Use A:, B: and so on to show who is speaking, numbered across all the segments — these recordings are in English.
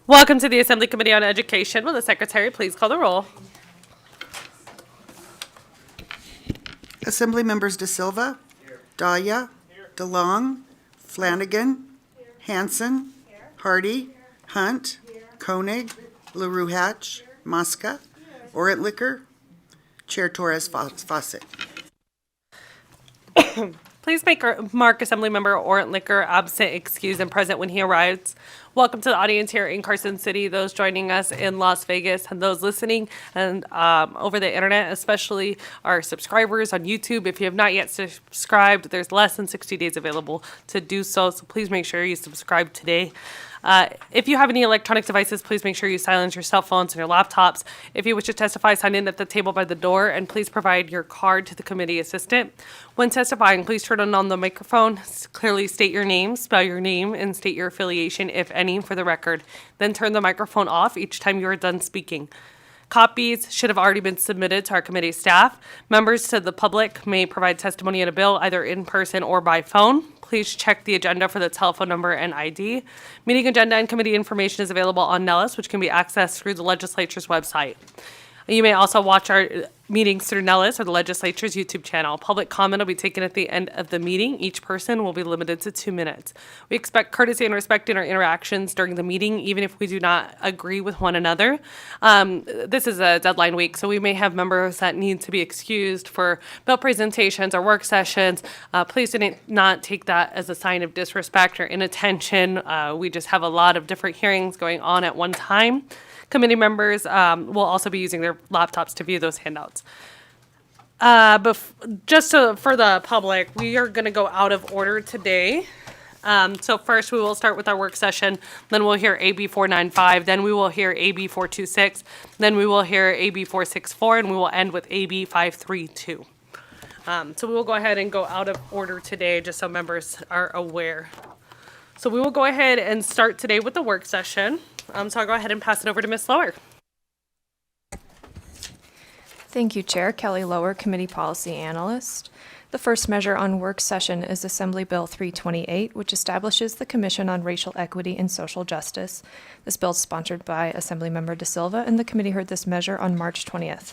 A: Welcome to the Assembly Committee on Education. Will the Secretary please call the roll?
B: Assembly members De Silva, Dahlia, DeLong, Flanagan, Hanson, Hardy, Hunt, Koenig, LaRue Hatch, Mosca, Orentlicker, Chair Torres Fawcett.
A: Please mark Assemblymember Orentlicker absent, excused, and present when he arrives. Welcome to the audience here in Carson City, those joining us in Las Vegas, and those listening and over the internet, especially our subscribers on YouTube. If you have not yet subscribed, there's less than 60 days available to do so, so please make sure you subscribe today. If you have any electronic devices, please make sure you silence your cell phones and your laptops. If you wish to testify, sign in at the table by the door, and please provide your card to the committee assistant. When testifying, please turn on the microphone, clearly state your name, spell your name, and state your affiliation, if any, for the record. Then turn the microphone off each time you are done speaking. Copies should have already been submitted to our committee staff. Members to the public may provide testimony in a bill either in person or by phone. Please check the agenda for the telephone number and ID. Meeting agenda and committee information is available on Nellis, which can be accessed through the legislature's website. You may also watch our meetings through Nellis or the legislature's YouTube channel. Public comment will be taken at the end of the meeting. Each person will be limited to 2 minutes. We expect courtesy and respect in our interactions during the meeting, even if we do not agree with one another. This is a deadline week, so we may have members that need to be excused for bill presentations or work sessions. Please do not take that as a sign of disrespect or inattention. We just have a lot of different hearings going on at one time. Committee members will also be using their laptops to view those handouts. For the public, we are going to go out of order today. So first we will start with our work session, then we'll hear AB 495, then we will hear AB 426, then we will hear AB 464, and we will end with AB 532. So we will go ahead and go out of order today, just so members are aware. So we will go ahead and start today with the work session. So I'll go ahead and pass it over to Ms. Lower.
C: Thank you, Chair. Kelly Lower, Committee Policy Analyst. The first measure on work session is Assembly Bill 328, which establishes the Commission on Racial Equity and Social Justice. This bill is sponsored by Assemblymember De Silva, and the committee heard this measure on March 20th.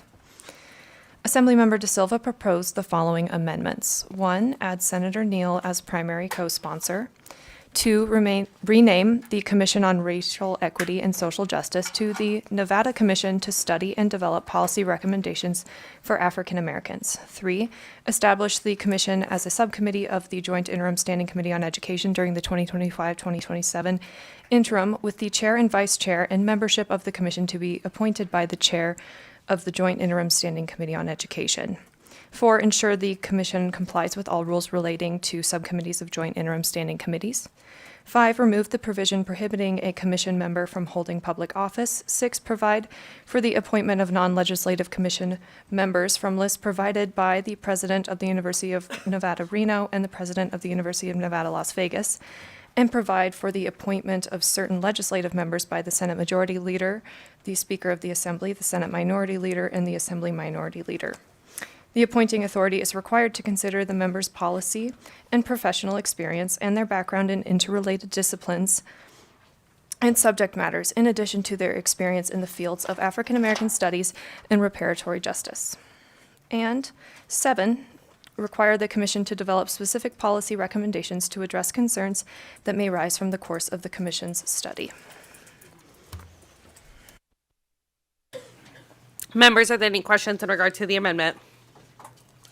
C: Assemblymember De Silva proposed the following amendments. 1, add Senator Neal as primary co-sponsor. 2, rename the Commission on Racial Equity and Social Justice to the Nevada Commission to study and develop policy recommendations for African Americans. 3, establish the Commission as a subcommittee of the Joint Interim Standing Committee on Education during the 2025-2027 interim, with the chair and vice chair and membership of the commission to be appointed by the chair of the Joint Interim Standing Committee on Education. 4, ensure the commission complies with all rules relating to subcommittees of Joint Interim Standing Committees. 5, remove the provision prohibiting a commission member from holding public office. 6, provide for the appointment of non-legislative commission members from lists provided by the president of the University of Nevada, Reno, and the president of the University of Nevada, Las Vegas, and provide for the appointment of certain legislative members by the Senate Majority Leader, the Speaker of the Assembly, the Senate Minority Leader, and the Assembly Minority Leader. The appointing authority is required to consider the members' policy and professional experience and their background in interrelated disciplines and subject matters, in addition to their experience in the fields of African American studies and reparatory justice. And 7, require the Commission to develop specific policy recommendations to address concerns that may arise from the course of the Commission's study.
A: Members, are there any questions in regard to the amendment?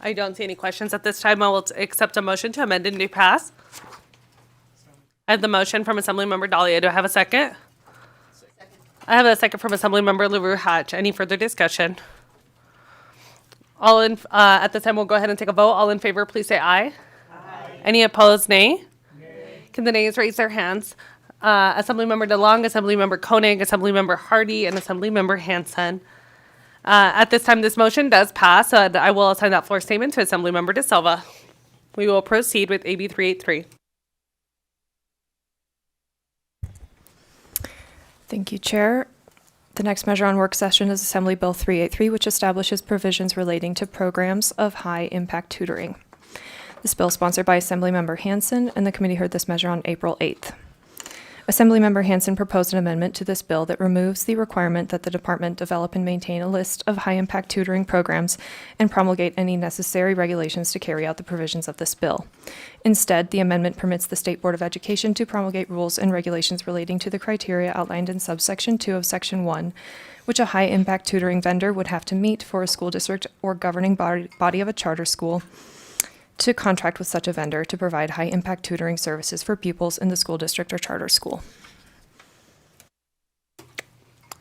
A: I don't see any questions at this time. I will accept a motion to amend and to pass. I have the motion from Assemblymember Dahlia. Do I have a second? I have a second from Assemblymember LaRue Hatch. Any further discussion? At this time, we'll go ahead and take a vote. All in favor, please say aye. Aye. Any opposed, nay? Nay. Can the nays raise their hands? Assemblymember DeLong, Assemblymember Koenig, Assemblymember Hardy, and Assemblymember Hanson. At this time, this motion does pass, and I will assign that floor statement to Assemblymember De Silva. We will proceed with AB 383.
C: Thank you, Chair. The next measure on work session is Assembly Bill 383, which establishes provisions relating to programs of high-impact tutoring. This bill is sponsored by Assemblymember Hanson, and the committee heard this measure on April 8th. Assemblymember Hansen proposed an amendment to this bill that removes the requirement that the department develop and maintain a list of high-impact tutoring programs and promulgate any necessary regulations to carry out the provisions of this bill. Instead, the amendment permits the State Board of Education to promulgate rules and regulations relating to the criteria outlined in subsection 2 of section 1, which a high-impact tutoring vendor would have to meet for a school district or governing body of a charter school to contract with such a vendor to provide high-impact tutoring services for pupils in the school district or charter school.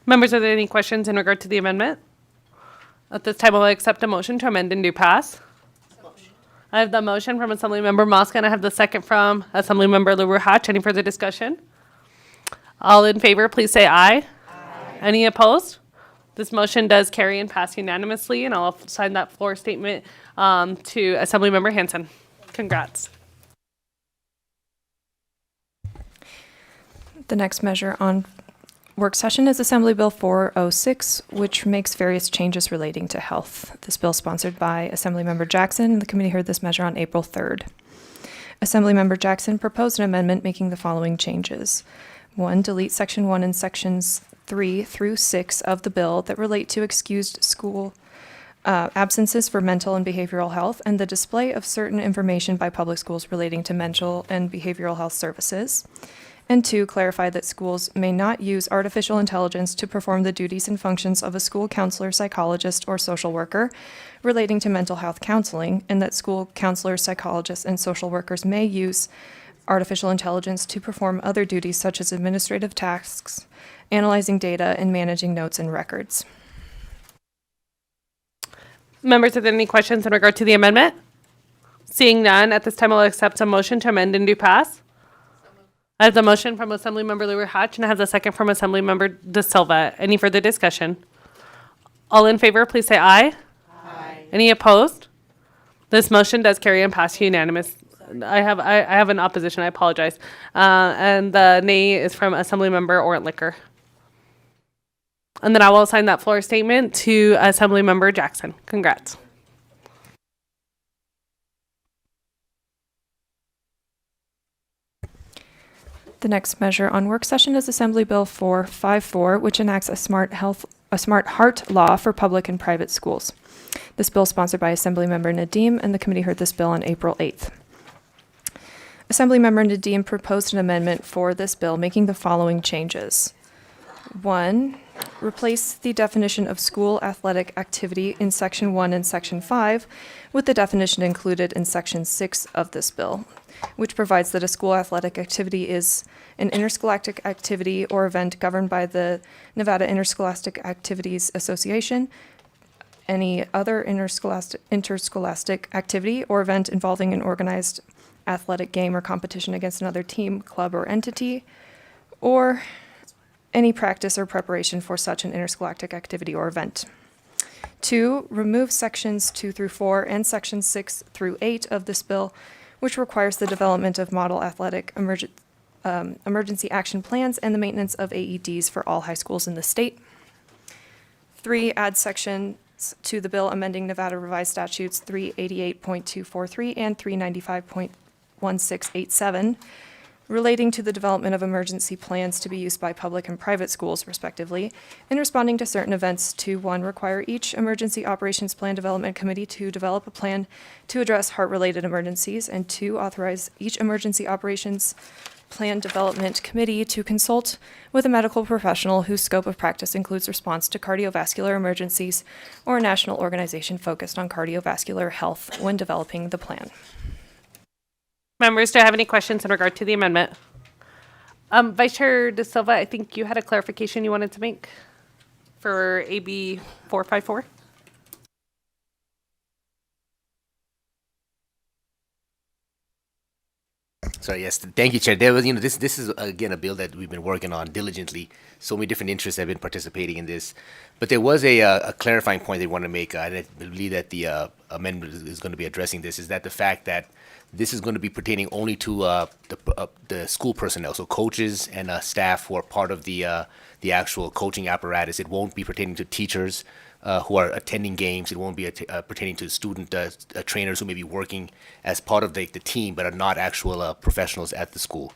A: Members, are there any questions in regard to the amendment? At this time, I will accept a motion to amend and do pass. I have the motion from Assemblymember Mosca, and I have the second from Assemblymember LaRue Hatch. Any further discussion? All in favor, please say aye. Aye. Any opposed? This motion does carry and pass unanimously, and I'll sign that floor statement to Assemblymember Hansen. Congrats.
C: The next measure on work session is Assembly Bill 406, which makes various changes relating to health. This bill is sponsored by Assemblymember Jackson. The committee heard this measure on April 3rd. Assemblymember Jackson proposed an amendment making the following changes. 1, delete Section 1 and Sections 3 through 6 of the bill that relate to excused school absences for mental and behavioral health and the display of certain information by public schools relating to mental and behavioral health services. And 2, clarify that schools may not use artificial intelligence to perform the duties and functions of a school counselor, psychologist, or social worker relating to mental health counseling, and that school counselors, psychologists, and social workers may use artificial intelligence to perform other duties such as administrative tasks, analyzing data, and managing notes and records.
A: Members, are there any questions in regard to the amendment? Seeing none, at this time I'll accept a motion to amend and do pass. I have the motion from Assemblymember LaRue Hatch, and I have the second from Assemblymember De Silva. Any further discussion? All in favor, please say aye. Aye. Any opposed? This motion does carry and pass unanimous. I have an opposition. I apologize. And the nay is from Assemblymember Ortlicker. And then I will assign that floor statement to Assemblymember Jackson. Congrats.
C: The next measure on work session is Assembly Bill 454, which enacts a smart heart law for public and private schools. This bill is sponsored by Assemblymember Nadeem, and the committee heard this bill on April 8th. Assemblymember Nadeem proposed an amendment for this bill making the following changes. 1, replace the definition of school athletic activity in Section 1 and Section 5 with the definition included in Section 6 of this bill, which provides that a school athletic activity is an interscholastic activity or event governed by the Nevada Interscholastic Activities Association, any other interscholastic activity or event involving an organized athletic game or competition against another team, club, or entity, or any practice or preparation for such an interscholastic activity or event. 2, remove Sections 2 through 4 and Sections 6 through 8 of this bill, which requires the development of model athletic emergency action plans and the maintenance of AEDs for all high schools in the state. 3, add sections to the bill amending Nevada Revised Statutes 388.243 and 395.1687, relating to the development of emergency plans to be used by public and private schools, respectively, in responding to certain events to 1, require each Emergency Operations Plan Development Committee to develop a plan to address heart-related emergencies, and 2, authorize each Emergency Operations Plan Development Committee to consult with a medical professional whose scope of practice includes response to cardiovascular emergencies or a national organization focused on cardiovascular health when developing the plan.
A: Members, do I have any questions in regard to the amendment? Vice Chair De Silva, I think you had a clarification you wanted to make for AB 454.
D: So yes, thank you, Chair. There was, this is again a bill that we've been working on diligently. So many different interests have been participating in this, but there was a clarifying point they want to make. I believe that the amendment is going to be addressing this. Is that the fact that this is going to be pertaining only to the school personnel, so coaches and staff who are part of the actual coaching apparatus. It won't be pertaining to teachers who are attending games. It won't be pertaining to student trainers who may be working as part of the team but are not actual professionals at the school.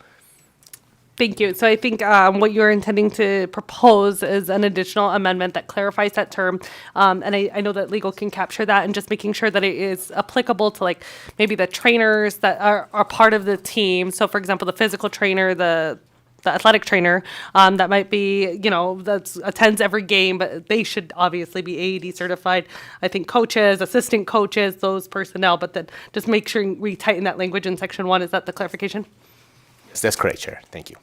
A: Thank you. So I think what you're intending to propose is an additional amendment that clarifies that term. And I know that legal can capture that, and just making sure that it is applicable to like maybe the trainers that are part of the team. So for example, the physical trainer, the athletic trainer that might be, that attends every game, but they should obviously be AED certified. I think coaches, assistant coaches, those personnel, but then just make sure we tighten that language in section 1. Is that the clarification?
D: Yes, that's correct, Chair. Thank you.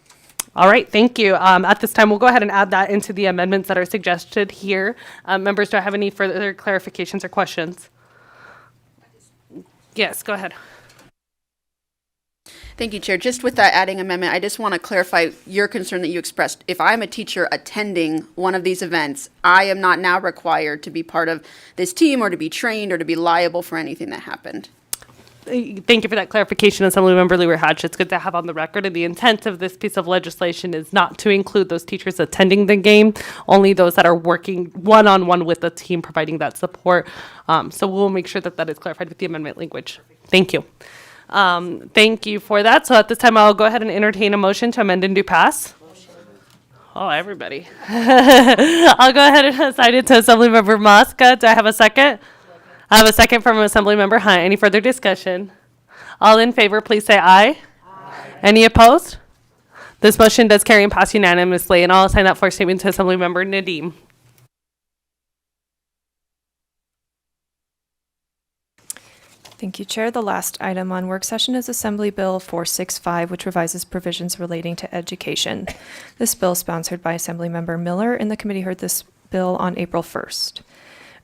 A: All right, thank you. At this time, we'll go ahead and add that into the amendments that are suggested here. Members, do I have any further clarifications or questions? Yes, go ahead.
E: Thank you, Chair. Just with that adding amendment, I just want to clarify your concern that you expressed. If I'm a teacher attending one of these events, I am not now required to be part of this team or to be trained or to be liable for anything that happened.
A: Thank you for that clarification, Assemblymember Lewer Hatch. It's good to have on the record. And the intent of this piece of legislation is not to include those teachers attending the game, only those that are working one-on-one with the team, providing that support. So we'll make sure that that is clarified with the amendment language. Thank you. Thank you for that. So at this time, I'll go ahead and entertain a motion to amend and do pass. Oh, everybody. I'll go ahead and assign it to Assemblymember Mosca. Do I have a second? I have a second from Assemblymember Hunt. Any further discussion? All in favor, please say aye. Any opposed? This motion does carry and pass unanimously, and I'll assign that floor statement to Assemblymember Nadeem.
C: Thank you, Chair. The last item on work session is Assembly Bill 465, which revises provisions relating to education. This bill is sponsored by Assemblymember Miller, and the committee heard this bill on April 1st.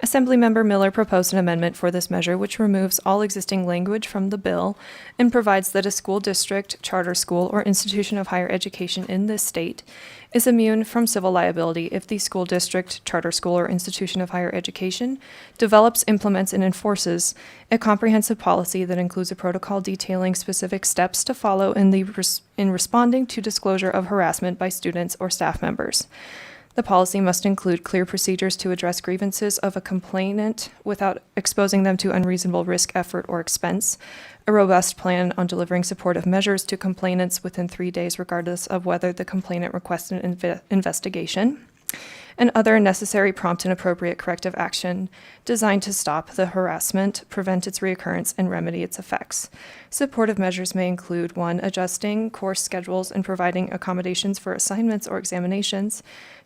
C: Assemblymember Miller proposed an amendment for this measure which removes all existing language from the bill and provides that a school district, charter school, or institution of higher education in this state is immune from civil liability if the school district, charter school, or institution of higher education develops, implements, and enforces a comprehensive policy that includes a protocol detailing specific steps to follow in responding to disclosure of harassment by students or staff members. The policy must include clear procedures to address grievances of a complainant without exposing them to unreasonable risk, effort, or expense, a robust plan on delivering supportive measures to complainants within 3 days regardless of whether the complainant requested an investigation, and other necessary, prompt, and appropriate corrective action designed to stop the harassment, prevent its reoccurrence, and remedy its effects. Supportive measures may include 1. Adjusting course schedules and providing accommodations for assignments or examinations,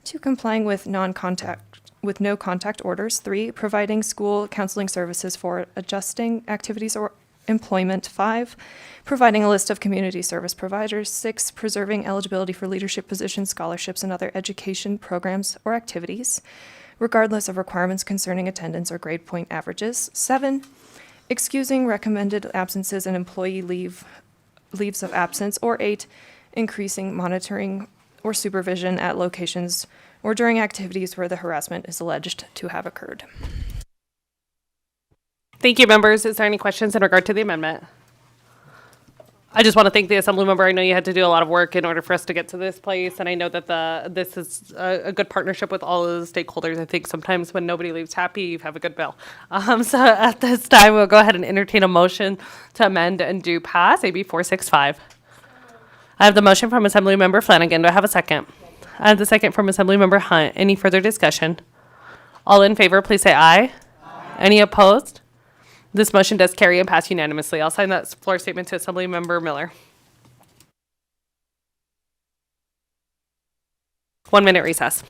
C: 2. Complying with no contact orders, 3. Providing school counseling services for adjusting activities or employment, 5. Providing a list of community service providers, 6. Preserving eligibility for leadership positions, scholarships, and other education programs or activities, regardless of requirements concerning attendance or grade point averages, 7. Excusing recommended absences and employee leaves of absence, or 8. Increasing monitoring or supervision at locations or during activities where the harassment is alleged to have occurred.
A: Thank you, members. Is there any questions in regard to the amendment? I just want to thank the Assembly member. I know you had to do a lot of work in order for us to get to this place, and I know that this is a good partnership with all of the stakeholders. I think sometimes when nobody leaves happy, you have a good bill. So at this time, we'll go ahead and entertain a motion to amend and do pass AB 465. I have the motion from Assemblymember Flanagan. Do I have a second? I have the second from Assemblymember Hunt. Any further discussion? All in favor, please say aye. Any opposed? This motion does carry and pass unanimously. I'll sign that floor statement to Assemblymember Miller. 1 minute recess.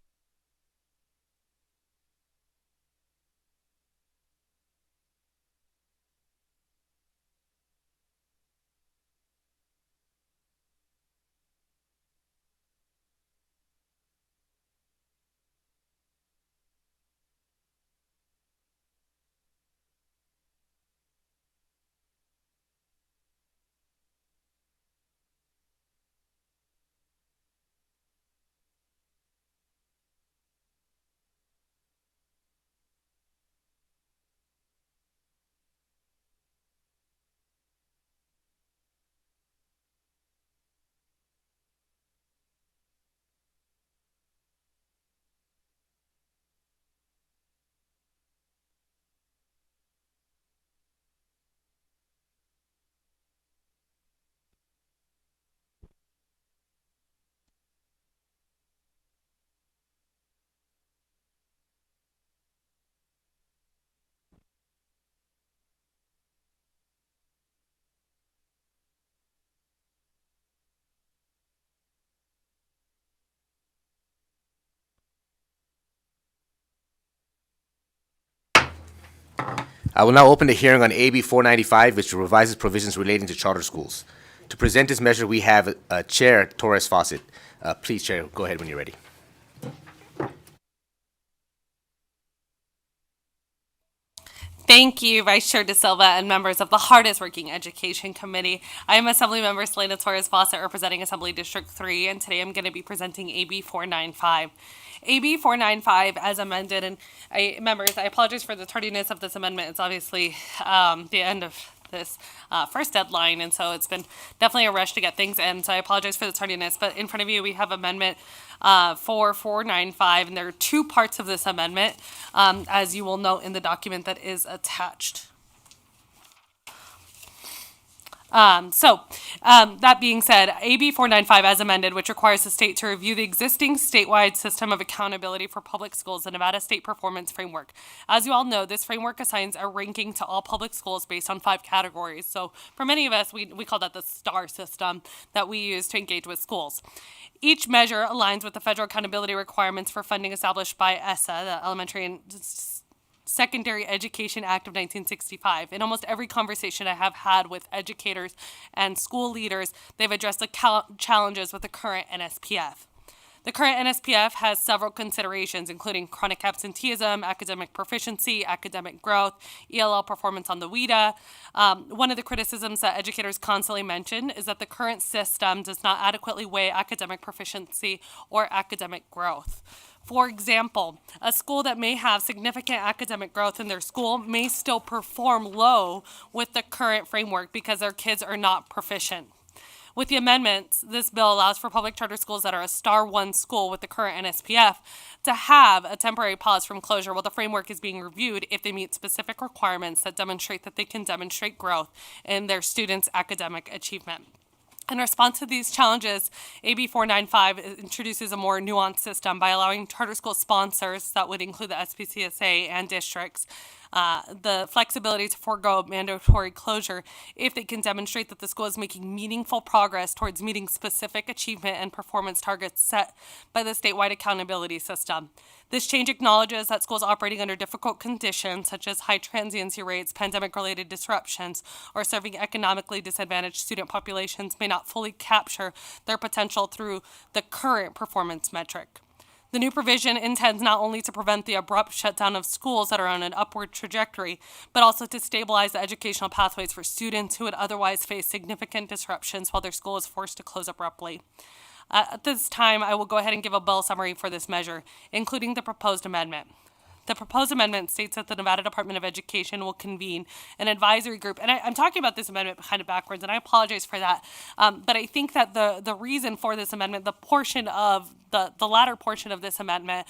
D: I will now open the hearing on AB 495, which revises provisions relating to charter schools. To present this measure, we have Chair Torres Fawcett. Please, Chair, go ahead when you're ready.
A: Thank you, Vice Chair De Silva and members of the hardest working Education Committee. I am Assemblymember Selena Torres Fawcett, representing Assembly District 3, and today I'm going to be presenting AB 495. AB 495 as amended, and members, I apologize for the tardiness of this amendment. It's obviously the end of this first deadline, and so it's been definitely a rush to get things in, so I apologize for the tardiness. But in front of you, we have Amendment 4495, and there are two parts of this amendment, as you will note in the document that is attached. That being said, AB 495 as amended, which requires the state to review the existing statewide system of accountability for public schools, the Nevada State Performance Framework. As you all know, this framework assigns a ranking to all public schools based on 5 categories. So for many of us, we call that the STAR system that we use to engage with schools. Each measure aligns with the federal accountability requirements for funding established by ESSA, the Elementary and Secondary Education Act of 1965. In almost every conversation I have had with educators and school leaders, they've addressed the challenges with the current NSPF. The current NSPF has several considerations, including chronic absenteeism, academic proficiency, academic growth, ELL performance on the WIDA. One of the criticisms that educators constantly mention is that the current system does not adequately weigh academic proficiency or academic growth. For example, a school that may have significant academic growth in their school may still perform low with the current framework because their kids are not proficient. With the amendments, this bill allows for public charter schools that are a Star 1 school with the current NSPF to have a temporary pause from closure while the framework is being reviewed if they meet specific requirements that demonstrate that they can demonstrate growth in their students' academic achievement. In response to these challenges, AB 495 introduces a more nuanced system by allowing charter school sponsors, that would include the SPCSA and districts, the flexibility to forego mandatory closure if they can demonstrate that the school is making meaningful progress towards meeting specific achievement and performance targets set by the statewide accountability system. This change acknowledges that schools operating under difficult conditions, such as high transiency rates, pandemic-related disruptions, or serving economically disadvantaged student populations, may not fully capture their potential through the current performance metric. The new provision intends not only to prevent the abrupt shutdown of schools that are on an upward trajectory, but also to stabilize the educational pathways for students who would otherwise face significant disruptions while their school is forced to close abruptly. At this time, I will go ahead and give a bill summary for this measure, including the proposed amendment. The proposed amendment states that the Nevada Department of Education will convene an advisory group. And I'm talking about this amendment kind of backwards, and I apologize for that. But I think that the reason for this amendment, the portion of the latter portion of this amendment,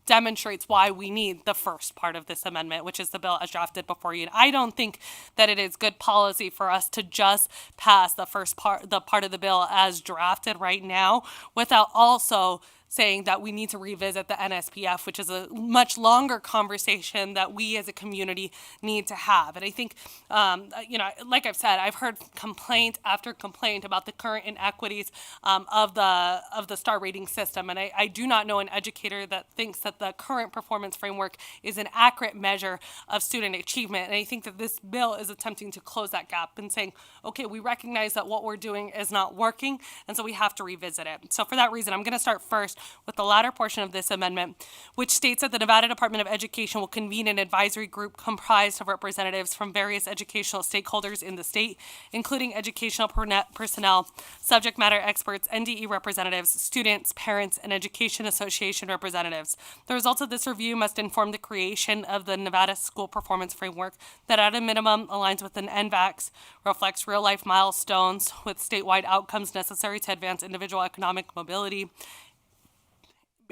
A: demonstrates why we need the first part of this amendment, which is the bill as drafted before you. And I don't think that it is good policy for us to just pass the part of the bill as drafted right now without also saying that we need to revisit the NSPF, which is a much longer conversation that we as a community need to have. And I think, like I've said, I've heard complaint after complaint about the current inequities of the star rating system. And I do not know an educator that thinks that the current performance framework is an accurate measure of student achievement. And I think that this bill is attempting to close that gap and saying, okay, we recognize that what we're doing is not working, and so we have to revisit it. So for that reason, I'm going to start first with the latter portion of this amendment, which states that the Nevada Department of Education will convene an advisory group comprised of representatives from various educational stakeholders in the state, including educational personnel, subject matter experts, NDE representatives, students, parents, and education association representatives. The results of this review must inform the creation of the Nevada School Performance Framework that at a minimum aligns with an NVAX, reflects real-life milestones with statewide outcomes necessary to advance individual economic mobility,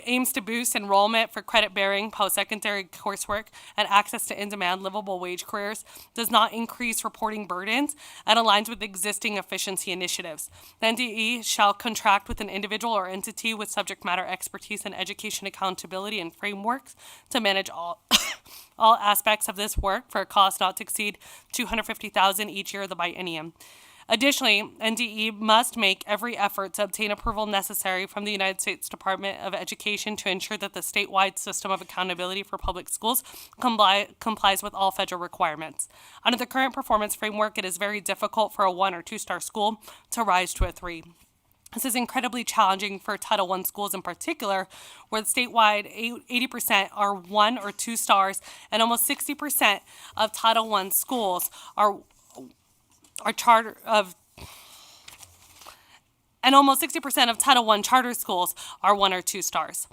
A: aims to boost enrollment for credit-bearing post-secondary coursework and access to in-demand livable wage careers, does not increase reporting burdens, and aligns with existing efficiency initiatives. The NDE shall contract with an individual or entity with subject matter expertise in education accountability and frameworks to manage all all aspects of this work for a cost not to exceed $250,000 each year of the biennium. Additionally, NDE must make every effort to obtain approval necessary from the United States Department of Education to ensure that the statewide system of accountability for public schools complies with all federal requirements. Under the current performance framework, it is very difficult for a 1 or 2-star school to rise to a 3. This is incredibly challenging for Title I schools in particular, where statewide 80% are 1 or 2 stars, and almost 60% of Title I schools are charter of, and almost 60% of Title I charter schools are 1 or 2 stars.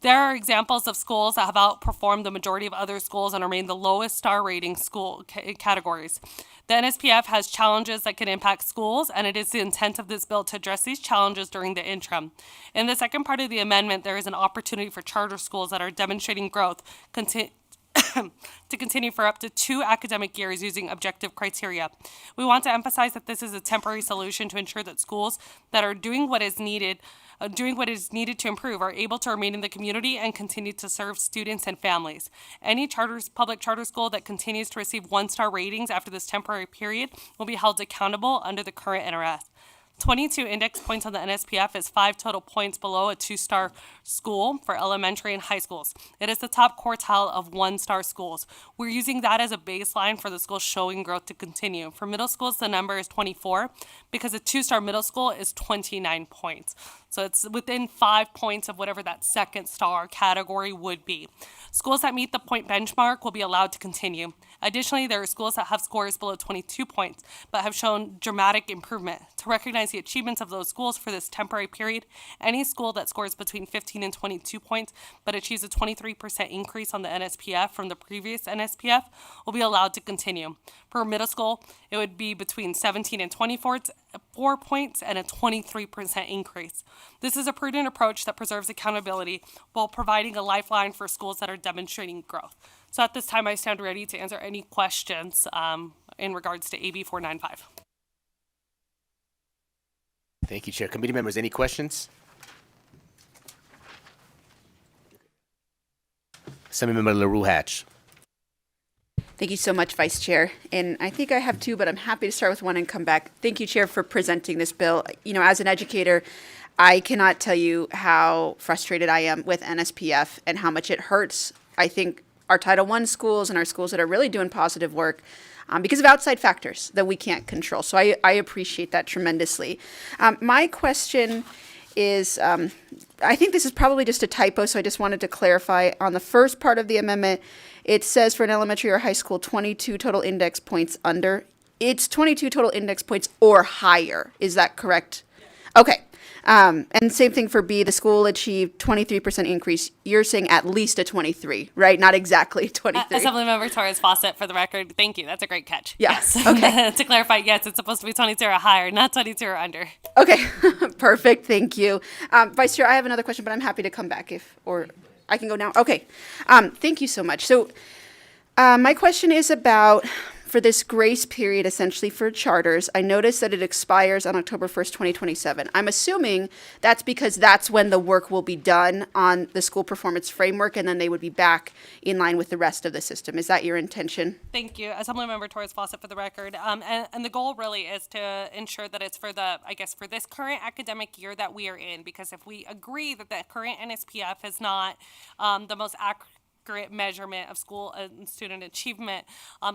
A: There are examples of schools that have outperformed the majority of other schools and remain the lowest star rating school categories. The NSPF has challenges that can impact schools, and it is the intent of this bill to address these challenges during the interim. In the second part of the amendment, there is an opportunity for charter schools that are demonstrating growth to continue for up to 2 academic years using objective criteria. We want to emphasize that this is a temporary solution to ensure that schools that are doing what is needed to improve are able to remain in the community and continue to serve students and families. Any public charter school that continues to receive 1-star ratings after this temporary period will be held accountable under the current NRS. 22 index points on the NSPF is 5 total points below a 2-star school for elementary and high schools. It is the top quartile of 1-star schools. We're using that as a baseline for the schools showing growth to continue. For middle schools, the number is 24 because a 2-star middle school is 29 points. So it's within 5 points of whatever that 2nd-star category would be. Schools that meet the point benchmark will be allowed to continue. Additionally, there are schools that have scores below 22 points but have shown dramatic improvement. To recognize the achievements of those schools for this temporary period, any school that scores between 15 and 22 points but achieves a 23% increase on the NSPF from the previous NSPF will be allowed to continue. For middle school, it would be between 17 and 24 points and a 23% increase. This is a prudent approach that preserves accountability while providing a lifeline for schools that are demonstrating growth. So at this time, I stand ready to answer any questions in regards to AB 495.
D: Thank you, Chair. Committee members, any questions? Assemblymember LaRue Hatch.
E: Thank you so much, Vice Chair. And I think I have 2, but I'm happy to start with 1 and come back. Thank you, Chair, for presenting this bill. You know, as an educator, I cannot tell you how frustrated I am with NSPF and how much it hurts, I think, our Title I schools and our schools that are really doing positive work because of outside factors that we can't control. So I appreciate that tremendously. My question is, I think this is probably just a typo, so I just wanted to clarify. On the first part of the amendment, it says for an elementary or high school, 22 total index points under. It's 22 total index points or higher. Is that correct? Yes. Okay. And same thing for B, the school achieved 23% increase. You're saying at least a 23, right? Not exactly 23.
A: Assemblymember Torres Fawcett, for the record, thank you. That's a great catch.
E: Yeah.
A: Yes.
E: Okay.
A: To clarify, yes, it's supposed to be 22 or higher, not 22 or under.
E: Okay. Perfect. Thank you. Vice Chair, I have another question, but I'm happy to come back or I can go now. Okay. Thank you so much. So my question is about, for this grace period, essentially for charters, I noticed that it expires on October 1st, 2027. I'm assuming that's because that's when the work will be done on the school performance framework, and then they would be back in line with the rest of the system. Is that your intention?
A: Thank you. Assemblymember Torres Fawcett, for the record. And the goal really is to ensure that it's for for this current academic year that we are in, because if we agree that the current NSPF is not the most accurate measurement of school and student achievement.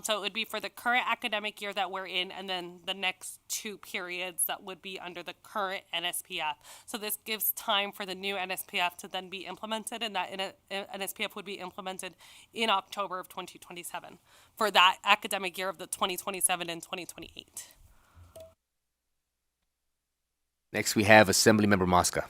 A: So it would be for the current academic year that we're in, and then the next 2 periods that would be under the current NSPF. So this gives time for the new NSPF to then be implemented, and that NSPF would be implemented in October of 2027 for that academic year of the 2027 and 2028.
D: Next, we have Assemblymember Mosca.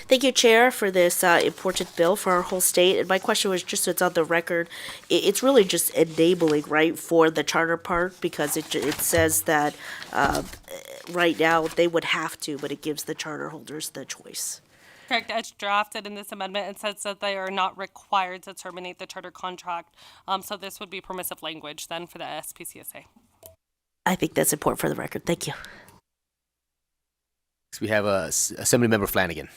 F: Thank you, Chair, for this important bill for our whole state. And my question was just so it's on the record. It's really just enabling, right, for the charter part, because it says that right now they would have to, but it gives the charter holders the choice.
A: Correct. As drafted in this amendment, it says that they are not required to terminate the charter contract. So this would be permissive language then for the SPCSA.
F: I think that's important for the record. Thank you.
D: Next, we have Assemblymember Flanagan.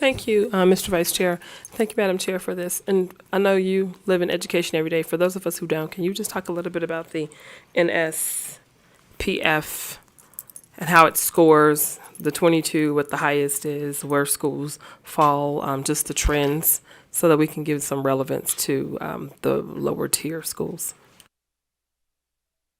G: Thank you, Mr. Vice Chair. Thank you, Madam Chair, for this. And I know you live in education every day. For those of us who don't, can you just talk a little bit about the NSPF and how it scores, the 22, what the highest is, where schools fall, just the trends, so that we can give some relevance to the lower tier schools?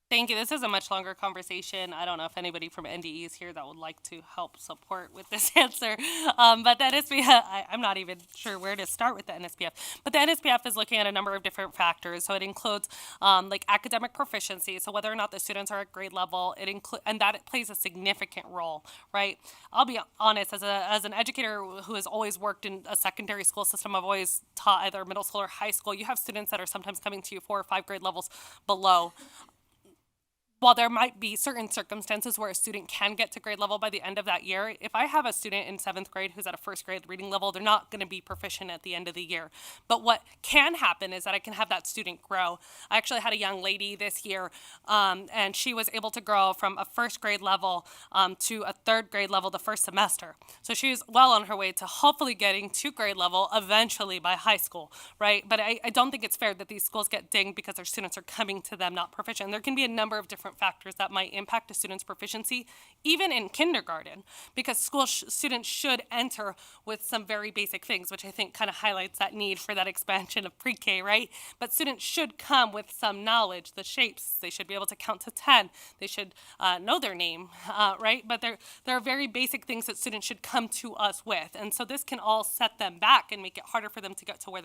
A: Thank you. This is a much longer conversation. I don't know if anybody from NDE is here that would like to help support with this answer. But the NSPF, I'm not even sure where to start with the NSPF. But the NSPF is looking at a number of different factors. So it includes like academic proficiency. So whether or not the students are at grade level, and that plays a significant role, right? I'll be honest, as an educator who has always worked in a secondary school system, I've always taught either middle school or high school. You have students that are sometimes coming to you 4 or 5 grade levels below. While there might be certain circumstances where a student can get to grade level by the end of that year, if I have a student in 7th grade who's at a 1st grade reading level, they're not going to be proficient at the end of the year. But what can happen is that I can have that student grow. I actually had a young lady this year, and she was able to grow from a 1st grade level to a 3rd grade level the first semester. So she's well on her way to hopefully getting to grade level eventually by high school, right? But I don't think it's fair that these schools get dinged because their students are coming to them not proficient. And there can be a number of different factors that might impact a student's proficiency, even in kindergarten, because students should enter with some very basic things, which I think kind of highlights that need for that expansion of pre-K, right? But students should come with some knowledge, the shapes. They should be able to count to 10. They should know their name, right? But there are very basic things that students should come to us with. And so this can all set them back and make it harder for them to get to where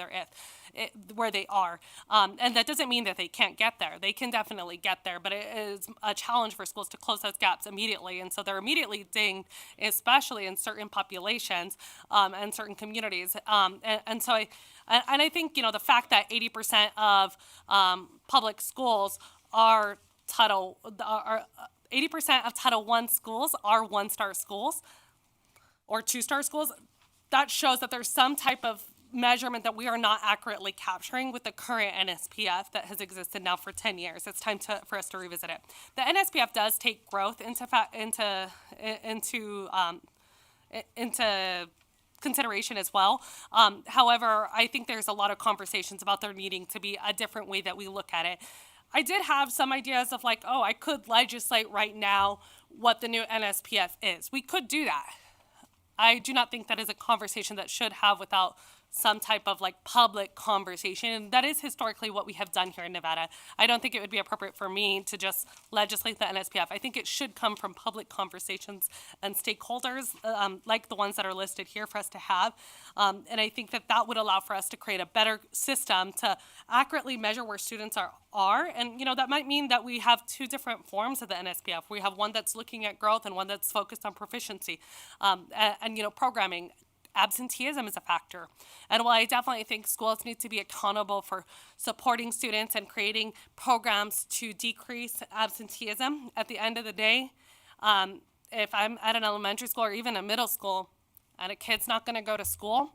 A: where they are. And that doesn't mean that they can't get there. They can definitely get there, but it is a challenge for schools to close those gaps immediately. And so they're immediately dinged, especially in certain populations and certain communities. And so I think, the fact that 80% of public schools are 80% of Title I schools are 1-star schools or 2-star schools, that shows that there's some type of measurement that we are not accurately capturing with the current NSPF that has existed now for 10 years. It's time for us to revisit it. The NSPF does take growth into consideration as well. However, I think there's a lot of conversations about there needing to be a different way that we look at it. I did have some ideas of like, I could legislate right now what the new NSPF is. We could do that. I do not think that is a conversation that should have without some type of like public conversation. And that is historically what we have done here in Nevada. I don't think it would be appropriate for me to just legislate the NSPF. I think it should come from public conversations and stakeholders like the ones that are listed here for us to have. And I think that would allow for us to create a better system to accurately measure where students are. And, that might mean that we have 2 different forms of the NSPF. We have one that's looking at growth and one that's focused on proficiency and programming. Absenteeism is a factor. And while I definitely think schools need to be accountable for supporting students and creating programs to decrease absenteeism, at the end of the day, if I'm at an elementary school or even a middle school and a kid's not going to go to school,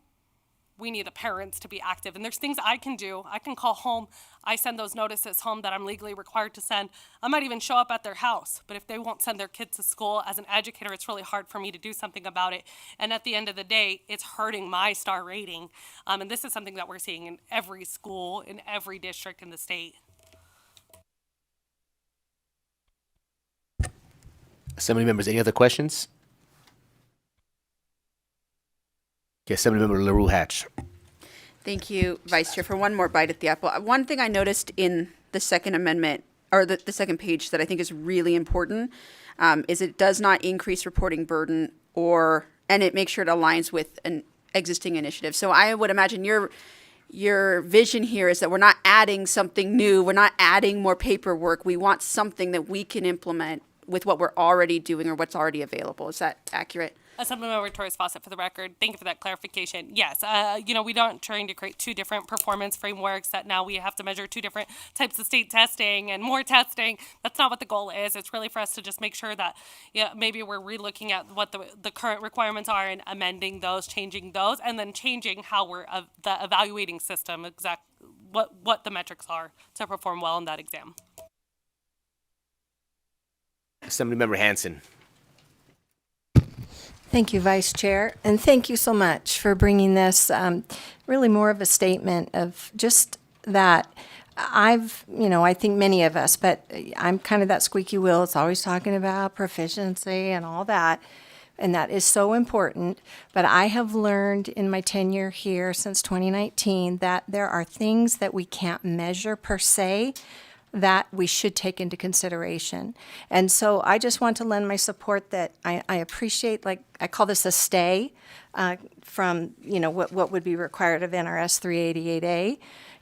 A: we need the parents to be active. And there's things I can do. I can call home. I send those notices home that I'm legally required to send. I might even show up at their house. But if they won't send their kids to school, as an educator, it's really hard for me to do something about it. And at the end of the day, it's hurting my star rating. And this is something that we're seeing in every school, in every district in the state.
D: Assembly members, any other questions? Okay, Assemblymember LaRue Hatch.
E: Thank you, Vice Chair. For one more bite at the apple, one thing I noticed in the Second Amendment, or the second page that I think is really important, is it does not increase reporting burden and it makes sure it aligns with an existing initiative. So I would imagine your vision here is that we're not adding something new, we're not adding more paperwork, we want something that we can implement with what we're already doing or what's already available. Is that accurate?
A: Assemblymember Torres Fawcett, for the record, thank you for that clarification. Yes, we don't trying to create 2 different performance frameworks that now we have to measure 2 different types of state testing and more testing. That's not what the goal is. It's really for us to just make sure that maybe we're relooking at what the current requirements are and amending those, changing those, and then changing how we're the evaluating system, what the metrics are to perform well in that exam.
D: Assemblymember Hanson.
H: Thank you, Vice Chair, and thank you so much for bringing this, really more of a statement of just that I think many of us, but I'm kind of that squeaky wheel. It's always talking about proficiency and all that, and that is so important. But I have learned in my tenure here since 2019 that there are things that we can't measure per se, that we should take into consideration. And so I just want to lend my support that I appreciate, like, I call this a stay from, what would be required of NRS 388A.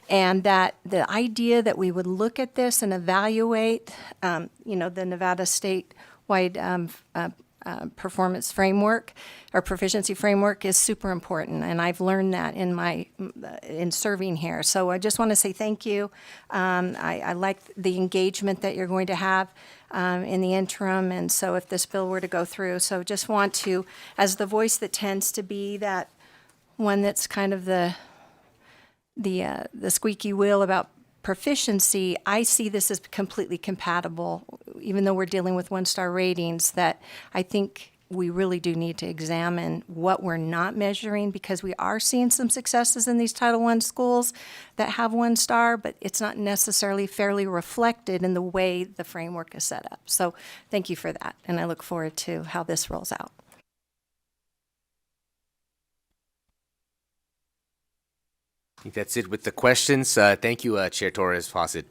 H: And that the idea that we would look at this and evaluate, the Nevada statewide performance framework or proficiency framework is super important, and I've learned that in serving here. So I just want to say thank you. I like the engagement that you're going to have in the interim, and so if this bill were to go through, so just want to, as the voice that tends to be that one that's kind of the squeaky wheel about proficiency, I see this as completely compatible, even though we're dealing with one-star ratings, that I think we really do need to examine what we're not measuring, because we are seeing some successes in these Title I schools that have 1 star, but it's not necessarily fairly reflected in the way the framework is set up. So thank you for that, and I look forward to how this rolls out.
D: I think that's it with the questions. Thank you, Chair Torres Fawcett.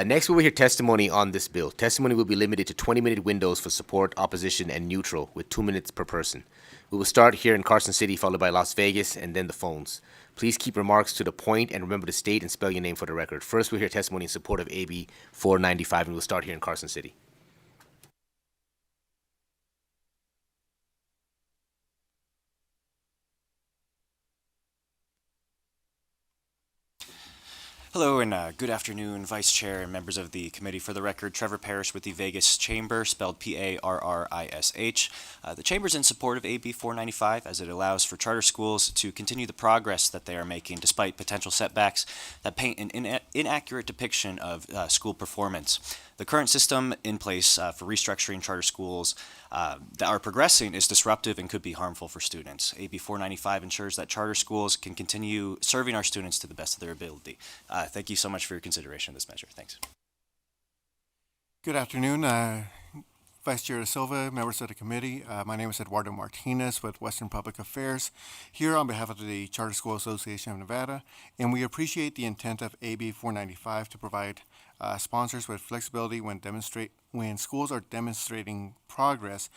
D: Next, we will hear testimony on this bill. Testimony will be limited to 20-minute windows for support, opposition, and neutral, with 2 minutes per person. We will start here in Carson City, followed by Las Vegas, and then the phones. Please keep remarks to the point and remember to state and spell your name for the record. First, we'll hear testimony in support of AB 495, and we'll start here in Carson City.
I: Hello and good afternoon, Vice Chair and members of the committee. For the record, Trevor Parrish with the Vegas Chamber, spelled P-A-R-R-I-S-H. The Chamber is in support of AB 495 as it allows for charter schools to continue the progress that they are making despite potential setbacks that paint an inaccurate depiction of school performance. The current system in place for restructuring charter schools that are progressing is disruptive and could be harmful for students. AB 495 ensures that charter schools can continue serving our students to the best of their ability. Thank you so much for your consideration of this measure. Thanks.
J: Good afternoon, Vice Chair Da Silva, members of the committee. My name is Eduardo Martinez with Western Public Affairs, here on behalf of the Charter School Association of Nevada, and we appreciate the intent of AB 495 to provide sponsors with flexibility when schools are demonstrating progress,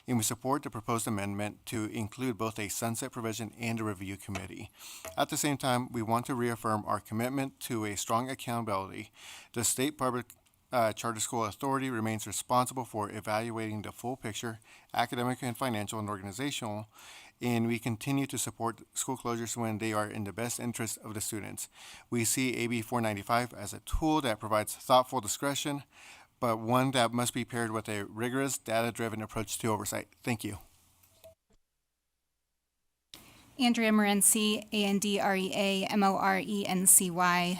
J: and we support the proposed amendment to include both a sunset provision and a review committee. At the same time, we want to reaffirm our commitment to a strong accountability. The State Public Charter School Authority remains responsible for evaluating the full picture, academic and financial and organizational, and we continue to support school closures when they are in the best interest of the students. We see AB 495 as a tool that provides thoughtful discretion, but one that must be paired with a rigorous, data-driven approach to oversight. Thank you.
K: Andrea Morency, A-N-D-R-E-A-M-O-R-E-N-C-Y,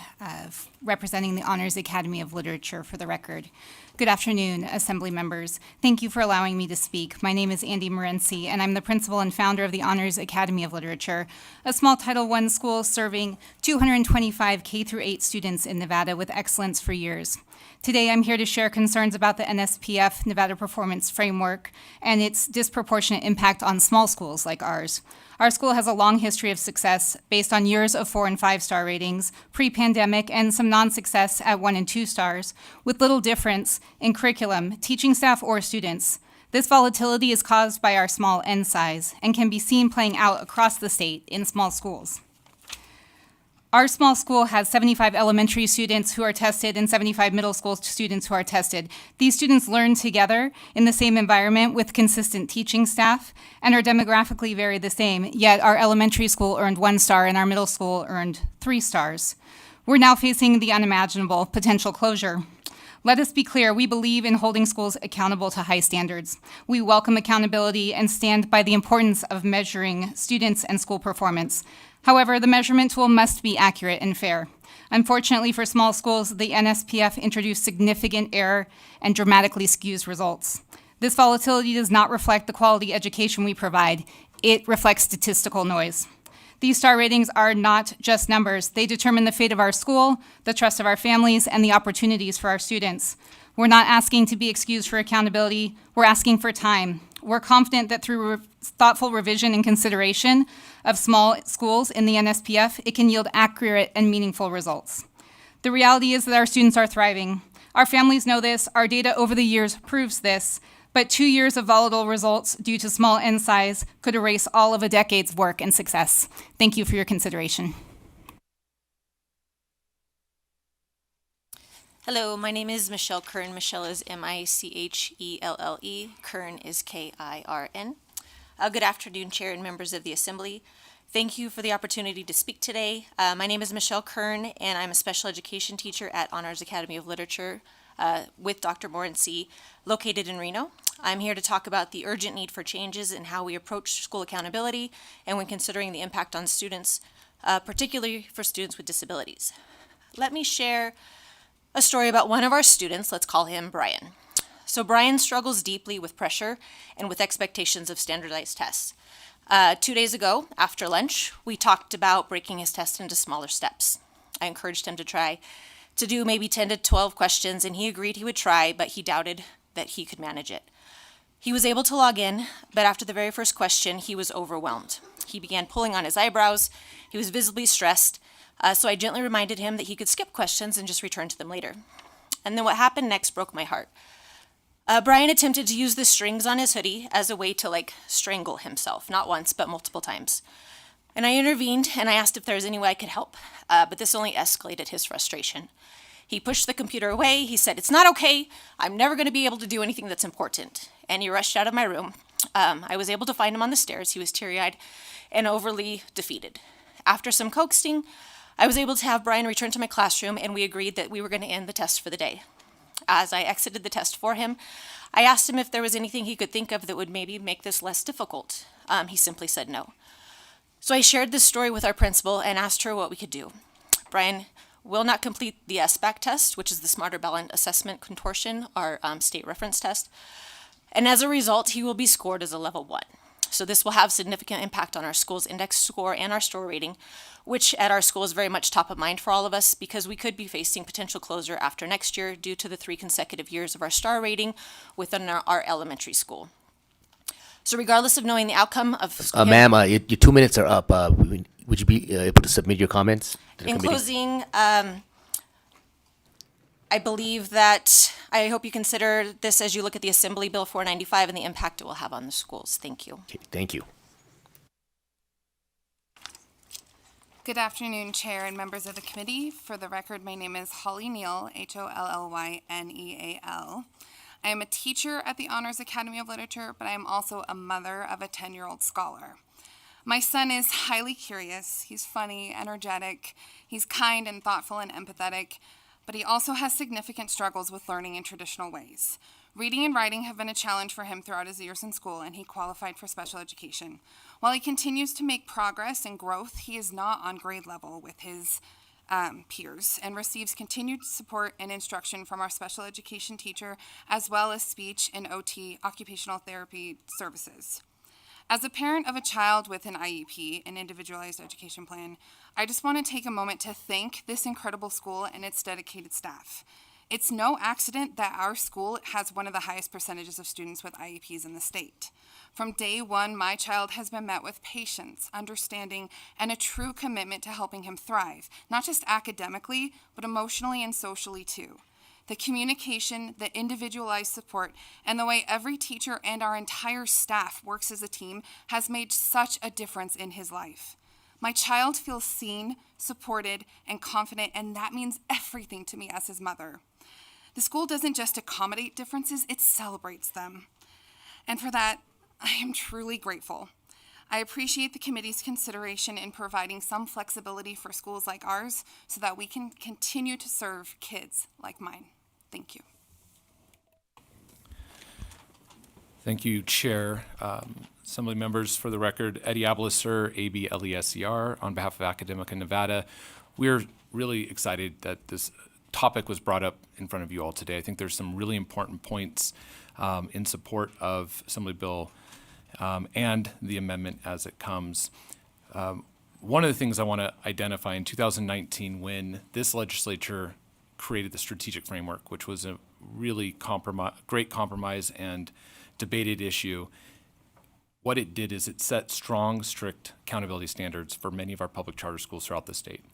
K: representing the Honors Academy of Literature for the record. Good afternoon, Assembly members. Thank you for allowing me to speak. My name is Andy Morency, and I'm the principal and founder of the Honors Academy of Literature, a small Title I school serving 225 K-8 students in Nevada with excellence for years. Today, I'm here to share concerns about the NSPF Nevada Performance Framework and its disproportionate impact on small schools like ours. Our school has a long history of success based on years of 4- and 5-star ratings, pre-pandemic, and some non-success at 1 and 2 stars, with little difference in curriculum, teaching staff, or students. This volatility is caused by our small N size and can be seen playing out across the state in small schools. Our small school has 75 elementary students who are tested and 75 middle school students who are tested. These students learn together in the same environment with consistent teaching staff and are demographically very the same, yet our elementary school earned 1 star and our middle school earned 3 stars. We're now facing the unimaginable potential closure. Let us be clear, we believe in holding schools accountable to high standards. We welcome accountability and stand by the importance of measuring students and school performance. However, the measurement tool must be accurate and fair. Unfortunately for small schools, the NSPF introduced significant error and dramatically skews results. This volatility does not reflect the quality education we provide. It reflects statistical noise. These star ratings are not just numbers. They determine the fate of our school, the trust of our families, and the opportunities for our students. We're not asking to be excused for accountability. We're asking for time. We're confident that through thoughtful revision and consideration of small schools in the NSPF, it can yield accurate and meaningful results. The reality is that our students are thriving. Our families know this. Our data over the years proves this. But 2 years of volatile results due to small n size could erase all of a decade's work and success. Thank you for your consideration.
L: Hello, my name is Michelle Kern. Michelle is Michelle. Kern is Kirn. Good afternoon, Chair and members of the Assembly. Thank you for the opportunity to speak today. My name is Michelle Kern, and I'm a special education teacher at Honors Academy of Literature with Dr. Morency, located in Reno. I'm here to talk about the urgent need for changes in how we approach school accountability and when considering the impact on students, particularly for students with disabilities. Let me share a story about one of our students. Let's call him Brian. So Brian struggles deeply with pressure and with expectations of standardized tests. 2 days ago, after lunch, we talked about breaking his test into smaller steps. I encouraged him to try to do maybe 10 to 12 questions, and he agreed he would try, but he doubted that he could manage it. He was able to log in, but after the very first question, he was overwhelmed. He began pulling on his eyebrows. He was visibly stressed, so I gently reminded him that he could skip questions and just return to them later. And then what happened next broke my heart. Brian attempted to use the strings on his hoodie as a way to strangle himself, not once, but multiple times. And I intervened and I asked if there was any way I could help, but this only escalated his frustration. He pushed the computer away. He said, "It's not okay. I'm never going to be able to do anything that's important." And he rushed out of my room. I was able to find him on the stairs. He was teary-eyed and overly defeated. After some coaxing, I was able to have Brian return to my classroom, and we agreed that we were going to end the test for the day. As I exited the test for him, I asked him if there was anything he could think of that would maybe make this less difficult. He simply said no. So I shared this story with our principal and asked her what we could do. Brian will not complete the SBAC test, which is the Smarter Balanced Assessment Contortion, our state reference test. And as a result, he will be scored as a level 1. So this will have significant impact on our school's index score and our star rating, which at our school is very much top of mind for all of us because we could be facing potential closure after next year due to the 3 consecutive years of our star rating within our elementary school. So regardless of knowing the outcome of...
D: Ma'am, your 2 minutes are up. Would you be able to submit your comments to the
L: In
D: committee?
L: closing, I believe that I hope you consider this as you look at the Assembly Bill 495 and the impact it will have on the schools. Thank you.
D: Okay, thank you.
M: Good afternoon, Chair and members of the committee. For the record, my name is Holly Neal, Hollylneal. I am a teacher at the Honors Academy of Literature, but I am also a mother of a 10-year-old scholar. My son is highly curious. He's funny, energetic. He's kind and thoughtful and empathetic, but he also has significant struggles with learning in traditional ways. Reading and writing have been a challenge for him throughout his years in school, and he qualified for special education. While he continues to make progress and growth, he is not on grade level with his peers and receives continued support and instruction from our special education teacher, as well as speech and OT, occupational therapy services. As a parent of a child with an IEP, an individualized education plan, I just want to take a moment to thank this incredible school and its dedicated staff. It's no accident that our school has one of the highest percentages of students with IEPs in the state. From day one, my child has been met with patience, understanding, and a true commitment to helping him thrive, not just academically, but emotionally and socially too. The communication, the individualized support, and the way every teacher and our entire staff works as a team has made such a difference in his life. My child feels seen, supported, and confident, and that means everything to me as his mother. The school doesn't just accommodate differences, it celebrates them. And for that, I am truly grateful. I appreciate the committee's consideration in providing some flexibility for schools like ours so that we can continue to serve kids like mine. Thank you.
N: Thank you, Chair. Assembly members, for the record, Eddie Ableser, ABLESER, on behalf of Academica Nevada. We're really excited that this topic was brought up in front of you all today. I think there's some really important points in support of Assembly Bill and the amendment as it comes. One of the things I want to identify in 2019, when this legislature created the strategic framework, which was a really great compromise and debated issue, what it did is it set strong, strict accountability standards for many of our public charter schools throughout the state.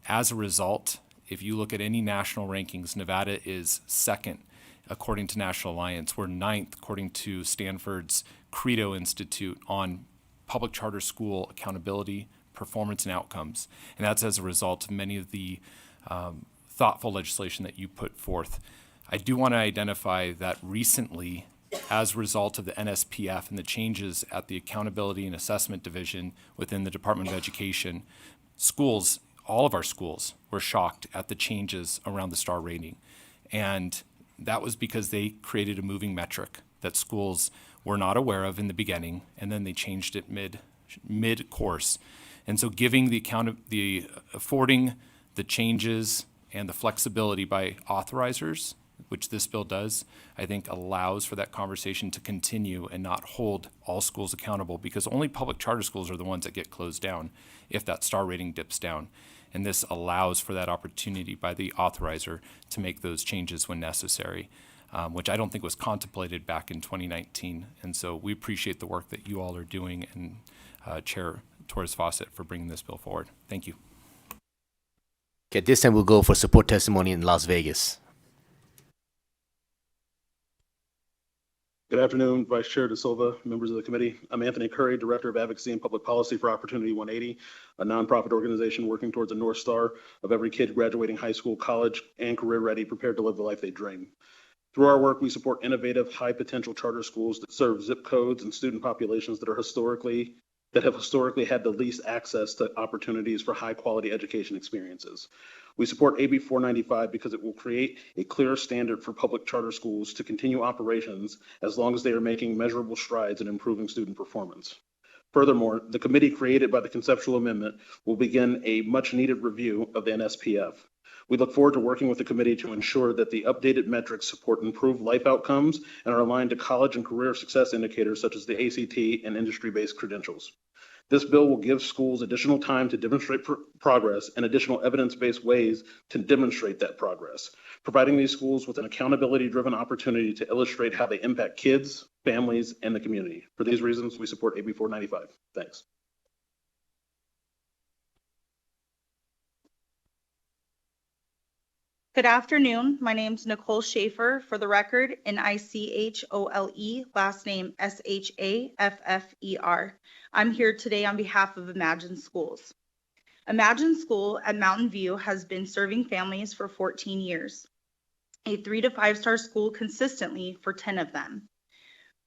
N: As a result, if you look at any national rankings, Nevada is second according to National Alliance. We're ninth according to Stanford's Credo Institute on public charter school accountability, performance, and outcomes. And that's as a result of many of the thoughtful legislation that you put forth. I do want to identify that recently, as a result of the NSPF and the changes at the Accountability and Assessment Division within the Department of Education, schools, all of our schools, were shocked at the changes around the star rating. And that was because they created a moving metric that schools were not aware of in the beginning, and then they changed it mid-course. And so affording the changes and the flexibility by authorizers, which this bill does, I think allows for that conversation to continue and not hold all schools accountable, because only public charter schools are the ones that get closed down if that star rating dips down. And this allows for that opportunity by the authorizer to make those changes when necessary, which I don't think was contemplated back in 2019. And so we appreciate the work that you all are doing, and Chair Torres Fawcett for bringing this bill forward. Thank you.
D: Okay, this time we'll go for support testimony in Las Vegas.
O: Good afternoon, Vice Chair De Silva, members of the committee. I'm Anthony Curry, Director of Advocacy and Public Policy for Opportunity 180, a nonprofit organization working towards a North Star of every kid graduating high school, college, and career ready, prepared to live the life they dream. Through our work, we support innovative, high potential charter schools that serve zip codes and student populations that have historically had the least access to opportunities for high quality education experiences. We support AB 495 because it will create a clear standard for public charter schools to continue operations as long as they are making measurable strides in improving student performance. Furthermore, the committee created by the conceptual amendment will begin a much needed review of the NSPF. We look forward to working with the committee to ensure that the updated metrics support improved life outcomes and are aligned to college and career success indicators such as the ACT and industry-based credentials. This bill will give schools additional time to demonstrate progress and additional evidence-based ways to demonstrate that progress, providing these schools with an accountability-driven opportunity to illustrate how they impact kids, families, and the community. For these reasons, we support AB 495. Thanks.
P: Good afternoon. My name's Nicole Schaefer, for the record, Nichole, last name Shaffer. I'm here today on behalf of Imagine Schools. Imagine School at Mountain View has been serving families for 14 years, a 3 to 5 star school consistently for 10 of them.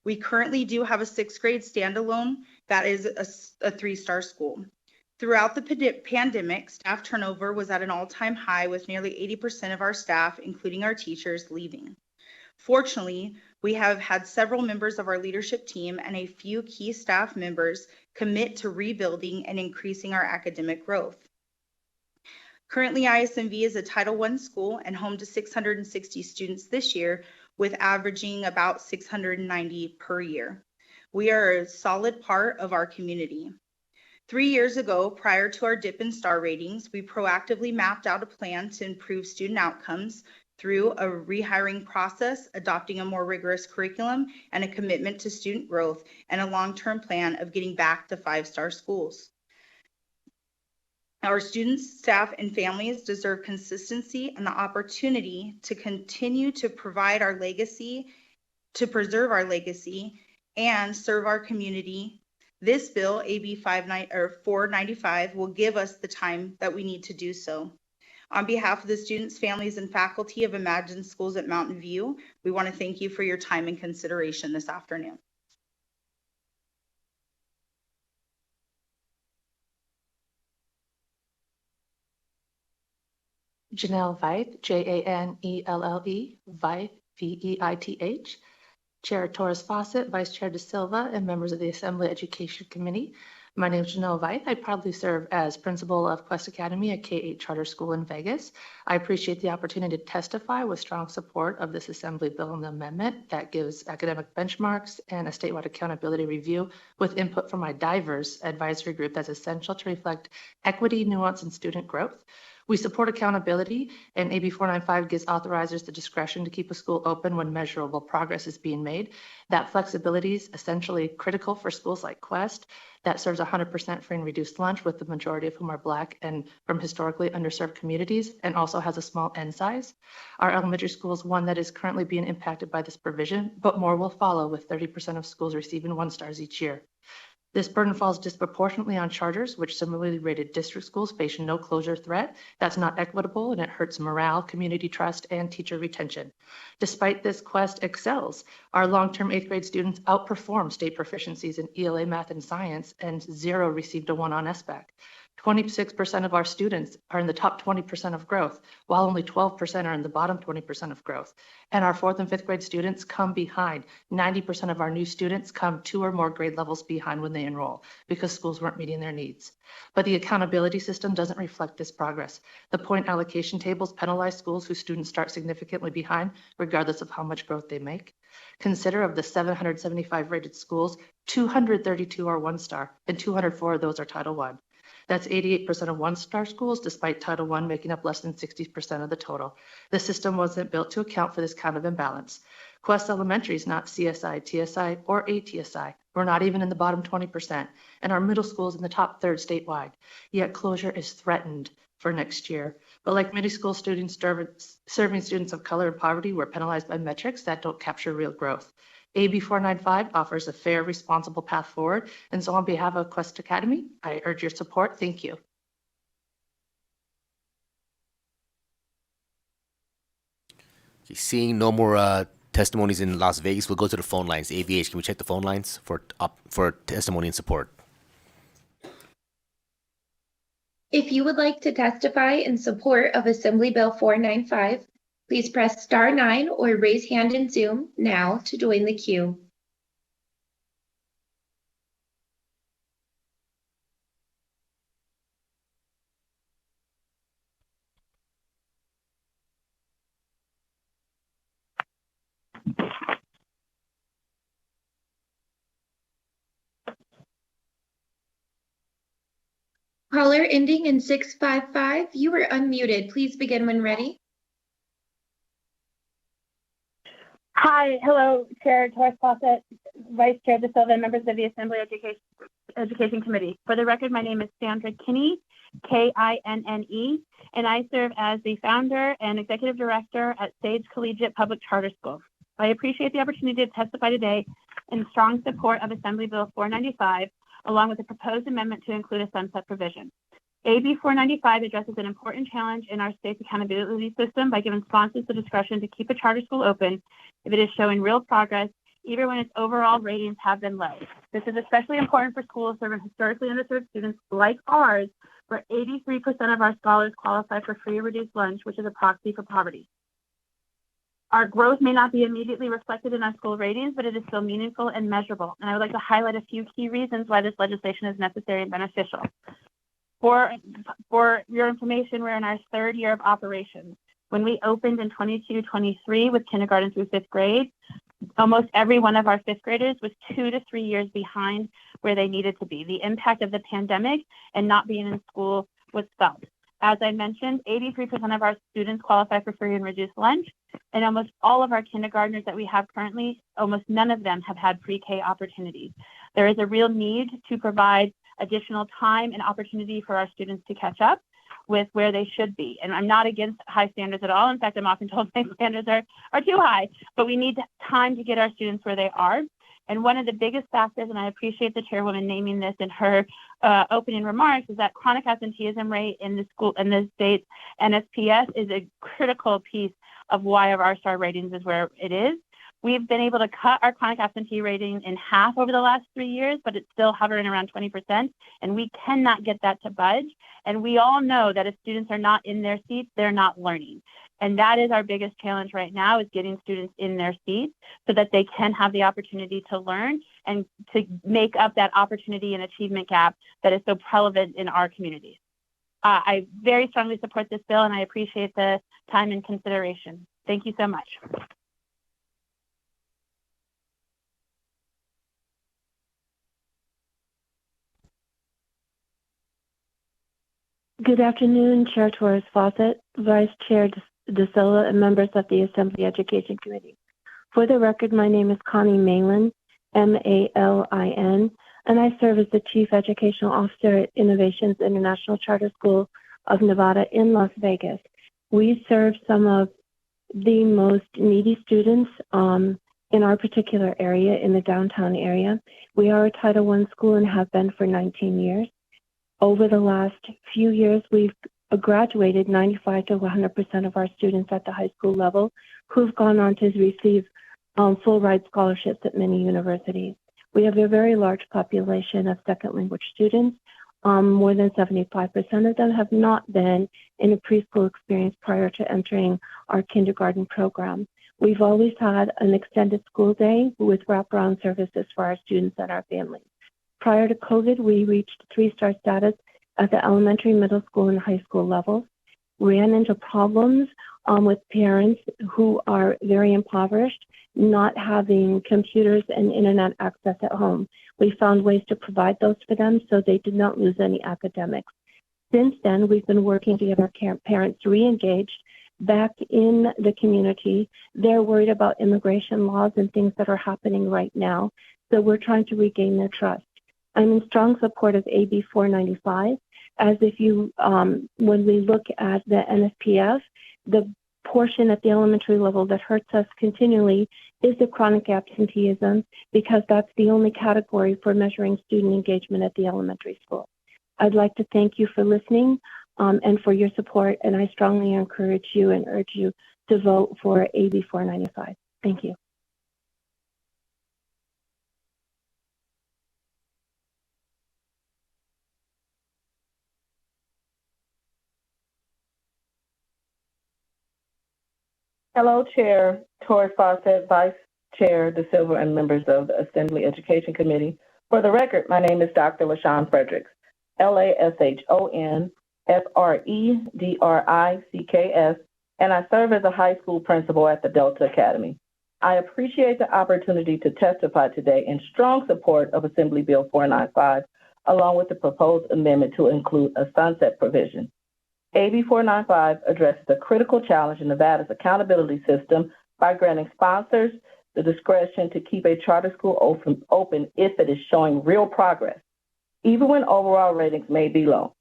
P: We currently do have a 6th grade standalone that is a 3-star school. Throughout the pandemic, staff turnover was at an all-time high, with nearly 80% of our staff, including our teachers, leaving. Fortunately, we have had several members of our leadership team and a few key staff members commit to rebuilding and increasing our academic growth. Currently, ISMV is a Title I school and home to 660 students this year, with averaging about 690 per year. We are a solid part of our community. 3 years ago, prior to our dip in star ratings, we proactively mapped out a plan to improve student outcomes through a rehiring process, adopting a more rigorous curriculum, and a commitment to student growth, and a long-term plan of getting back to 5-star schools. Our students, staff, and families deserve consistency and the opportunity to continue to preserve our legacy, and serve our community. This bill, AB 495, will give us the time that we need to do so. On behalf of the students, families, and faculty of Imagine Schools at Mountain View, we want to thank you for your time and consideration this afternoon.
Q: Janelle Veith, Janelle, Veith, Veith. Chair Torres Fawcett, Vice Chair De Silva, and members of the Assembly Education Committee. My name is Janelle Veith. I proudly serve as principal of Quest Academy, a K-8 charter school in Vegas. I appreciate the opportunity to testify with strong support of this Assembly bill and amendment that gives academic benchmarks and a statewide accountability review with input from my diverse advisory group that's essential to reflect equity, nuance, and student growth. We support accountability, and AB 495 gives authorizers the discretion to keep a school open when measurable progress is being made. That flexibility is essentially critical for schools like Quest that serves 100% free and reduced lunch, with the majority of whom are Black and from historically underserved communities, and also has a small N size. Our elementary school is one that is currently being impacted by this provision, but more will follow, with 30% of schools receiving 1 stars each year. This burden falls disproportionately on charters, which similarly rated district schools face no closure threat. That's not equitable, and it hurts morale, community trust, and teacher retention. Despite this, Quest excels. Our long-term 8th grade students outperform state proficiencies in ELA, math, and science, and 0 received a 1 on SBAC. 26% of our students are in the top 20% of growth, while only 12% are in the bottom 20% of growth. And our 4th and 5th grade students come behind. 90% of our new students come 2 or more grade levels behind when they enroll because schools weren't meeting their needs. But the accountability system doesn't reflect this progress. The point allocation tables penalize schools whose students start significantly behind, regardless of how much growth they make. Consider of the 775 rated schools, 232 are 1 star, and 204 of those are Title I. That's 88% of 1-star schools, despite Title I making up less than 60% of the total. The system wasn't built to account for this kind of imbalance. Quest Elementary is not CSI, TSI, or ATSI. We're not even in the bottom 20%, and our middle school is in the top 3rd statewide. Yet closure is threatened for next year. But like many school students serving students of color and poverty, we're penalized by metrics that don't capture real growth. AB 495 offers a fair, responsible path forward. And so on behalf of Quest Academy, I urge your support. Thank you.
D: Okay, seeing no more testimonies in Las Vegas, we'll go to the phone lines. AVH, can we check the phone lines for testimony and support?
R: If you would like to testify in support of Assembly Bill 495, please press star 9 or raise hand in Zoom now to join the queue. Caller ending in 655, you are unmuted. Please begin when ready.
S: Hi, hello, Chair Torres Fawcett, Vice Chair De Silva, and members of the Assembly Education Committee. For the record, my name is Sandra Kinney, Kinne, and I serve as the founder and executive director at Sage Collegiate Public Charter School. I appreciate the opportunity to testify today in strong support of Assembly Bill 495, along with a proposed amendment to include a sunset provision. AB 495 addresses an important challenge in our state's accountability system by giving sponsors the discretion to keep a charter school open if it is showing real progress, even when its overall ratings have been low. This is especially important for schools serving historically underserved students like ours, where 83% of our scholars qualify for free or reduced lunch, which is a proxy for poverty. Our growth may not be immediately reflected in our school ratings, but it is still meaningful and measurable. And I would like to highlight a few key reasons why this legislation is necessary and beneficial. For your information, we're in our 3rd year of operations. When we opened in 22-23 with kindergarten through 5th grade, almost every one of our 5th graders was 2 to 3 years behind where they needed to be. The impact of the pandemic and not being in school was felt. As I mentioned, 83% of our students qualify for free and reduced lunch, and almost all of our kindergartners that we have currently, almost none of them have had pre-K opportunities. There is a real need to provide additional time and opportunity for our students to catch up with where they should be. And I'm not against high standards at all. In fact, I'm often told my standards are too high, but we need time to get our students where they are. And one of the biggest factors, and I appreciate the chairwoman naming this in her opening remarks, is that chronic absenteeism rate in the state's NSPS is a critical piece of why our star ratings is where it is. We've been able to cut our chronic absentee rating in half over the last 3 years, but it's still hovering around 20%, and we cannot get that to budge. And we all know that if students are not in their seats, they're not learning. And that is our biggest challenge right now, is getting students in their seats so that they can have the opportunity to learn and to make up that opportunity and achievement gap that is so prevalent in our communities. I very strongly support this bill, and I appreciate the time and consideration. Thank you so much.
T: Good afternoon, Chair Torres Fawcett, Vice Chair De Silva, and members of the Assembly Education Committee. For the record, my name is Connie Malin, Malin, and I serve as the Chief Educational Officer at Innovations International Charter School of Nevada in Las Vegas. We serve some of the most needy students in our particular area, in the downtown area. We are a Title I school and have been for 19 years. Over the last few years, we've graduated 95 to 100% of our students at the high school level who've gone on to receive full ride scholarships at many universities. We have a very large population of second language students. More than 75% of them have not been in a preschool experience prior to entering our kindergarten program. We've always had an extended school day with wraparound services for our students and our families. Prior to COVID, we reached 3-star status at the elementary, middle school, and high school levels. Ran into problems with parents who are very impoverished, not having computers and internet access at home. We found ways to provide those for them so they did not lose any academics. Since then, we've been working to get our parents re-engaged back in the community. They're worried about immigration laws and things that are happening right now, so we're trying to regain their trust. I'm in strong support of AB 495, as if you, when we look at the NSPF, the portion at the elementary level that hurts us continually is the chronic absenteeism, because that's the only category for measuring student engagement at the elementary school. I'd like to thank you for listening and for your support, and I strongly encourage you and urge you to vote for AB 495. Thank you.
U: Hello, Chair Torres Fawcett, Vice Chair De Silva, and members of the Assembly Education Committee. For the record, my name is Dr. LaShawn Fredericks, LaShawn Fredricks, and I serve as a high school principal at the Delta Academy. I appreciate the opportunity to testify today in strong support of Assembly Bill 495, along with the proposed amendment to include a sunset provision. AB 495 addresses a critical challenge in Nevada's accountability system by granting sponsors the discretion to keep a charter school open if it is showing real progress, even when overall ratings may be low.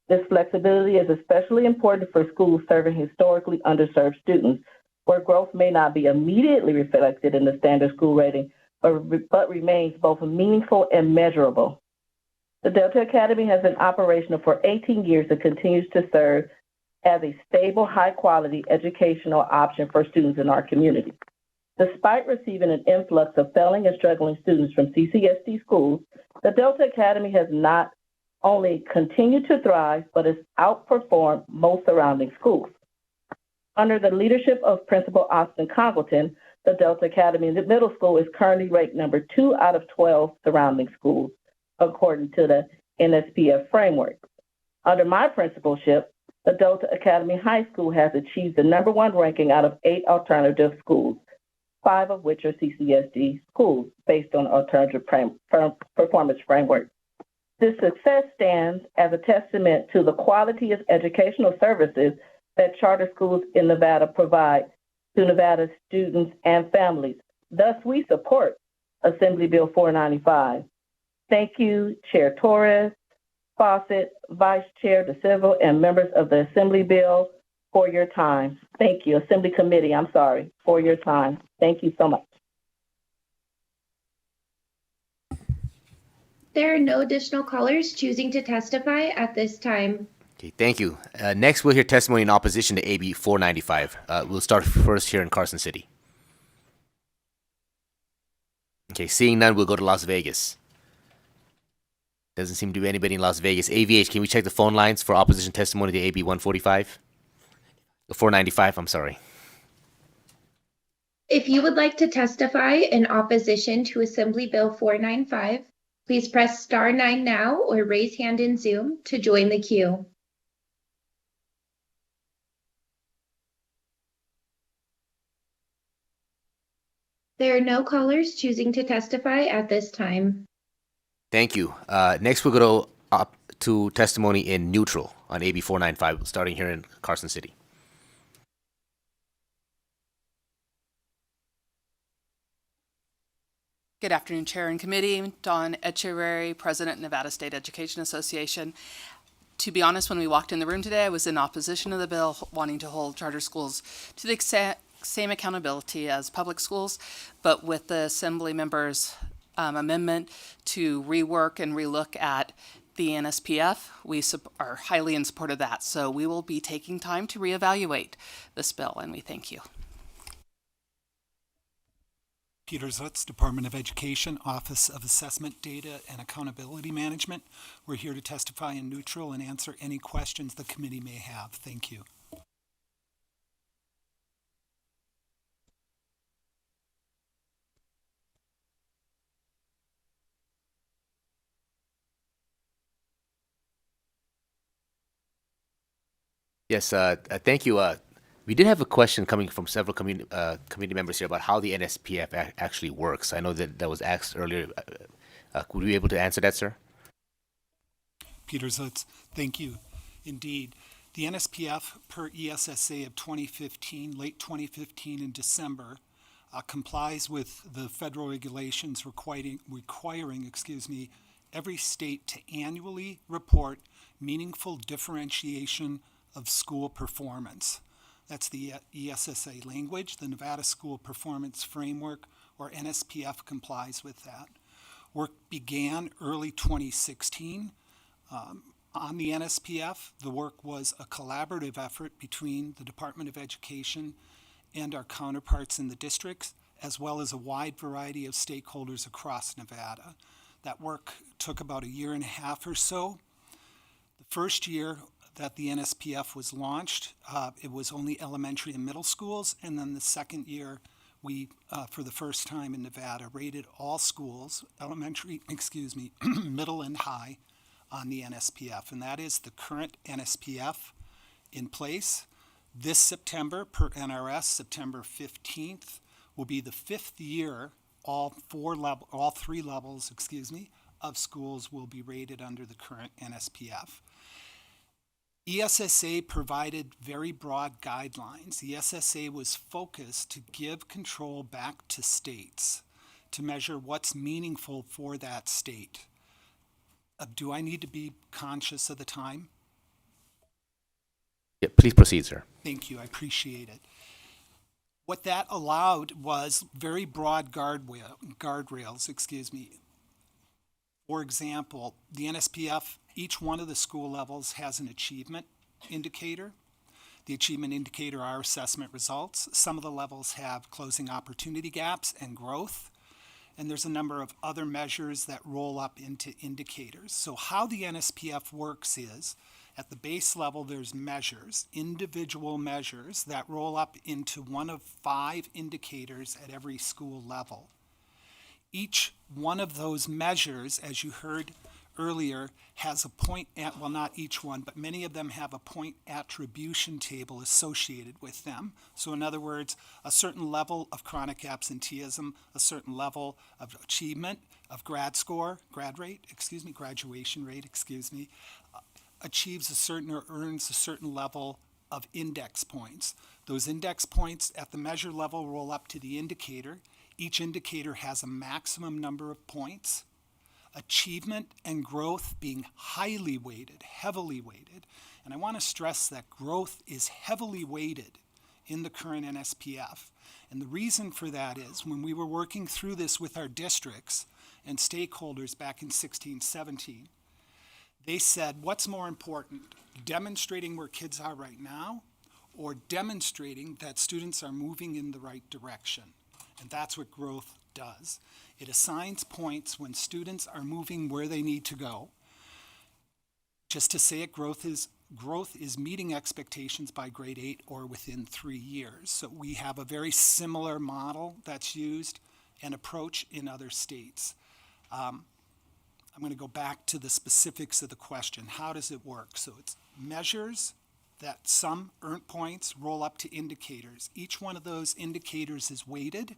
U: This flexibility is especially important for schools serving historically underserved students, where growth may not be immediately reflected in the standard school rating, but remains both meaningful and measurable. The Delta Academy has been operational for 18 years and continues to serve as a stable, high-quality educational option for students in our community. Despite receiving an influx of failing and struggling students from CCSD schools, the Delta Academy has not only continued to thrive, but has outperformed most surrounding schools. Under the leadership of Principal Austin Congleton, the Delta Academy Middle School is currently ranked number 2 out of 12 surrounding schools, according to the NSPF framework. Under my principalship, the Delta Academy High School has achieved the number 1 ranking out of 8 alternative schools, 5 of which are CCSD schools based on alternative performance framework. This success stands as a testament to the quality of educational services that charter schools in Nevada provide to Nevada students and families. Thus, we support Assembly Bill 495. Thank you, Chair Torres, Fawcett, Vice Chair De Silva, and members of the Assembly Bill for your time. Thank you. Assembly Committee, for your time. Thank you so much.
R: There are no additional callers choosing to testify at this time.
D: Okay, thank you. Next, we'll hear testimony in opposition to AB 495. We'll start first here in Carson City. Okay, seeing none, we'll go to Las Vegas. Doesn't seem to be anybody in Las Vegas. AVH, can we check the phone lines for opposition testimony to AB 145? 495, I'm sorry.
R: If you would like to testify in opposition to Assembly Bill 495, please press star 9 now or raise hand in Zoom to join the queue. There are no callers choosing to testify at this time.
D: Thank you. Next, we'll go to testimony in neutral on AB 495, starting here in Carson City.
B: Good afternoon, Chair and Committee. Dawn Echeverry, President, Nevada State Education Association. To be honest, when we walked in the room today, I was in opposition to the bill, wanting to hold charter schools to the same accountability as public schools, but with the Assembly members' amendment to rework and relook at the NSPF, we are highly in support of that. So we will be taking time to reevaluate this bill, and we thank you.
V: Peter Zutz, Department of Education, Office of Assessment, Data, and Accountability Management. We're here to testify in neutral and answer any questions the committee may have. Thank you.
D: Yes, thank you. We did have a question coming from several community members here about how the NSPF actually works. I know that was asked earlier. Would we be able to answer that, sir?
V: Peter Zutz, thank you. Indeed, the NSPF per ESSA of 2015, late 2015 in December, complies with the federal regulations requiring every state to annually report meaningful differentiation of school performance. That's the ESSA language. The Nevada School Performance Framework, or NSPF, complies with that. Work began early 2016 on the NSPF. The work was a collaborative effort between the Department of Education and our counterparts in the districts, as well as a wide variety of stakeholders across Nevada. That work took about a year and a half or so. The first year that the NSPF was launched, it was only elementary and middle schools, and then the second year we, for the first time in Nevada, rated all schools, middle and high, on the NSPF, and that is the current NSPF in place. This September, per NRS, September 15th, will be the fifth year all three levels of schools will be rated under the current NSPF. ESSA provided very broad guidelines. ESSA was focused to give control back to states to measure what's meaningful for that state. Do I need to be conscious of the time?
D: Yeah, please proceed, sir.
V: Thank you. I appreciate it. What that allowed was very broad guardrails. For example, the NSPF, each one of the school levels has an achievement indicator. The achievement indicator are assessment results. Some of the levels have closing opportunity gaps and growth. And there's a number of other measures that roll up into indicators. So how the NSPF works is, at the base level, there's measures, individual measures that roll up into one of 5 indicators at every school level. Each one of those measures, as you heard earlier, has a point well, not each one, but many of them have a point attribution table associated with them. So in other words, a certain level of chronic absenteeism, a certain level of achievement, of graduation rate, achieves a certain or earns a certain level of index points. Those index points at the measure level roll up to the indicator. Each indicator has a maximum number of points. Achievement and growth being highly weighted, heavily weighted. And I want to stress that growth is heavily weighted in the current NSPF. And the reason for that is when we were working through this with our districts and stakeholders back in 16-17, they said, what's more important, demonstrating where kids are right now or demonstrating that students are moving in the right direction? And that's what growth does. It assigns points when students are moving where they need to go. Just to say it, growth is meeting expectations by grade 8 or within 3 years. So we have a very similar model that's used and approach in other states. I'm going to go back to the specifics of the question. How does it work? So it's measures that some earned points roll up to indicators. Each one of those indicators is weighted.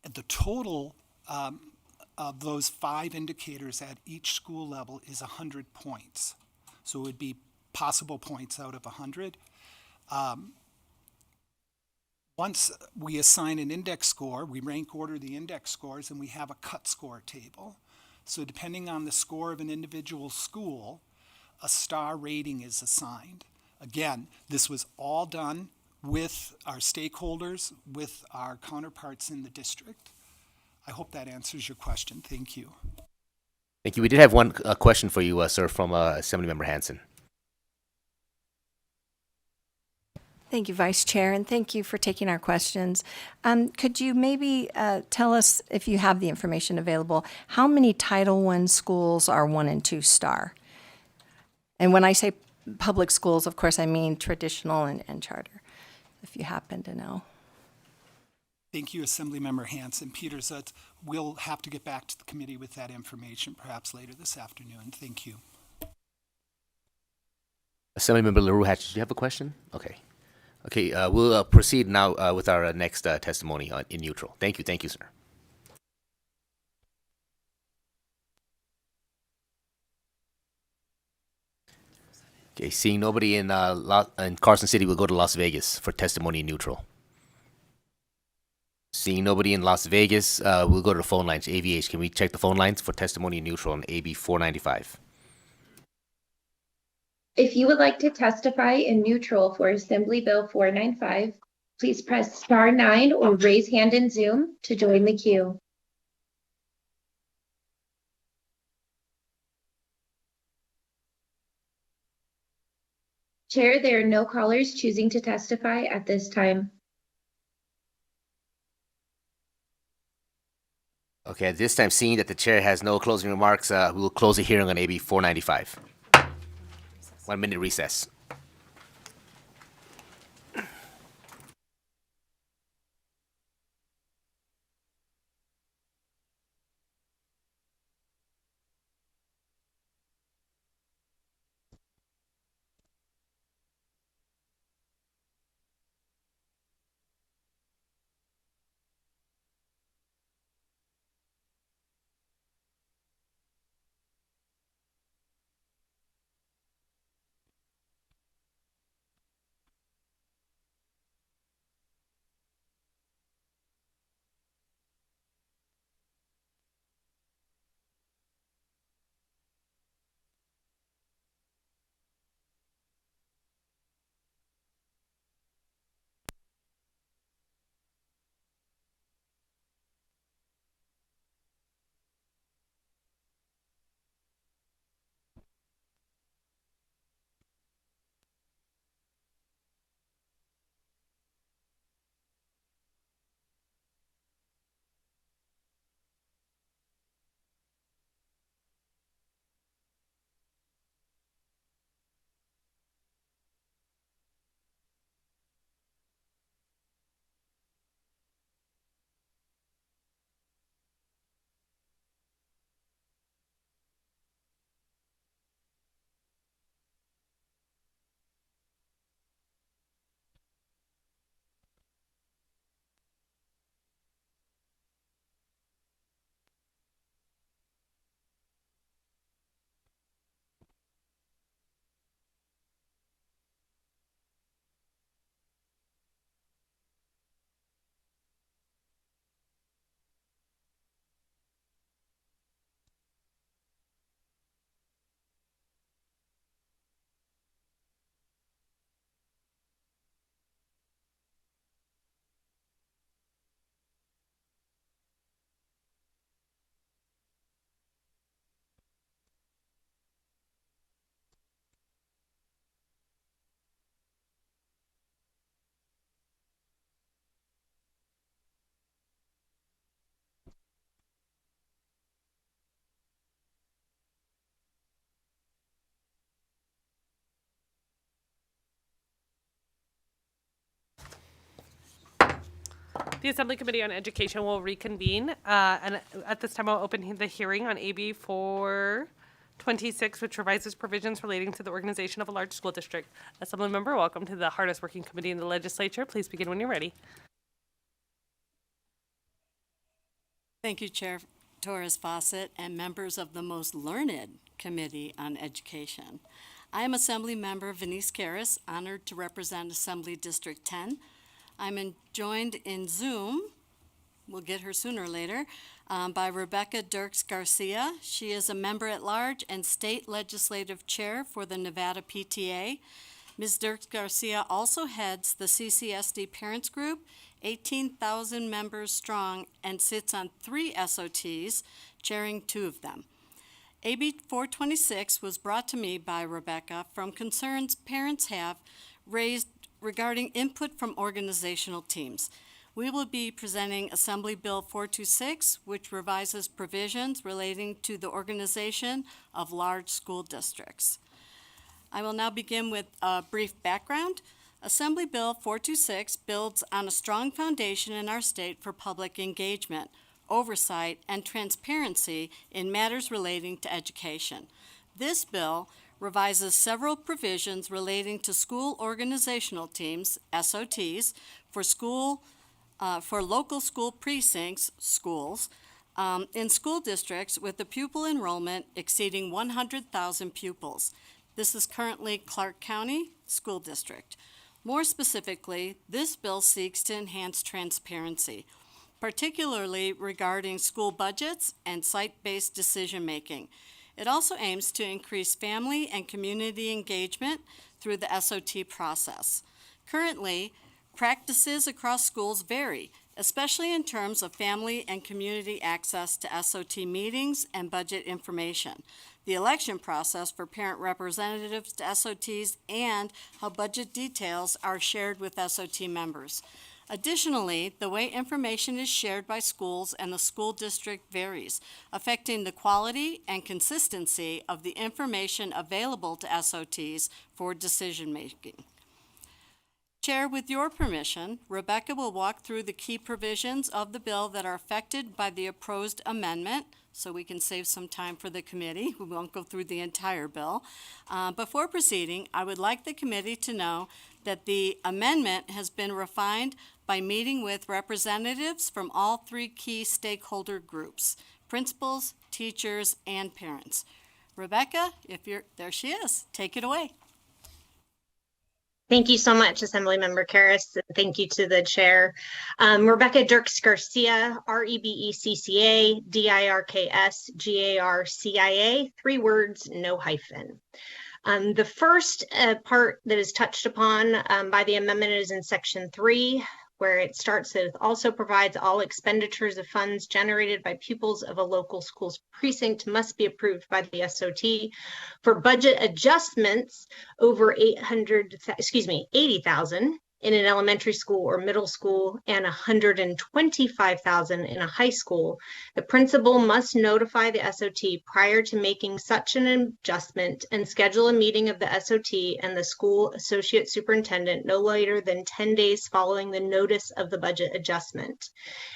V: And the total of those 5 indicators at each school level is 100 points. So it would be possible points out of 100. Once we assign an index score, we rank order the index scores, and we have a cut score table. So depending on the score of an individual school, a star rating is assigned. Again, this was all done with our stakeholders, with our counterparts in the district. I hope that answers your question. Thank you.
D: Thank you. We did have one question for you, sir, from Assemblymember Hanson.
H: Thank you, Vice Chair, and thank you for taking our questions. Could you maybe tell us, if you have the information available, how many Title I schools are 1 and 2 star? And when I say public schools, of course, I mean traditional and charter, if you happen to know.
V: Thank you, Assemblymember Hanson. Peters, we'll have to get back to the committee with that information perhaps later this afternoon. Thank you.
D: Assemblymember LaRue Hatch, did you have a question? Okay. Okay, we'll proceed now with our next testimony in neutral. Thank you, sir. Okay, seeing nobody in Carson City, we'll go to Las Vegas for testimony in neutral. Seeing nobody in Las Vegas, we'll go to the phone lines. AVH, can we check the phone lines for testimony in neutral on AB 495?
R: If you would like to testify in neutral for Assembly Bill 495, please press star 9 or raise hand in Zoom to join the queue. Chair, there are no callers choosing to testify at this time.
D: Okay, at this time, seeing that the chair has no closing remarks, we will close the hearing on AB 495. 1 minute recess.
A: The Assembly Committee on Education will reconvene, and at this time I'll open the hearing on AB 426, which revises provisions relating to the organization of a large school district. Assembly member, welcome to the hardest working committee in the legislature. Please begin when you're ready.
C: Thank you, Chair Torres Fawcett, and members of the most learned Committee on Education. I am Assembly Member Venice Karras, honored to represent Assembly District 10. I'm joined in Zoom, we'll get her sooner or later, by Rebecca Dirks Garcia. She is a member at large and state legislative chair for the Nevada PTA. Ms. Dirks Garcia also heads the CCSD Parents Group, 18,000 members strong, and sits on 3 SOTs, chairing 2 of them. AB 426 was brought to me by Rebecca from concerns parents have raised regarding input from organizational teams. We will be presenting Assembly Bill 426, which revises provisions relating to the organization of large school districts. I will now begin with a brief background. Assembly Bill 426 builds on a strong foundation in our state for public engagement, oversight, and transparency in matters relating to education. This bill revises several provisions relating to school organizational teams, SOTs, for local school precincts, schools, in school districts with a pupil enrollment exceeding 100,000 pupils. This is currently Clark County School District. More specifically, this bill seeks to enhance transparency, particularly regarding school budgets and site-based decision-making. It also aims to increase family and community engagement through the SOT process. Currently, practices across schools vary, especially in terms of family and community access to SOT meetings and budget information, the election process for parent representatives to SOTs, and how budget details are shared with SOT members. Additionally, the way information is shared by schools and the school district varies, affecting the quality and consistency of the information available to SOTs for decision-making. Chair, with your permission, Rebecca will walk through the key provisions of the bill that are affected by the opposed amendment, so we can save some time for the committee. We won't go through the entire bill. Before proceeding, I would like the committee to know that the amendment has been refined by meeting with representatives from all 3 key stakeholder groups, principals, teachers, and parents. Rebecca, there she is. Take it away.
F: Thank you so much, Assemblymember Karras, and thank you to the chair. Rebecca Dirks Garcia, REBECCA, DIRKS, GARCIA, 3 words, no hyphen. The first part that is touched upon by the amendment is in section 3, where it starts with also provides all expenditures of funds generated by pupils of a local school's precinct must be approved by the SOT for budget adjustments over 80,000 in an elementary school or middle school and 125,000 in a high school. The principal must notify the SOT prior to making such an adjustment and schedule a meeting of the SOT and the school associate superintendent no later than 10 days following the notice of the budget adjustment.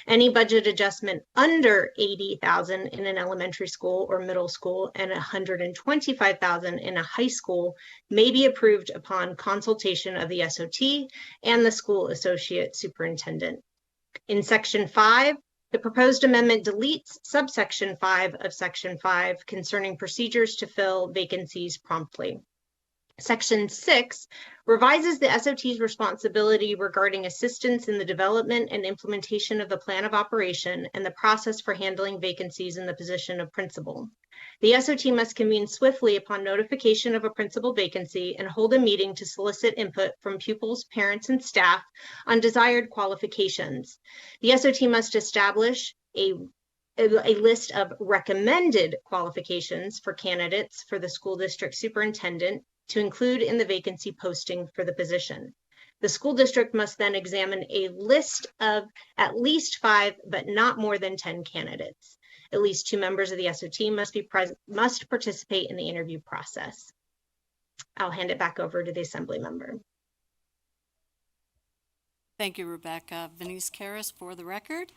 F: Any budget adjustment under 80,000 in an elementary school or middle school and 125,000 in a high school may be approved upon consultation of the SOT and the school associate superintendent. In section 5, the proposed amendment deletes subsection 5 of section 5 concerning procedures to fill vacancies promptly. Section 6 revises the SOT's responsibility regarding assistance in the development and implementation of the plan of operation and the process for handling vacancies in the position of principal. The SOT must convene swiftly upon notification of a principal vacancy and hold a meeting to solicit input from pupils, parents, and staff on desired qualifications. The SOT must establish a list of recommended qualifications for candidates for the school district superintendent to include in the vacancy posting for the position. The school district must then examine a list of at least 5, but not more than 10 candidates. At least 2 members of the SOT must participate in the interview process. I'll hand it back over to the Assembly member.
C: Thank you, Rebecca. Venice Karas for the record.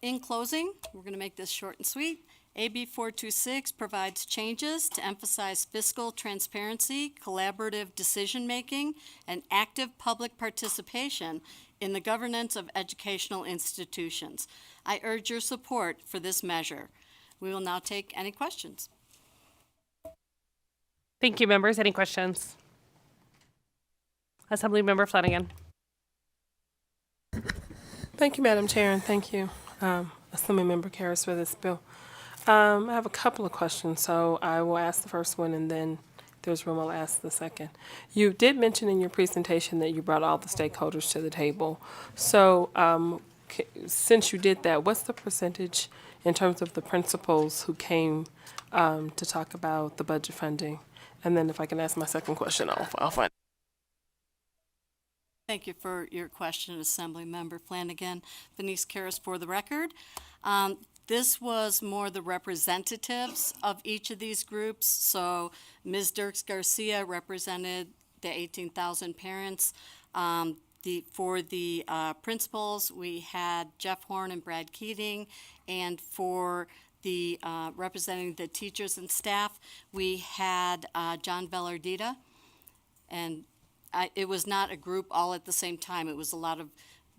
C: In closing, we're going to make this short and sweet. AB 426 provides changes to emphasize fiscal transparency, collaborative decision-making, and active public participation in the governance of educational institutions. I urge your support for this measure. We will now take any questions.
A: Thank you, members. Any questions? Assemblymember Flanagan.
E: Thank you, Madam Chair, and thank you, Assemblymember Karas, for this bill. I have a couple of questions, so I will ask the first one, and then if there's room, I'll ask the second. You did mention in your presentation that you brought all the stakeholders to the table. So since you did that, what's the percentage in terms of the principals who came to talk about the budget funding? And then if I can ask my second question, I'll find.
C: Thank you for your question, Assemblymember Flanagan. Venice Karas for the record. This was more the representatives of each of these groups. So Ms. Dirks Garcia represented the 18,000 parents. For the principals, we had Jeff Horn and Brad Keating. And for the representing the teachers and staff, we had John Velardita. And it was not a group all at the same time. It was a lot of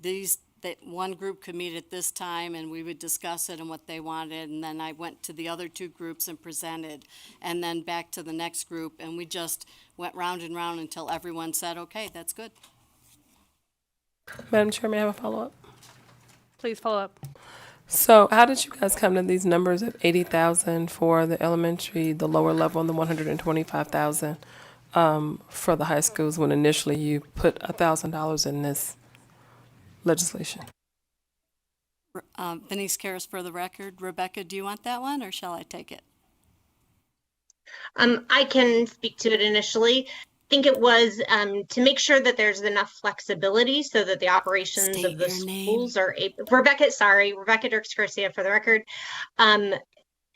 C: these, that one group could meet at this time and we would discuss it and what they wanted. And then I went to the other two groups and presented, and then back to the next group. And we just went round and round until everyone said, okay, that's good.
E: Madam Chair, may I have a follow-up?
A: Please follow up.
E: So how did you guys come to these numbers of 80,000 for the elementary, the lower level, and the 125,000 for the high schools when initially you put $1,000 in this legislation?
C: Venice Karas for the record. Rebecca, do you want that one or shall I take it?
F: I can speak to it initially. I think it was to make sure that there's enough flexibility so that the operations
C: State
F: of the
C: your name.
F: schools are able. Rebecca Dirks Garcia for the record.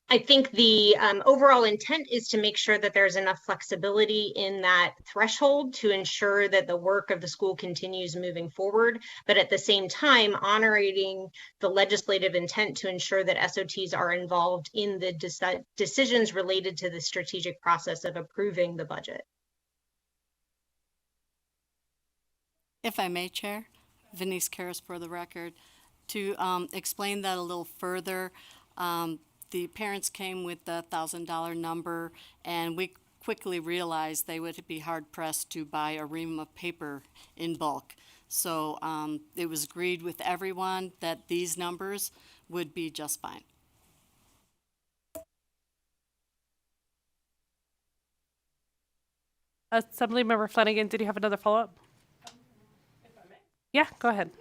F: I think the overall intent is to make sure that there's enough flexibility in that threshold to ensure that the work of the school continues moving forward, but at the same time honoring the legislative intent to ensure that SOTs are involved in the decisions related to the strategic process of approving the budget.
C: If I may, Chair, Venice Karas for the record, to explain that a little further. The parents came with the $1,000 number, and we quickly realized they would be hard-pressed to buy a ream of paper in bulk. So it was agreed with everyone that these numbers would be just fine.
A: Assemblymember Flanagan, did you have another follow-up? Yeah, go ahead.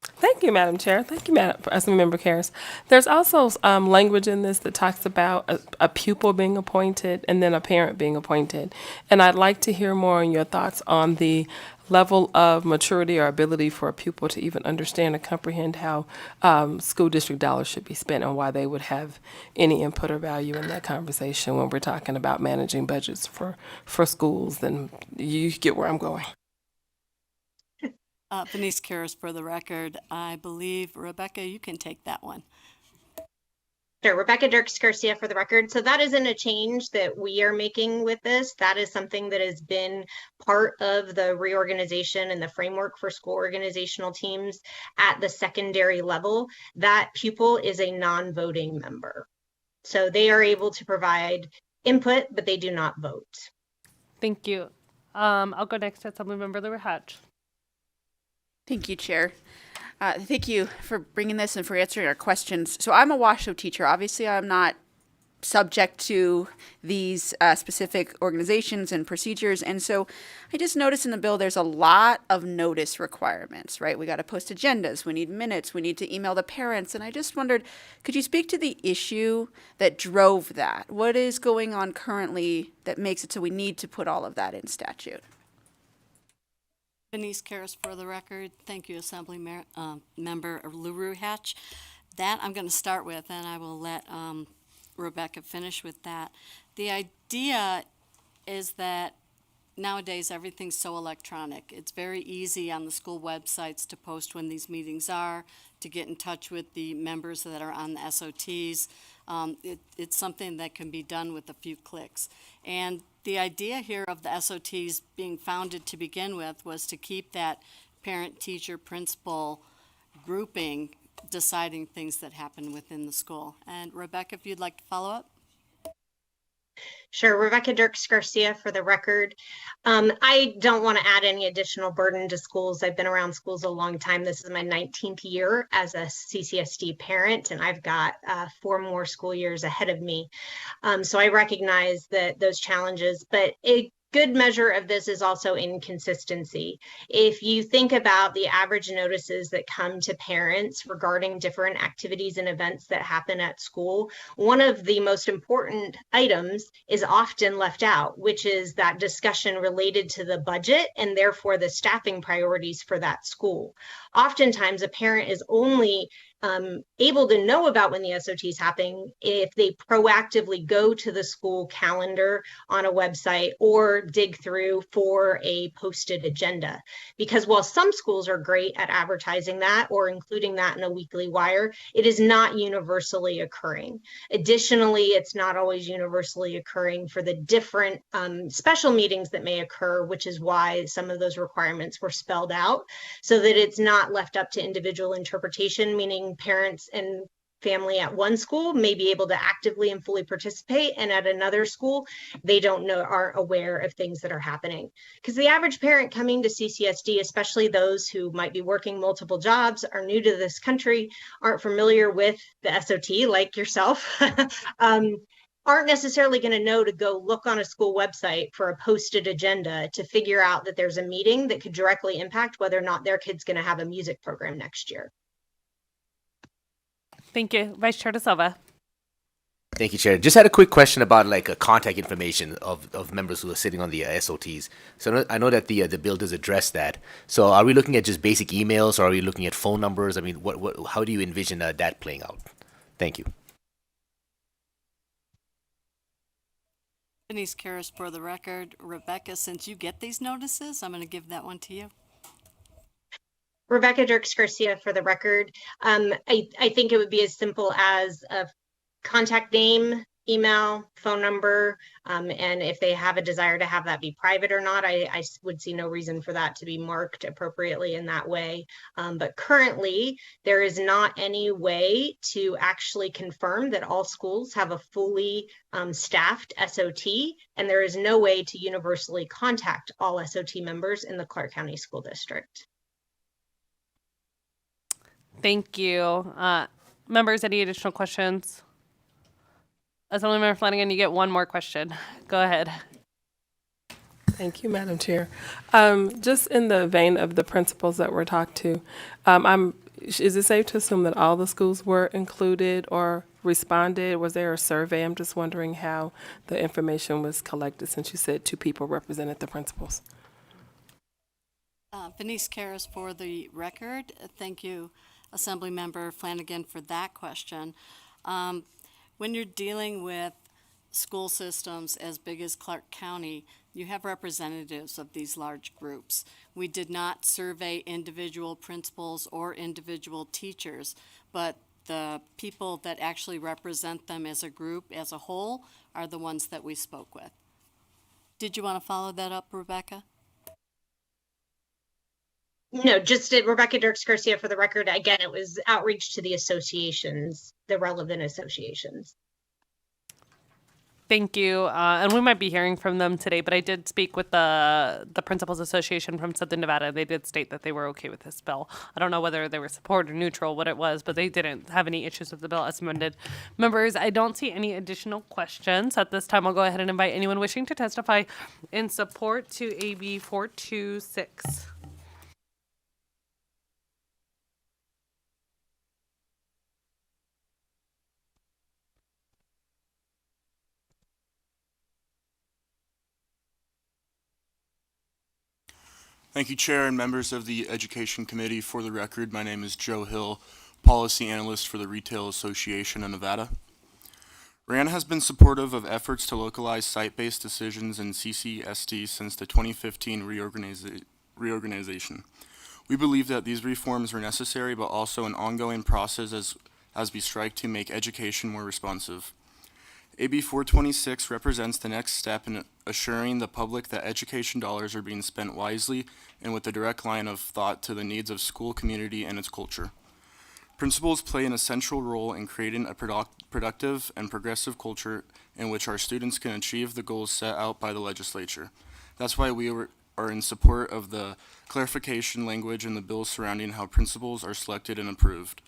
E: Thank you, Madam Chair. Thank you, Assemblymember Karas. There's also language in this that talks about a pupil being appointed and then a parent being appointed. And I'd like to hear more on your thoughts on the level of maturity or ability for a pupil to even understand and comprehend how school district dollars should be spent and why they would have any input or value in that conversation when we're talking about managing budgets for schools. And you get where I'm going.
C: Venice Karas for the record. I believe, Rebecca, you can take that one.
F: Sure, Rebecca Dirks Garcia for the record. So that isn't a change that we are making with this. That is something that has been part of the reorganization and the framework for school organizational teams at the secondary level. That pupil is a non-voting member. So they are able to provide input, but they do not vote.
A: Thank you. I'll go next to Assemblymember Lou Hatch.
G: Thank you, Chair. Thank you for bringing this and for answering our questions. So I'm a Washoe teacher. Obviously, I'm not subject to these specific organizations and procedures. And so I just noticed in the bill there's a lot of notice requirements, right? We got to post agendas. We need minutes. We need to email the parents. And I just wondered, could you speak to the issue that drove that? What is going on currently that makes it so we need to put all of that in statute?
C: Venice Karas for the record. Thank you, Member Lou Hatch. That I'm going to start with, and I will let Rebecca finish with that. The idea is that nowadays everything's so electronic. It's very easy on the school websites to post when these meetings are, to get in touch with the members that are on the SOTs. It's something that can be done with a few clicks. And the idea here of the SOTs being founded to begin with was to keep that parent, teacher, principal grouping, deciding things that happen within the school. And Rebecca, if you'd like to follow up?
F: Sure. Rebecca Dirks Garcia for the record. I don't want to add any additional burden to schools. I've been around schools a long time. This is my 19th year as a CCSD parent, and I've got 4 more school years ahead of me. So I recognize that those challenges, but a good measure of this is also inconsistency. If you think about the average notices that come to parents regarding different activities and events that happen at school, one of the most important items is often left out, which is that discussion related to the budget and therefore the staffing priorities for that school. Oftentimes, a parent is only able to know about when the SOT is happening if they proactively go to the school calendar on a website or dig through for a posted agenda. Because while some schools are great at advertising that or including that in a weekly wire, it is not universally occurring. Additionally, it's not always universally occurring for the different special meetings that may occur, which is why some of those requirements were spelled out so that it's not left up to individual interpretation, meaning parents and family at one school may be able to actively and fully participate, and at another school they aren't aware of things that are happening. Because the average parent coming to CCSD, especially those who might be working multiple jobs, are new to this country, aren't familiar with the SOT like yourself, aren't necessarily going to know to go look on a school website for a posted agenda to figure out that there's a meeting that could directly impact whether or not their kid's going to have a music program next year.
A: Thank you. Vice Chair De Silva.
D: Thank you, Chair. Just had a quick question about contact information of members who are sitting on the SOTs. So I know that the bill does address that. So are we looking at just basic emails, or are we looking at phone numbers? I mean, how do you envision that playing out? Thank you.
C: Denise Karras for the record. Rebecca, since you get these notices, I'm going to give that one to you.
F: Rebecca Dirks Garcia for the record. I think it would be as simple as a contact name, email, phone number, and if they have a desire to have that be private or not, I would see no reason for that to be marked appropriately in that way. But currently, there is not any way to actually confirm that all schools have a fully staffed SOT, and there is no way to universally contact all SOT members in the Clark County School District.
A: Thank you. Members, any additional questions? Assemblymember Flanagan, you get one more question. Go ahead.
E: Thank you, Madam Chair. Just in the vein of the principals that were talked to, is it safe to assume that all the schools were included or responded? Was there a survey? I'm just wondering how the information was collected, since you said 2 people represented the principals.
C: Denise Karras for the record. Thank you, Assemblymember Flanagan, for that question. When you're dealing with school systems as big as Clark County, you have representatives of these large groups. We did not survey individual principals or individual teachers, but the people that actually represent them as a group, as a whole, are the ones that we spoke with. Did you want to follow that up, Rebecca?
F: No, just Rebecca Dirks Garcia for the record. Again, it was outreach to the associations, the relevant associations.
A: Thank you. And we might be hearing from them today, but I did speak with the Principals Association from Southern Nevada. They did state that they were okay with this bill. I don't know whether they were support or neutral, what it was, but they didn't have any issues with the bill as amended. Members, I don't see any additional questions. At this time, I'll go ahead and invite anyone wishing to testify in support to AB 426.
I: Thank you, Chair and members of the Education Committee. For the record, my name is Joe Hill, Policy Analyst for the Retail Association of Nevada. RAN has been supportive of efforts to localize site-based decisions in CCSD since the 2015 reorganization. We believe that these reforms are necessary but also an ongoing process as we strive to make education more responsive. AB 426 represents the next step in assuring the public that education dollars are being spent wisely and with a direct line of thought to the needs of school community and its culture. Principals play an essential role in creating a productive and progressive culture in which our students can achieve the goals set out by the legislature. That's why we are in support of the clarification language in the bill surrounding how principals are selected and approved.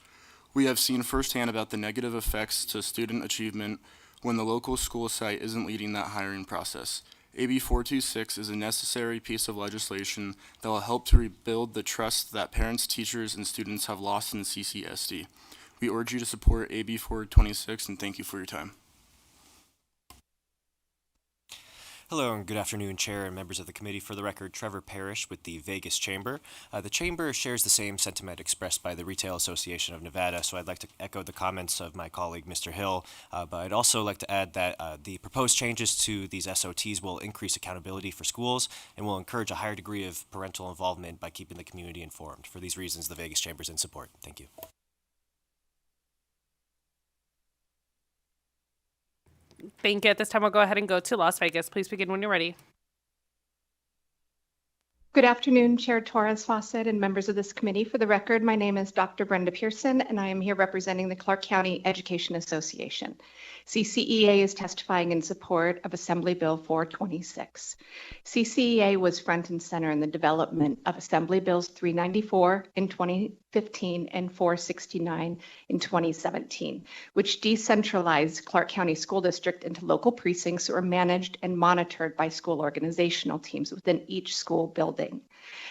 I: We have seen firsthand about the negative effects to student achievement when the local school site isn't leading that hiring process. AB 426 is a necessary piece of legislation that will help to rebuild the trust that parents, teachers, and students have lost in CCSD. We urge you to support AB 426 and thank you for your time.
J: Hello and good afternoon, Chair and members of the committee. For the record, Trevor Parrish with the Vegas Chamber. The Chamber shares the same sentiment expressed by the Retail Association of Nevada, so I'd like to echo the comments of my colleague, Mr. Hill, but I'd also like to add that the proposed changes to these SOTs will increase accountability for schools and will encourage a higher degree of parental involvement by keeping the community informed. For these reasons, the Vegas Chamber is in support. Thank you.
A: Thank you. At this time, we'll go ahead and go to Las Vegas. Please begin when you're ready.
K: Good afternoon, Chair Torres Fawcett and members of this committee. For the record, my name is Dr. Brenda Pearson, and I am here representing the Clark County Education Association. CCEA is testifying in support of Assembly Bill 426. CCEA was front and center in the development of Assembly Bills 394 in 2015 and 469 in 2017, which decentralized Clark County School District into local precincts that were managed and monitored by school organizational teams within each school building.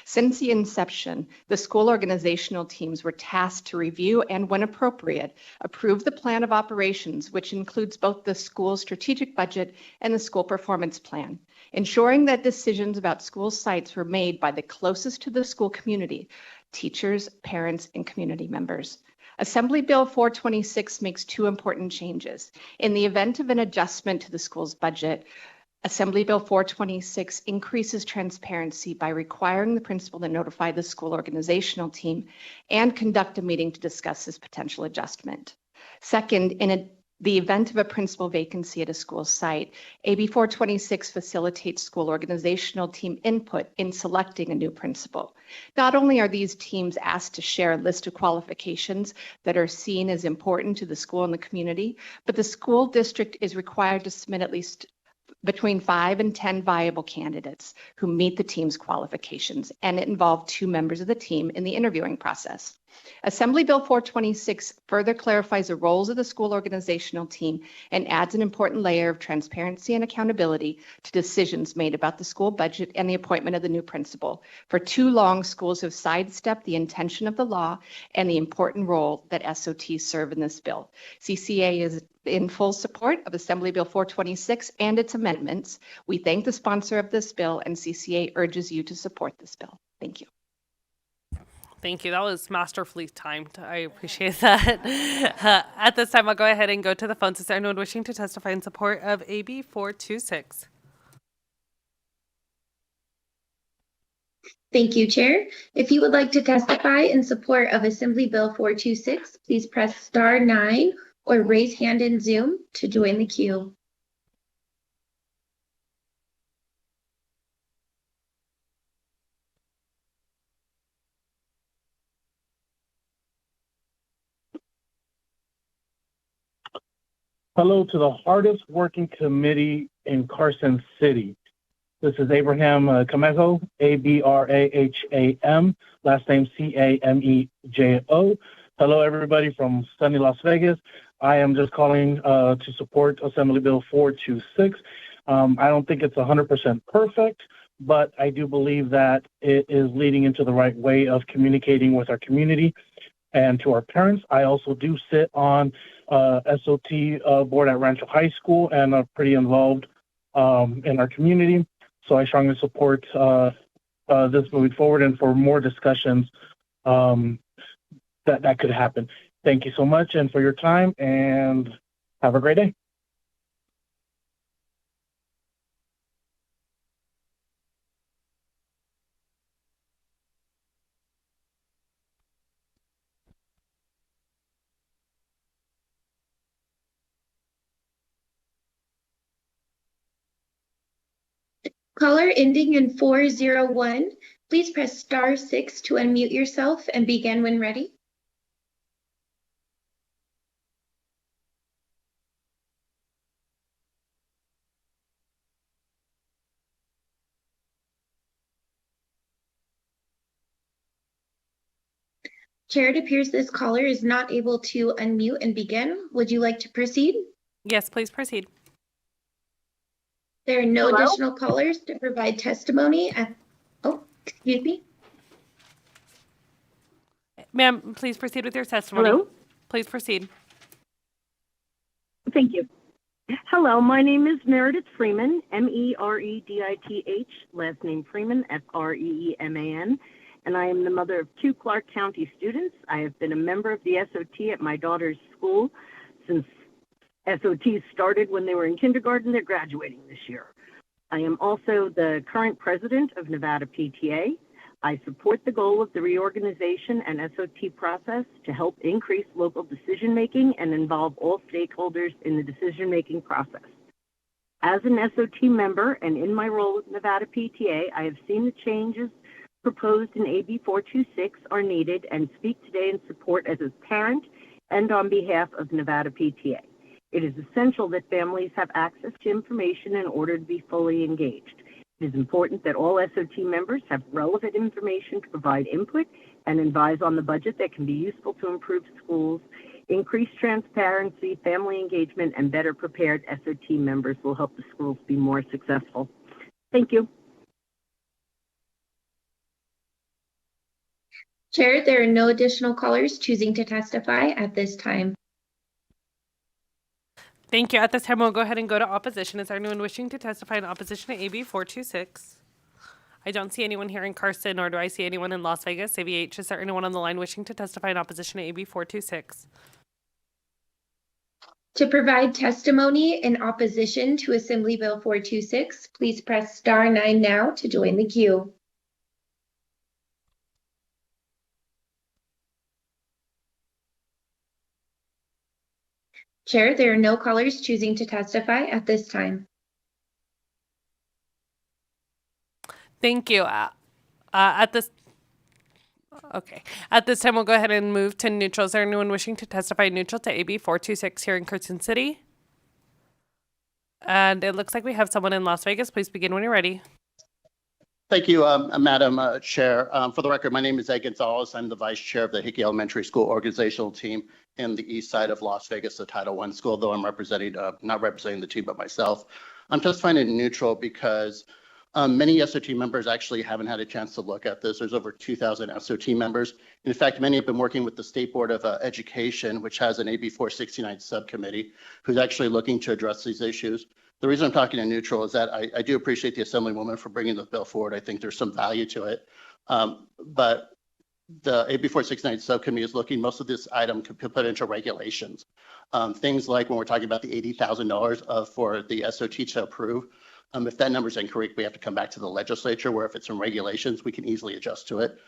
K: Since the inception, the school organizational teams were tasked to review and, when appropriate, approve the plan of operations, which includes both the school's strategic budget and the school performance plan, ensuring that decisions about school sites were made by the closest to the school community, teachers, parents, and community members. Assembly Bill 426 makes two important changes. In the event of an adjustment to the school's budget, Assembly Bill 426 increases transparency by requiring the principal to notify the school organizational team and conduct a meeting to discuss this potential adjustment. Second, in the event of a principal vacancy at a school site, AB 426 facilitates school organizational team input in selecting a new principal. Not only are these teams asked to share a list of qualifications that are seen as important to the school and the community, but the school district is required to submit at least between 5 and 10 viable candidates who meet the team's qualifications, and it involved 2 members of the team in the interviewing process. Assembly Bill 426 further clarifies the roles of the school organizational team and adds an important layer of transparency and accountability to decisions made about the school budget and the appointment of the new principal. For too long, schools have sidestepped the intention of the law and the important role that SOTs serve in this bill. CCA is in full support of Assembly Bill 426 and its amendments. We thank the sponsor of this bill, and CCA urges you to support this bill. Thank you.
A: Thank you. That was masterfully timed. I appreciate that. At this time, I'll go ahead and go to the phones. Is there anyone wishing to testify in support of AB 426?
R: Thank you, Chair. If you would like to testify in support of Assembly Bill 426, please press star 9 or raise hand in Zoom to join the queue.
W: Hello to the hardest working committee in Carson City. This is Abraham Camejo, Abraham, last name Camejo. Hello, everybody from sunny Las Vegas. I am just calling to support Assembly Bill 426. I don't think it's 100% perfect, but I do believe that it is leading into the right way of communicating with our community and to our parents. I also do sit on SOT board at Rancho High School and are pretty involved in our community. So I strongly support this moving forward and for more discussions that could happen. Thank you so much and for your time, and have a great day.
R: Caller ending in 401, please press star 6 to unmute yourself and begin when ready. Chair, it appears this caller is not able to unmute and begin. Would you like to proceed?
A: Yes, please proceed.
R: There are no
S: Hello?
R: additional callers to provide testimony. Oh, excuse me.
A: Ma'am, please proceed with your testimony.
S: Hello?
A: Please proceed.
S: Thank you. Hello, my name is Meredith Freeman, Meredith, last name Freeman, Freeman, and I am the mother of 2 Clark County students. I have been a member of the SOT at my daughter's school since SOTs started when they were in kindergarten. They're graduating this year. I am also the current president of Nevada PTA. I support the goal of the reorganization and SOT process to help increase local decision-making and involve all stakeholders in the decision-making process. As an SOT member and in my role with Nevada PTA, I have seen the changes proposed in AB 426 are needed and speak today in support as a parent and on behalf of Nevada PTA. It is essential that families have access to information in order to be fully engaged. It is important that all SOT members have relevant information to provide input and advise on the budget that can be useful to improve schools. Increased transparency, family engagement, and better prepared SOT members will help the schools be more successful. Thank you.
R: Chair, there are no additional callers choosing to testify at this time.
A: Thank you. At this time, we'll go ahead and go to opposition. Is there anyone wishing to testify in opposition to AB 426? I don't see anyone here in Carson, nor do I see anyone in Las Vegas. AVH, is there anyone on the line wishing to testify in opposition to AB 426?
R: To provide testimony in opposition to Assembly Bill 426, please press star 9 now to join the queue. Chair, there are no callers choosing to testify at this time.
A: Thank you. At this time, we'll go ahead and move to neutral. Is there anyone wishing to testify neutral to AB 426 here in Carson City? And it looks like we have someone in Las Vegas. Please begin when you're ready.
L: Thank you, Madam Chair. For the record, my name is Ed Gonzalez. I'm the Vice Chair of the Hickey Elementary School organizational team in the east side of Las Vegas, the Title I school, though I'm not representing the team, but myself. I'm testifying in neutral because many SOT members actually haven't had a chance to look at this. There's over 2,000 SOT members. In fact, many have been working with the State Board of Education, which has an AB 469 subcommittee, who's actually looking to address these issues. The reason I'm talking in neutral is that I do appreciate the Assemblywoman for bringing the bill forward. I think there's some value to it. But the AB 469 subcommittee is looking, most of this item could be put into regulations. Things like when we're talking about the $80,000 for the SOT to approve, if that number is incorrect, we have to come back to the legislature, where if it's in regulations, we can easily adjust to it.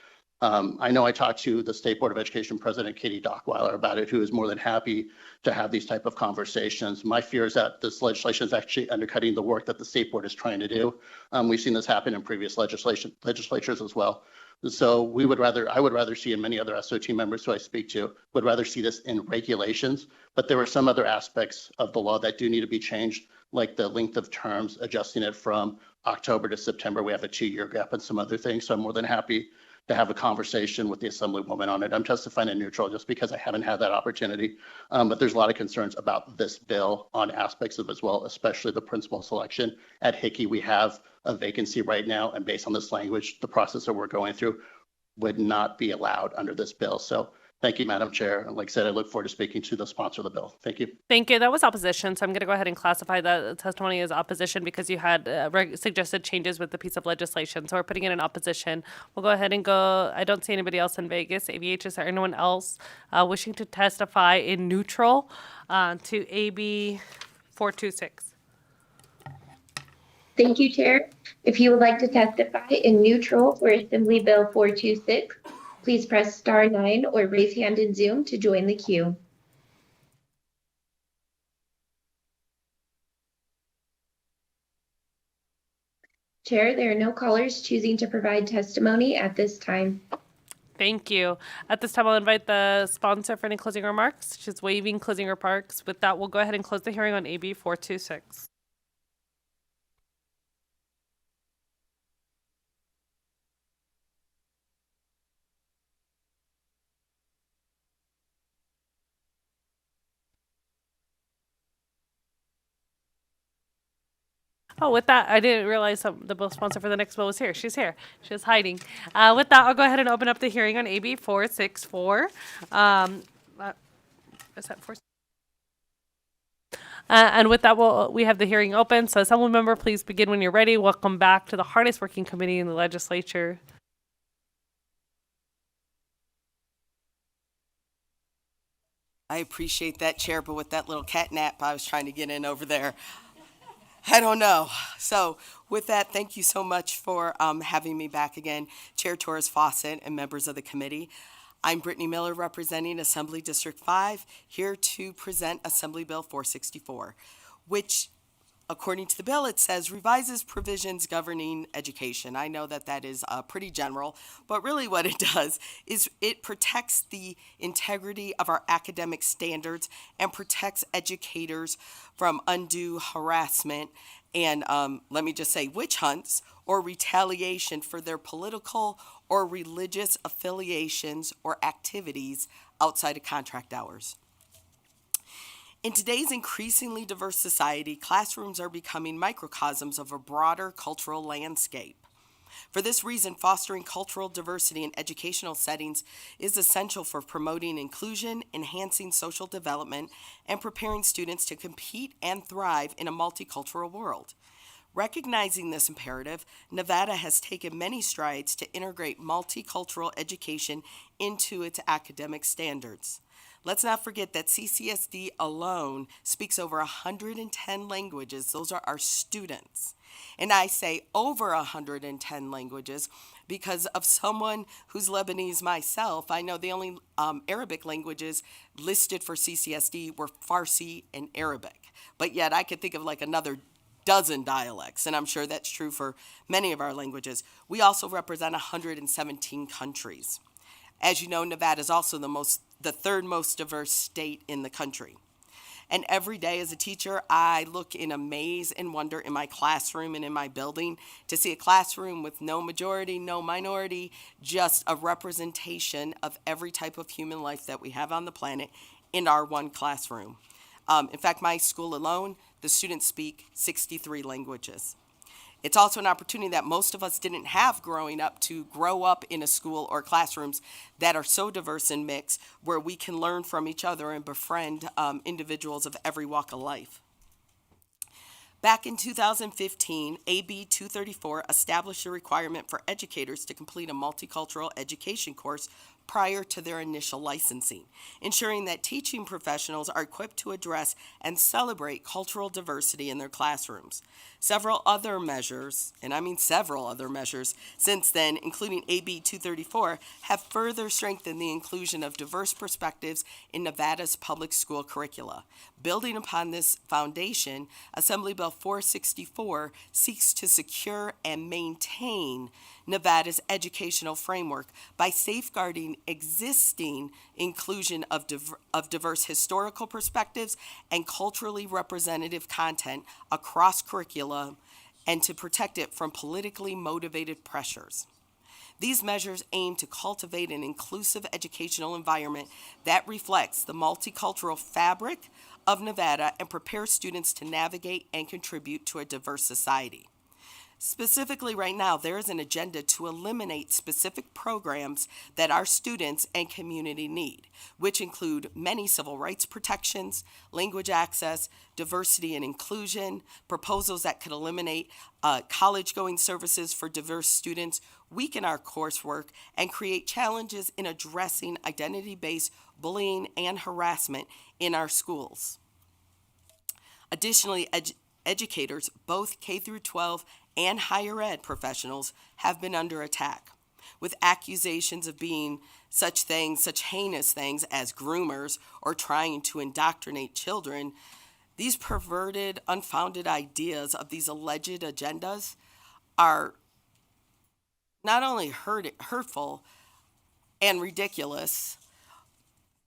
L: I know I talked to the State Board of Education President Katie Dockweiler about it, who is more than happy to have these type of conversations. My fear is that this legislation is actually undercutting the work that the State Board is trying to do. We've seen this happen in previous legislatures as well. So I would rather see, and many other SOT members who I speak to would rather see this in regulations, but there are some other aspects of the law that do need to be changed, like the length of terms, adjusting it from October to September. We have a 2-year gap and some other things. So I'm more than happy to have a conversation with the Assemblywoman on it. I'm testifying in neutral just because I haven't had that opportunity. But there's a lot of concerns about this bill on aspects of it as well, especially the principal selection. At Hickey, we have a vacancy right now, and based on this language, the process that we're going through would not be allowed under this bill. So thank you, Madam Chair. And like I said, I look forward to speaking to the sponsor of the bill. Thank you.
A: Thank you. That was opposition. So I'm going to go ahead and classify the testimony as opposition because you had suggested changes with the piece of legislation. So we're putting it in opposition. We'll go ahead and go. I don't see anybody else in Vegas. AVH, is there anyone else wishing to testify in neutral to AB 426?
R: Thank you, Chair. If you would like to testify in neutral for Assembly Bill 426, please press star 9 or raise hand in Zoom to join the queue. Chair, there are no callers choosing to provide testimony at this time.
A: Thank you. At this time, I'll invite the sponsor for any closing remarks. She's waiving closing remarks. With that, we'll go ahead and close the hearing on AB 426. Oh, with that, I didn't realize the bill sponsor for the next bill was here. She's here. She's hiding. With that, I'll go ahead and open up the hearing on AB 464. Is that 4? And with that, we have the hearing open. So, Assembly member, please begin when you're ready. Welcome back to the hardest working committee in the legislature.
M: I appreciate that, Chair, but with that little cat nap I was trying to get in over there, I don't know. So with that, thank you so much for having me back again, Chair Torres Fawcett and members of the committee. I'm Brittany Miller, representing Assembly District 5, here to present Assembly Bill 464, which, according to the bill, it says revises provisions governing education. I know that that is pretty general, but really what it does is it protects the integrity of our academic standards and protects educators from undue harassment and, let me just say, witch hunts or retaliation for their political or religious affiliations or activities outside of contract hours. In today's increasingly diverse society, classrooms are becoming microcosms of a broader cultural landscape. For this reason, fostering cultural diversity in educational settings is essential for promoting inclusion, enhancing social development, and preparing students to compete and thrive in a multicultural world. Recognizing this imperative, Nevada has taken many strides to integrate multicultural education into its academic standards. Let's not forget that CCSD alone speaks over 110 languages. Those are our students. And I say over 110 languages because of someone who's Lebanese myself. I know the only Arabic languages listed for CCSD were Farsi and Arabic. But yet I could think of like another dozen dialects, and I'm sure that's true for many of our languages. We also represent 117 countries. As you know, Nevada is also the third most diverse state in the country. And every day as a teacher, I look in amaze and wonder in my classroom and in my building to see a classroom with no majority, no minority, just a representation of every type of human life that we have on the planet in our one classroom. In fact, my school alone, the students speak 63 languages. It's also an opportunity that most of us didn't have growing up to grow up in a school or classrooms that are so diverse and mixed where we can learn from each other and befriend individuals of every walk of life. Back in 2015, AB 234 established a requirement for educators to complete a multicultural education course prior to their initial licensing, ensuring that teaching professionals are equipped to address and celebrate cultural diversity in their classrooms. Several other measures, and I mean several other measures, since then, including AB 234, have further strengthened the inclusion of diverse perspectives in Nevada's public school curricula. Building upon this foundation, Assembly Bill 464 seeks to secure and maintain Nevada's educational framework by safeguarding existing inclusion of diverse historical perspectives and culturally representative content across curricula and to protect it from politically motivated pressures. These measures aim to cultivate an inclusive educational environment that reflects the multicultural fabric of Nevada and prepares students to navigate and contribute to a diverse society. Specifically right now, there is an agenda to eliminate specific programs that our students and community need, which include many civil rights protections, language access, diversity and inclusion, proposals that could eliminate college-going services for diverse students, weaken our coursework, and create challenges in addressing identity-based bullying and harassment in our schools. Additionally, educators, both K through 12 and higher ed professionals, have been under attack, with accusations of being such heinous things as groomers or trying to indoctrinate children. These perverted, unfounded ideas of these alleged agendas are not only hurtful and ridiculous,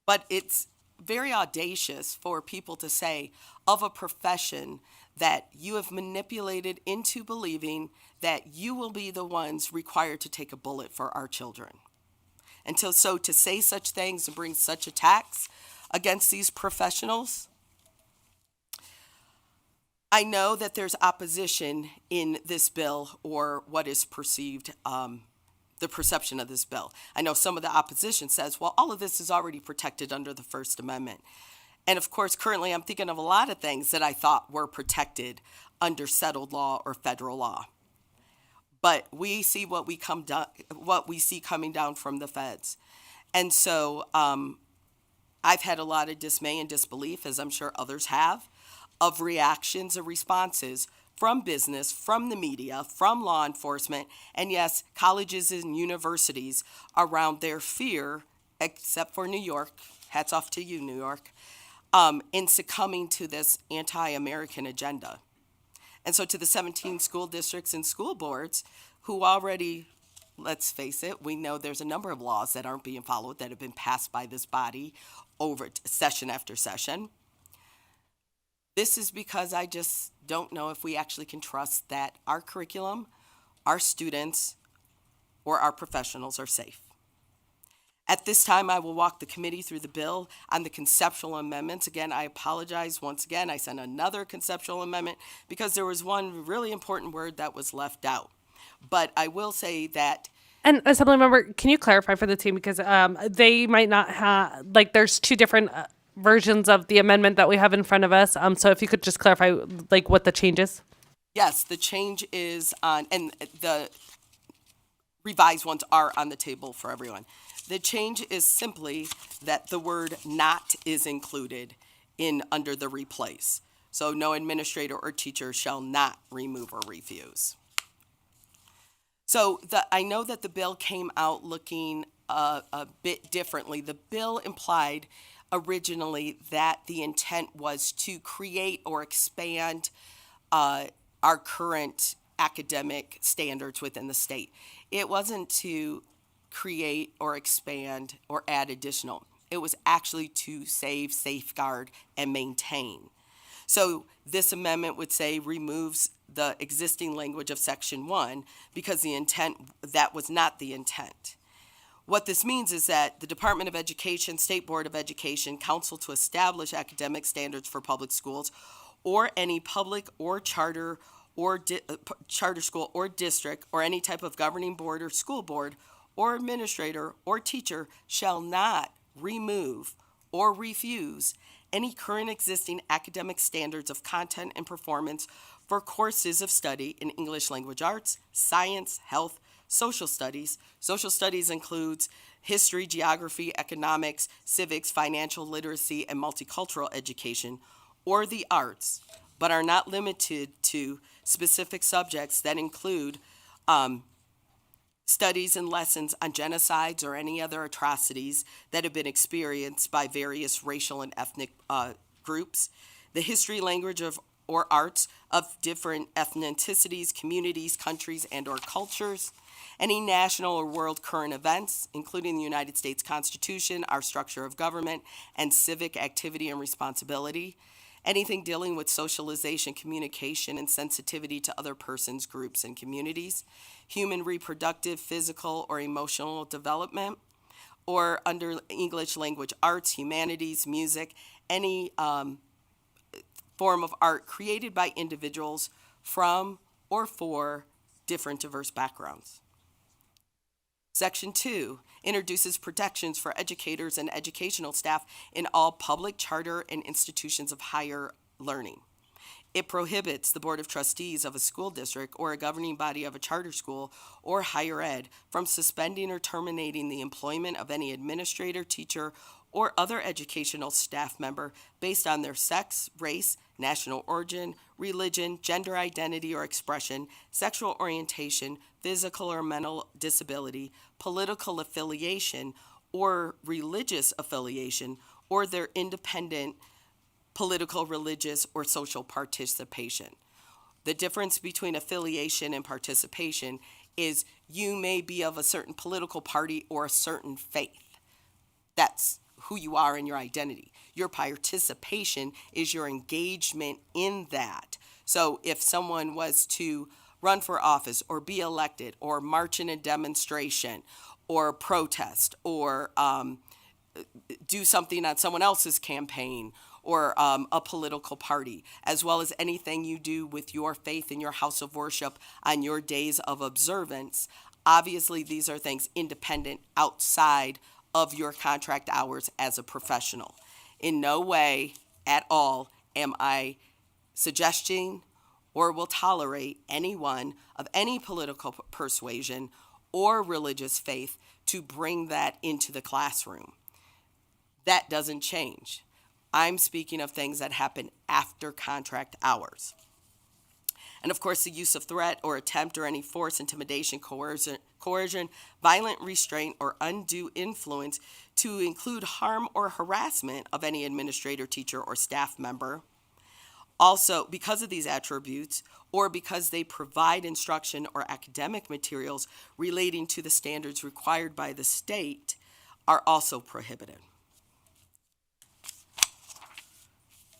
M: but it's very audacious for people to say of a profession that you have manipulated into believing that you will be the ones required to take a bullet for our children. And so to say such things and bring such attacks against these professionals, I know that there's opposition in this bill, or what is perceived, the perception of this bill. I know some of the opposition says, well, all of this is already protected under the First Amendment. And of course, currently I'm thinking of a lot of things that I thought were protected under settled law or federal law. But we see what we see coming down from the feds. And so I've had a lot of dismay and disbelief, as I'm sure others have, of reactions and responses from business, from the media, from law enforcement, and yes, colleges and universities around their fear, except for New York, hats off to you, New York, in succumbing to this anti-American agenda. And so to the 17 school districts and school boards who already, let's face it, we know there's a number of laws that aren't being followed that have been passed by this body over session after session. This is because I just don't know if we actually can trust that our curriculum, our students, or our professionals are safe. At this time, I will walk the committee through the bill on the conceptual amendments. Again, I apologize once again. I sent another conceptual amendment because there was one really important word that was left out. But I will say that.
A: And Assemblymember, can you clarify for the team, because they might not have, like, there's two different versions of the amendment that we have in front of us. So if you could just clarify, like, what the change is.
M: Yes, the change is on, and the revised ones are on the table for everyone. The change is simply that the word "not" is included in under the replace. So no administrator or teacher shall not remove or refuse. So I know that the bill came out looking a bit differently. The bill implied originally that the intent was to create or expand our current academic standards within the state. It wasn't to create or expand or add additional. It was actually to save, safeguard, and maintain. So this amendment would say removes the existing language of Section 1 because that was not the intent. What this means is that the Department of Education, State Board of Education, counsel to establish academic standards for public schools, or any public or charter or charter school or district, or any type of governing board or school board, or administrator or teacher shall not remove or refuse any current existing academic standards of content and performance for courses of study in English language arts, science, health, social studies. Social studies includes history, geography, economics, civics, financial literacy, and multicultural education, or the arts, but are not limited to specific subjects that include studies and lessons on genocides or any other atrocities that have been experienced by various racial and ethnic groups, the history, language of or arts of different ethnicities, communities, countries, and or cultures, any national or world current events, including the United States Constitution, our structure of government, and civic activity and responsibility, anything dealing with socialization, communication, and sensitivity to other persons, groups, and communities, human reproductive, physical, or emotional development, or under English language arts, humanities, music, any form of art created by individuals from or for different diverse backgrounds. Section 2 introduces protections for educators and educational staff in all public, charter, and institutions of higher learning. It prohibits the Board of Trustees of a school district or a governing body of a charter school or higher ed from suspending or terminating the employment of any administrator, teacher, or other educational staff member based on their sex, race, national origin, religion, gender identity or expression, sexual orientation, physical or mental disability, political affiliation, or religious affiliation, or their independent political, religious, or social participation. The difference between affiliation and participation is you may be of a certain political party or a certain faith. That's who you are and your identity. Your participation is your engagement in that. So if someone was to run for office or be elected or march in a demonstration or protest or do something on someone else's campaign or a political party, as well as anything you do with your faith in your house of worship on your days of observance, obviously these are things independent outside of your contract hours as a professional. In no way at all am I suggesting or will tolerate anyone of any political persuasion or religious faith to bring that into the classroom. That doesn't change. I'm speaking of things that happen after contract hours. And of course, the use of threat or attempt or any force, intimidation, coercion, violent restraint, or undue influence to include harm or harassment of any administrator, teacher, or staff member. Also, because of these attributes, or because they provide instruction or academic materials relating to the standards required by the state, are also prohibited.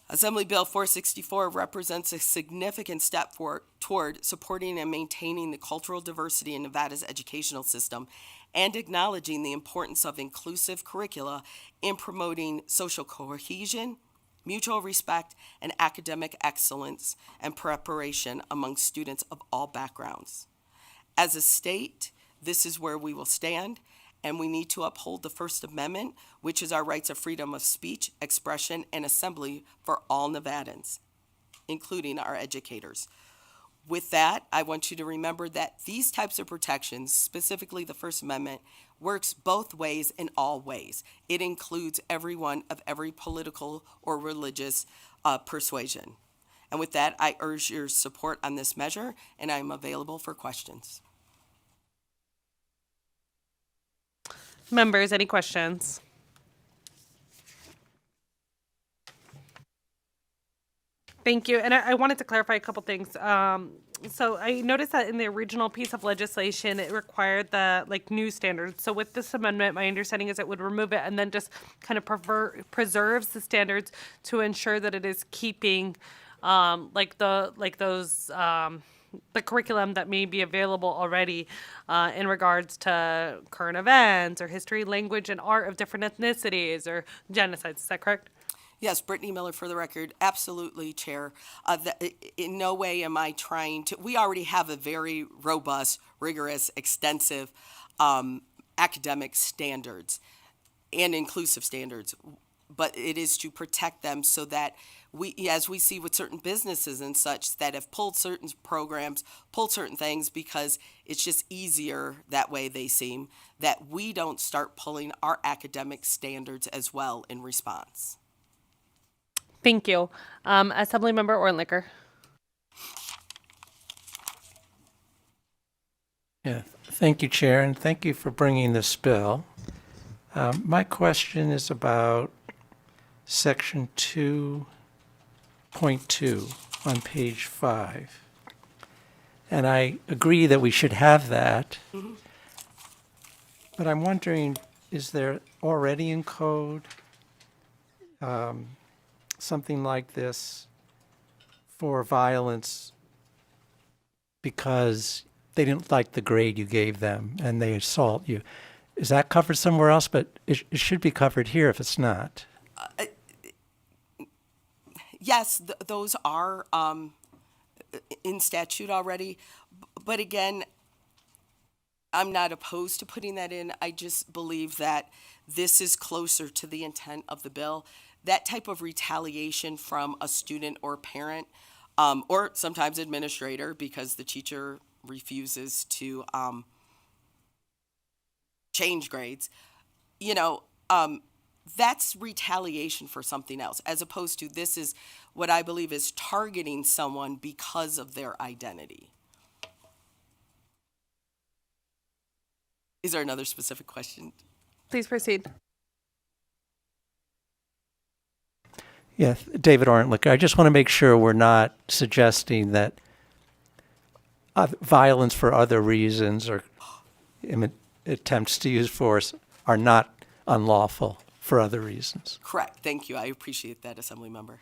M: Assembly Bill 464 represents a significant step toward supporting and maintaining the cultural diversity in Nevada's educational system and acknowledging the importance of inclusive curricula in promoting social cohesion, mutual respect, and academic excellence and preparation among students of all backgrounds. As a state, this is where we will stand, and we need to uphold the First Amendment, which is our rights of freedom of speech, expression, and assembly for all Nevadans, including our educators. With that, I want you to remember that these types of protections, specifically the First Amendment, works both ways in all ways. It includes everyone of every political or religious persuasion. And with that, I urge your support on this measure, and I'm available for questions.
A: Members, any questions? Thank you. And I wanted to clarify a couple things. So I noticed that in the original piece of legislation, it required the new standards. So with this amendment, my understanding is it would remove it and then just kind of preserves the standards to ensure that it is keeping the curriculum that may be available already in regards to current events or history, language, and art of different ethnicities or genocides. Is that correct?
M: Yes, Brittany Miller for the record. Absolutely, Chair. In no way am I trying to, we already have a very robust, rigorous, extensive academic standards and inclusive standards, but it is to protect them so that we, as we see with certain businesses and such that have pulled certain programs, pulled certain things because it's just easier that way they seem, that we don't start pulling our academic standards as well in response.
A: Thank you. Assemblymember Ornlicker.
N: Yeah, thank you, Chair, and thank you for bringing this bill. My question is about Section 2.2 on page 5. And I agree that we should have that. Mm-hmm. But I'm wondering, is there already in code something like this for violence because they didn't like the grade you gave them and they assault you? Is that covered somewhere else? But it should be covered here if it's not.
M: Yes, those are in statute already. But again, I'm not opposed to putting that in. I just believe that this is closer to the intent of the bill. That type of retaliation from a student or parent, or sometimes administrator, because the teacher refuses to change grades, that's retaliation for something else, as opposed to this is what I believe is targeting someone because of their identity. Is there another specific question?
A: Please proceed.
N: Yeah, David Orntlicker, I just want to make sure we're not suggesting that violence for other reasons or attempts to use force are not unlawful for other reasons.
M: Correct. Thank you. I appreciate that, Assembly Member.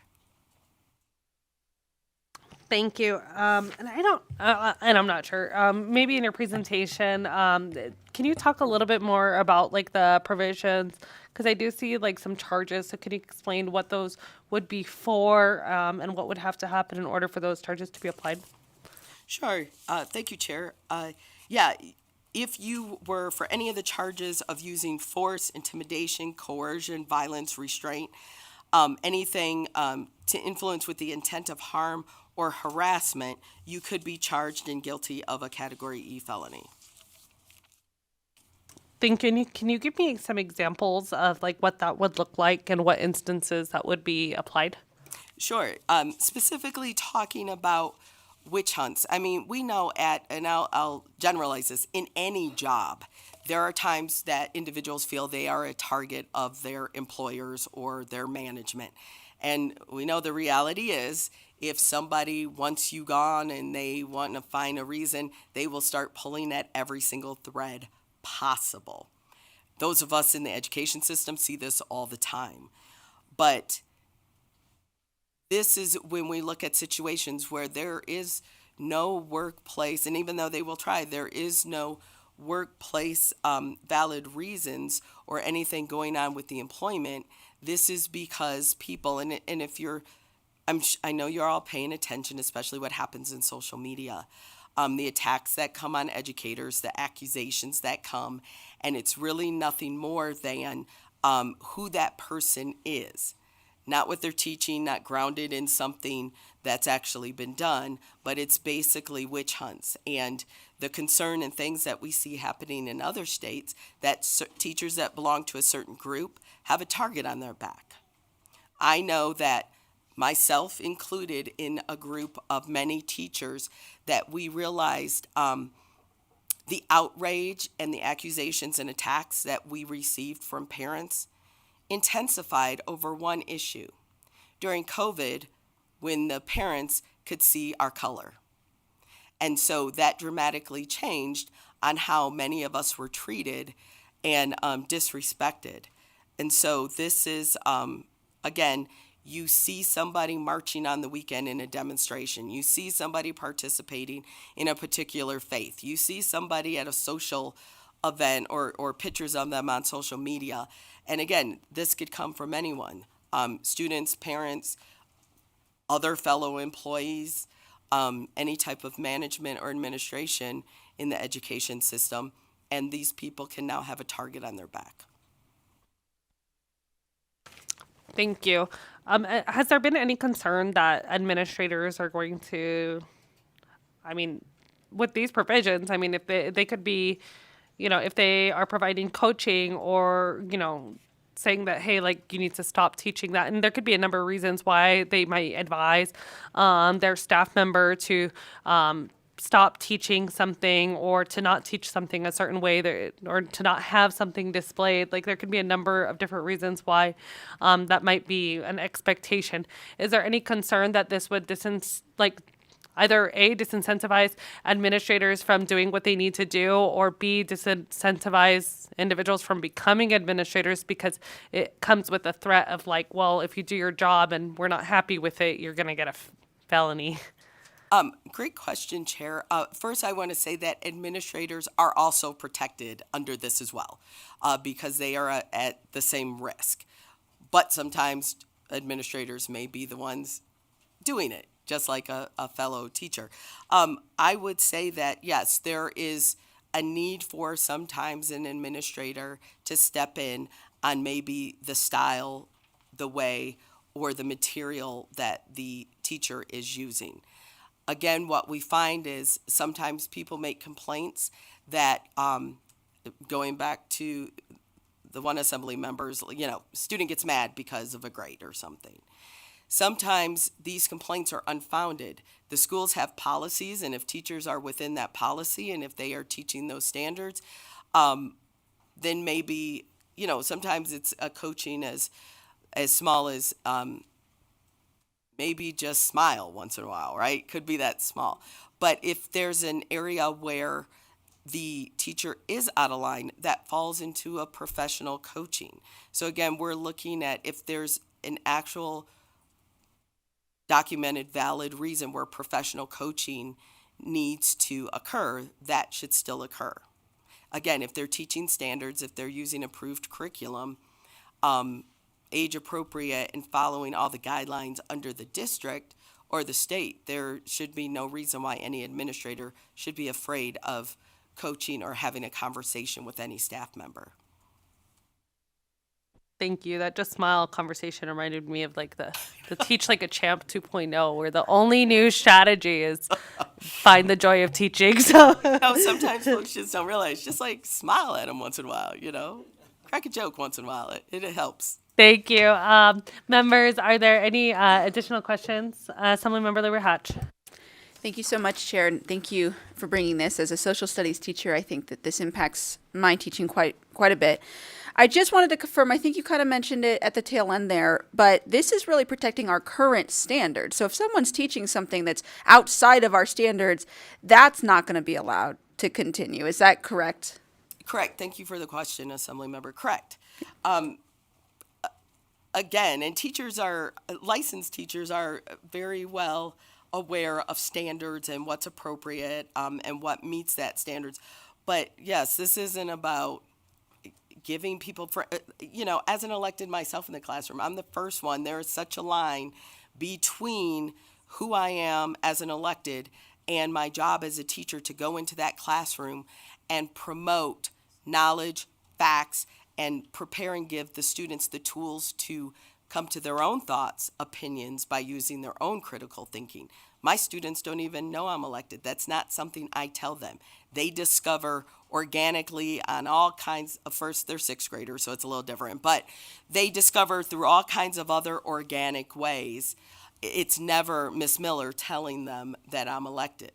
A: Thank you. And I don't, and I'm not sure. Maybe in your presentation, can you talk a little bit more about like the provisions? Because I do see like some charges. So can you explain what those would be for, and what would have to happen in order for those charges to be applied?
M: Sure. Thank you, Chair. Yeah, if you were for any of the charges of using force, intimidation, coercion, violence, restraint, anything to influence with the intent of harm or harassment, you could be charged and guilty of a Category E felony.
A: Can you give me some examples of like what that would look like and what instances that would be applied?
M: Sure. Specifically talking about witch hunts. I mean, we know and I'll generalize this, in any job, there are times that individuals feel they are a target of their employers or their management. And we know the reality is, if somebody wants you gone and they want to find a reason, they will start pulling at every single thread possible. Those of us in the education system see this all the time. But this is when we look at situations where there is no workplace, and even though they will try, there is no workplace valid reasons or anything going on with the employment. This is because people, and if you're, I know you're all paying attention, especially what happens in social media, the attacks that come on educators, the accusations that come, and it's really nothing more than who that person is. Not what they're teaching, not grounded in something that's actually been done, but it's basically witch hunts. And the concern and things that we see happening in other states, that teachers that belong to a certain group have a target on their back. I know that myself included in a group of many teachers that we realized the outrage and the accusations and attacks that we received from parents intensified over one issue. During COVID, when the parents could see our color. And so that dramatically changed on how many of us were treated and disrespected. And so this is, again, you see somebody marching on the weekend in a demonstration. You see somebody participating in a particular faith. You see somebody at a social event or pictures of them on social media. And again, this could come from anyone, students, parents, other fellow employees, any type of management or administration in the education system. And these people can now have a target on their back.
A: Thank you. Has there been any concern that administrators are going to, I mean, with these provisions, I mean, if they could be, if they are providing coaching or, saying that, hey, like, you need to stop teaching that. And there could be a number of reasons why they might advise their staff member to stop teaching something or to not teach something a certain way or to not have something displayed. Like, there could be a number of different reasons why that might be an expectation. Is there any concern that this would either A, disincentivize administrators from doing what they need to do, or B, disincentivize individuals from becoming administrators because it comes with a threat of like, well, if you do your job and we're not happy with it, you're going to get a felony?
M: Great question, Chair. First, I want to say that administrators are also protected under this as well, because they are at the same risk. But sometimes administrators may be the ones doing it, just like a fellow teacher. I would say that, yes, there is a need for sometimes an administrator to step in on maybe the style, the way, or the material that the teacher is using. Again, what we find is sometimes people make complaints that, going back to the one assembly members, student gets mad because of a grade or something. Sometimes these complaints are unfounded. The schools have policies, and if teachers are within that policy and if they are teaching those standards, then maybe, sometimes it's a coaching as small as maybe just smile once in a while, right? Could be that small. But if there's an area where the teacher is out of line, that falls into a professional coaching. So again, we're looking at if there's an actual documented valid reason where professional coaching needs to occur, that should still occur. Again, if they're teaching standards, if they're using approved curriculum, age appropriate and following all the guidelines under the district or the state, there should be no reason why any administrator should be afraid of coaching or having a conversation with any staff member.
A: Thank you. That just smile conversation reminded me of like the Teach Like a Champ 2.0, where the only new strategy is find the joy of teaching. So
M: Sometimes folks just don't realize, just like smile at them once in a while, crack a joke once in a while. It helps.
A: thank you. Members, are there any additional questions? Assemblymember Lever Hatch.
G: Thank you so much, Chair, and thank you for bringing this. As a social studies teacher, I think that this impacts my teaching quite a bit. I just wanted to confirm, I think you kind of mentioned it at the tail end there, but this is really protecting our current standards. So if someone's teaching something that's outside of our standards, that's not going to be allowed to continue. Is that correct?
M: Correct. Thank you for the question, Assemblymember. Correct. Again, and licensed teachers are very well aware of standards and what's appropriate and what meets that standards. But yes, this isn't about giving people, as an elected myself in the classroom, I'm the first one. There is such a line between who I am as an elected and my job as a teacher to go into that classroom and promote knowledge, facts, and prepare and give the students the tools to come to their own thoughts, opinions by using their own critical thinking. My students don't even know I'm elected. That's not something I tell them. They discover organically on all kinds of, first they're sixth graders, so it's a little different, but they discover through all kinds of other organic ways. It's never Miss Miller telling them that I'm elected.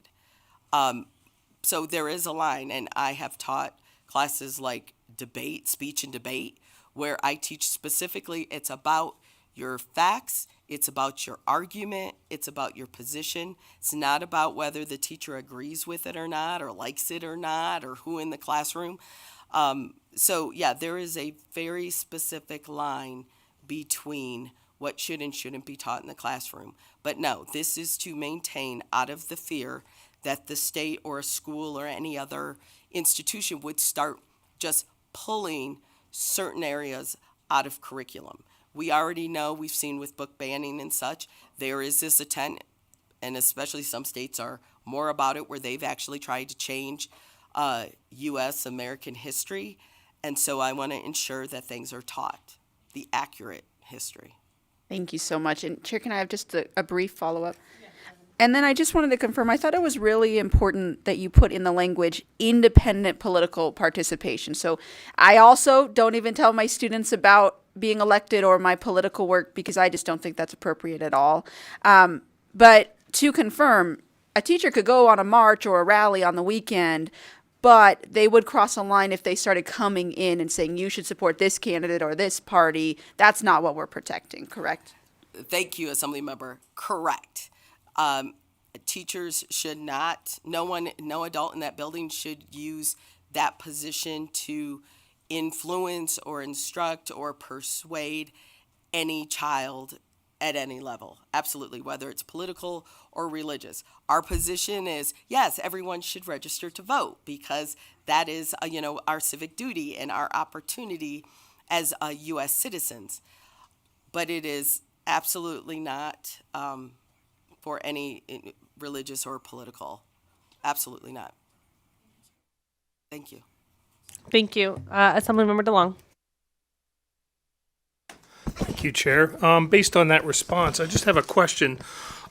M: So there is a line, and I have taught classes like debate, speech and debate, where I teach specifically it's about your facts, it's about your argument, it's about your position. It's not about whether the teacher agrees with it or not, or likes it or not, or who in the classroom. So yeah, there is a very specific line between what should and shouldn't be taught in the classroom. But no, this is to maintain out of the fear that the state or a school or any other institution would start just pulling certain areas out of curriculum. We already know, we've seen with book banning and such, there is this attempt, and especially some states are more about it, where they've actually tried to change U.S. American history. And so I want to ensure that things are taught, the accurate history.
G: Thank you so much. And Chair, can I have just a brief follow-up? And then I just wanted to confirm, I thought it was really important that you put in the language independent political participation. So I also don't even tell my students about being elected or my political work, because I just don't think that's appropriate at all. But to confirm, a teacher could go on a march or a rally on the weekend, but they would cross a line if they started coming in and saying, you should support this candidate or this party. That's not what we're protecting, correct?
M: Thank you, Assemblymember. Correct. Teachers should not, no adult in that building should use that position to influence or instruct or persuade any child at any level. Absolutely, whether it's political or religious. Our position is, yes, everyone should register to vote, because that is, our civic duty and our opportunity as U.S. citizens. But it is absolutely not for any religious or political. Absolutely not. Thank you.
A: Thank you. Assemblymember DeLong.
O: Thank you, Chair. Based on that response, I just have a question.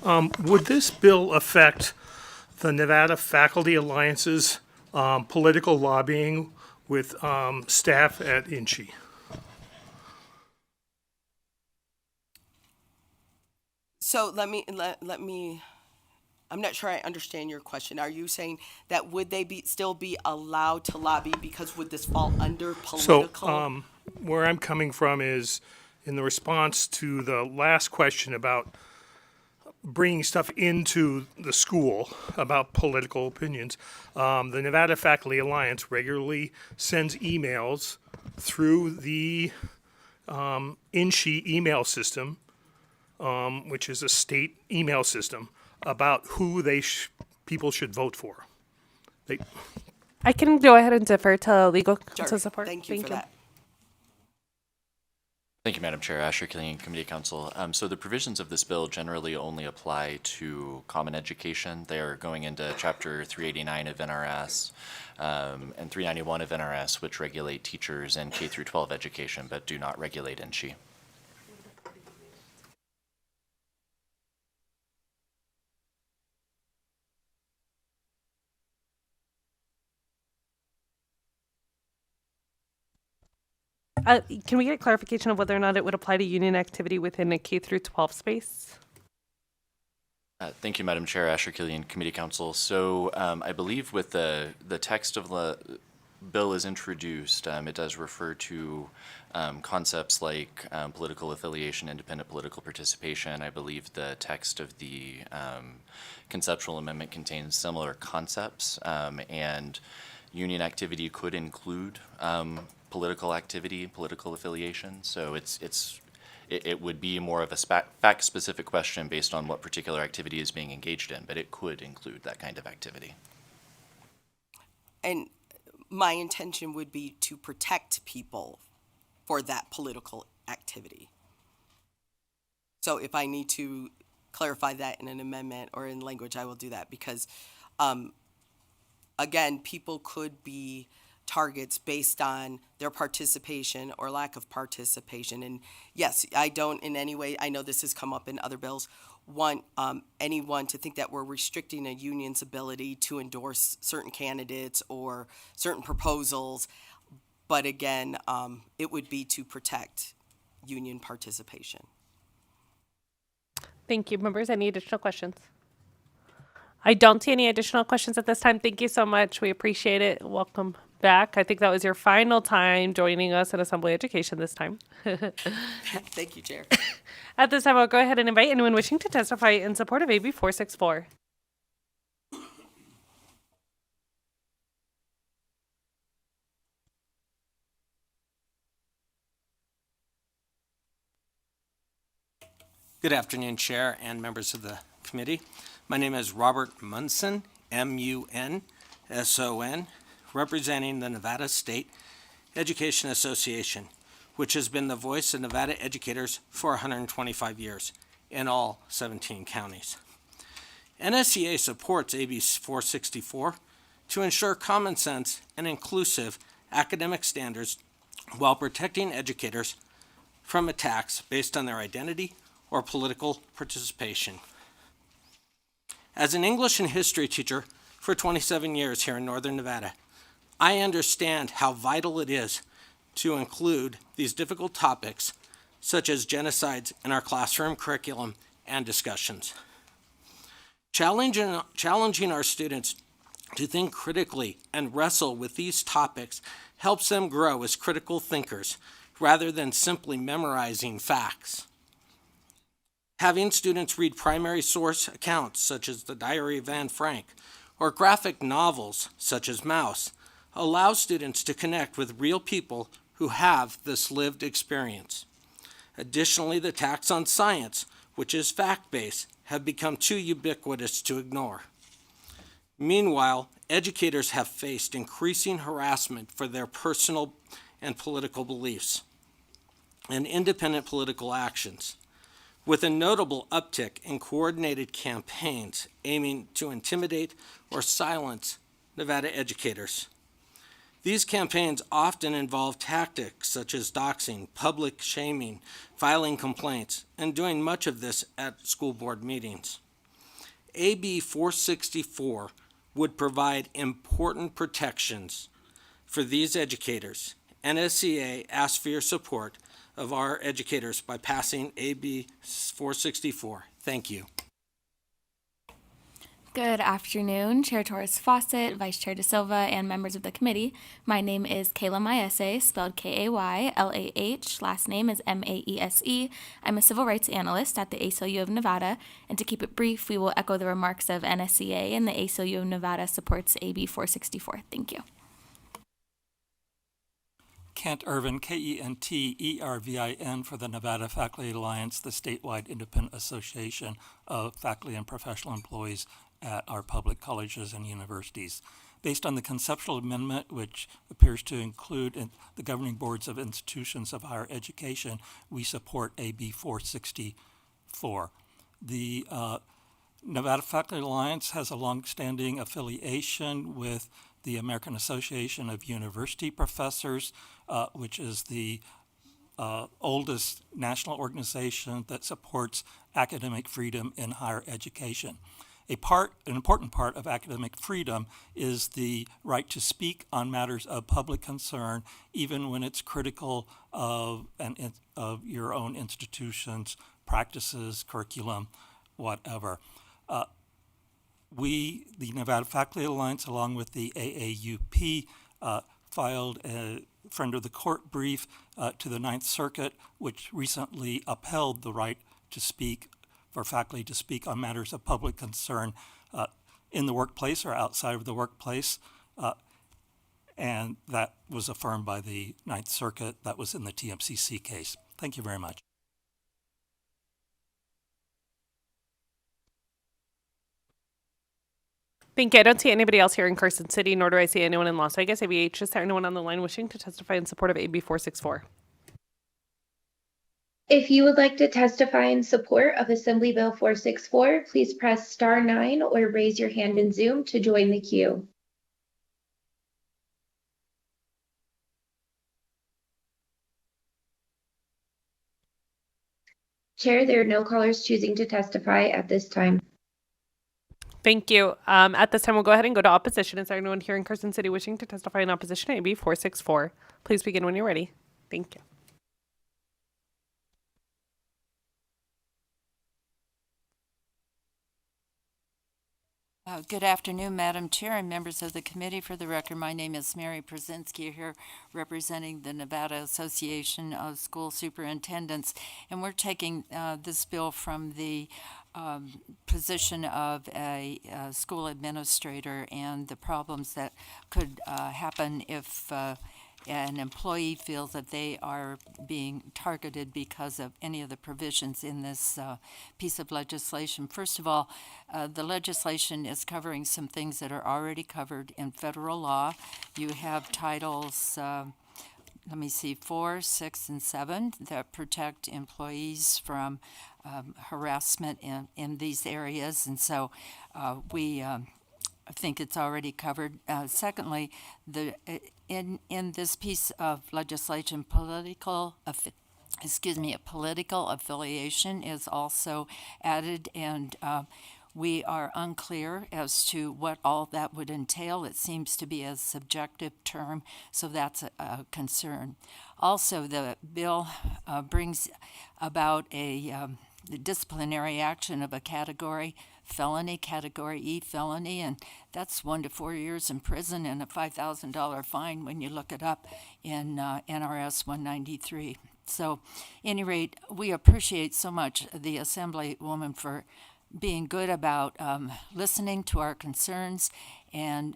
O: Would this bill affect the Nevada Faculty Alliance's political lobbying with staff at INCHI?
M: So let me. I'm not sure I understand your question. Are you saying that would they still be allowed to lobby, because would this fall under political?
O: So where I'm coming from is in the response to the last question about bringing stuff into the school about political opinions. The Nevada Faculty Alliance regularly sends emails through the INSHE email system, which is a state email system, about who people should vote for.
A: I can go ahead and defer to legal
M: Sure.
A: counsel support.
M: Thank you for that.
P: Thank you, Madam Chair. Asher Killian, Committee Counsel. So the provisions of this bill generally only apply to common education. They are going into Chapter 389 of NRS and 391 of NRS, which regulate teachers and K through 12 education, but do not regulate INSHE.
A: Can we get clarification of whether or not it would apply to union activity within a K through 12 space?
P: Thank you, Madam Chair. Asher Killian, Committee Counsel. So I believe with the text of the bill is introduced, it does refer to concepts like political affiliation, independent political participation. I believe the text of the conceptual amendment contains similar concepts, and union activity could include political activity, political affiliation. So it would be more of a fact-specific question based on what particular activity is being engaged in, but it could include that kind of activity.
M: And my intention would be to protect people for that political activity. So if I need to clarify that in an amendment or in language, I will do that because, again, people could be targets based on their participation or lack of participation. And yes, I don't in any way, I know this has come up in other bills, want anyone to think that we're restricting a union's ability to endorse certain candidates or certain proposals. But again, it would be to protect union participation.
A: Thank you. Members, any additional questions? I don't see any additional questions at this time. Thank you so much. We appreciate it. Welcome back. I think that was your final time joining us in Assembly Education this time.
M: Thank you, Chair.
A: At this time, I'll go ahead and invite anyone wishing to testify in support of AB 464.
Q: Good afternoon, Chair and members of the committee. My name is Robert Munson, M-U-N-S-O-N, representing the Nevada State Education Association, which has been the voice of Nevada educators for 125 years in all 17 counties. NSEA supports AB 464 to ensure common sense and inclusive academic standards while protecting educators from attacks based on their identity or political participation. As an English and history teacher for 27 years here in Northern Nevada, I understand how vital it is to include these difficult topics, such as genocides, in our classroom curriculum and discussions. Challenging our students to think critically and wrestle with these topics helps them grow as critical thinkers rather than simply memorizing facts. Having students read primary source accounts, such as the Diary of Anne Frank, or graphic novels, such as Mouse, allows students to connect with real people who have this lived experience. Additionally, the attacks on science, which is fact-based, have become too ubiquitous to ignore. Meanwhile, educators have faced increasing harassment for their personal and political beliefs and independent political actions, with a notable uptick in coordinated campaigns aiming to intimidate or silence Nevada educators. These campaigns often involve tactics such as doxing, public shaming, filing complaints, and doing much of this at school board meetings. AB 464 would provide important protections for these educators. NSEA asks for your support of our educators by passing AB 464. Thank you.
B: Good afternoon, Chair Torres Fawcett, Vice Chair De Silva, and members of the committee. My name is Kayla Maese, spelled Kaylah. Last name is Maese. I'm a civil rights analyst at the ACLU of Nevada, and to keep it brief, we will echo the remarks of NSCA, and the ACLU of Nevada supports AB 464. Thank you.
T: Kent Irvin, Kentervin, for the Nevada Faculty Alliance, the statewide independent association of faculty and professional employees at our public colleges and universities. Based on the conceptual amendment, which appears to include the governing boards of institutions of higher education, we support AB 464. The Nevada Faculty Alliance has a longstanding affiliation with the American Association of University Professors, which is the oldest national organization that supports academic freedom in higher education. An important part of academic freedom is the right to speak on matters of public concern, even when it's critical of your own institution's practices, curriculum, whatever. We, the Nevada Faculty Alliance, along with the AAUP, filed a friend of the court brief to the Ninth Circuit, which recently upheld the right to speak, for faculty to speak on matters of public concern in the workplace or outside of the workplace. And that was affirmed by the Ninth Circuit. That was in the TMCC case. Thank you very much.
A: Thank you. I don't see anybody else here in Carson City, nor do I see anyone in Las Vegas. ABH, is there anyone on the line wishing to testify in support of AB 464?
R: If you would like to testify in support of Assembly Bill 464, please press *9 or raise your hand in Zoom to join the queue. Chair, there are no callers choosing to testify at this time.
A: Thank you. At this time, we'll go ahead and go to opposition. Is there anyone here in Carson City wishing to testify in opposition to AB 464? Please begin when you're ready. Thank you.
U: Good afternoon, Madam Chair and members of the committee. For the record, my name is Mary Przinski, here representing the Nevada Association of School Superintendents, and we're taking this bill from the position of a school administrator and the problems that could happen if an employee feels that they are being targeted because of any of the provisions in this piece of legislation. First of all, the legislation is covering some things that are already covered in federal law. You have titles 4, 6, and 7 that protect employees from harassment in these areas, and so we I think it's already covered. Secondly, in this piece of legislation, a political affiliation is also added, and we are unclear as to what all that would entail. It seems to be a subjective term, so that's a concern. Also, the bill brings about a disciplinary action of a category felony, category E felony, and that's 1 to 4 years in prison and a $5,000 fine when you look it up in NRS 193. So, at any rate, we appreciate so much the Assemblywoman for being good about listening to our concerns and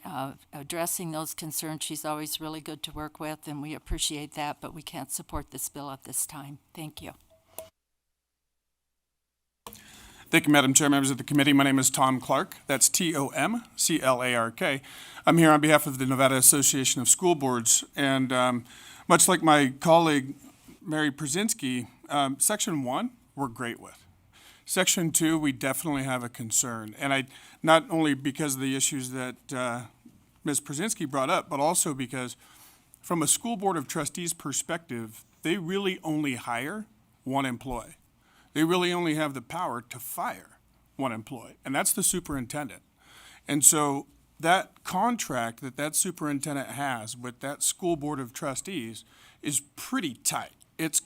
U: addressing those concerns. She's always really good to work with, and we appreciate that, but we can't support this bill at this time. Thank you.
X: Thank you, Madam Chair, members of the committee. My name is Tom Clark. That's Tomclark. I'm here on behalf of the Nevada Association of School Boards. And much like my colleague, Mary Przinski, Section 1, we're great with. Section 2, we definitely have a concern. And not only because of the issues that Ms. Przinski brought up, but also because from a school board of trustees perspective, they really only hire one employee. They really only have the power to fire one employee, and that's the superintendent. And so that contract that superintendent has with that school board of trustees is pretty tight. It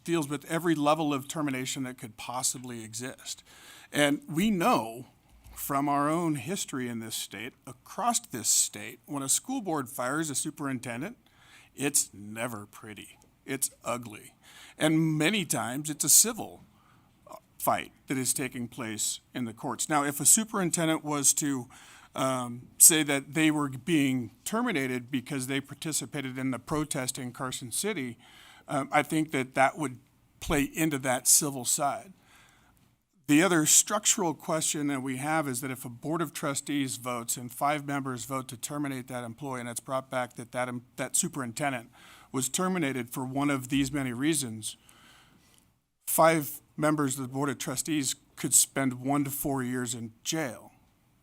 X: deals with every level of termination that could possibly exist. And we know from our own history in this state, across this state, when a school board fires a superintendent, it's never pretty. It's ugly. And many times it's a civil fight that is taking place in the courts. Now, if a superintendent was to say that they were being terminated because they participated in the protest in Carson City, I think that that would play into that civil side. The other structural question that we have is that if a board of trustees votes and 5 members vote to terminate that employee, and it's brought back that that superintendent was terminated for one of these many reasons, 5 members of the board of trustees could spend 1 to 4 years in jail.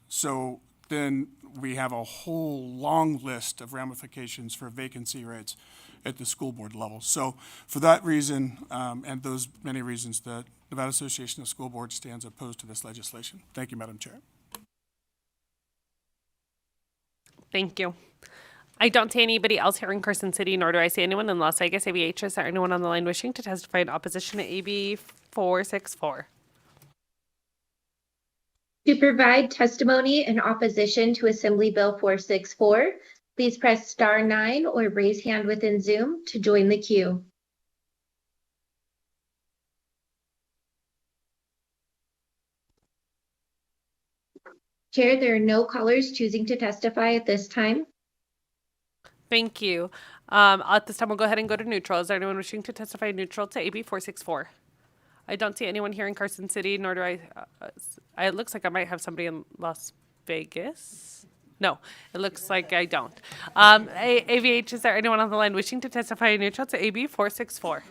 X: So then we have a whole long list of ramifications for vacancy rates at the school board level. So for that reason, and those many reasons, the Nevada Association of School Boards stands opposed to this legislation. Thank you, Madam Chair.
A: Thank you. I don't see anybody else here in Carson City, nor do I see anyone in Las Vegas. ABH, is there anyone on the line wishing to testify in opposition to AB 464?
R: To provide testimony in opposition to Assembly Bill 464, please press star 9 or raise hand within Zoom to join the queue. Chair, there are no callers choosing to testify at this time.
A: Thank you. At this time, we'll go ahead and go to neutral. Is there anyone wishing to testify neutral to AB 464? I don't see anyone here in Carson City, nor do I. It looks like I might have somebody in Las Vegas. No, it looks like I don't. AVH, is there anyone on the line wishing to testify neutral to AB 464?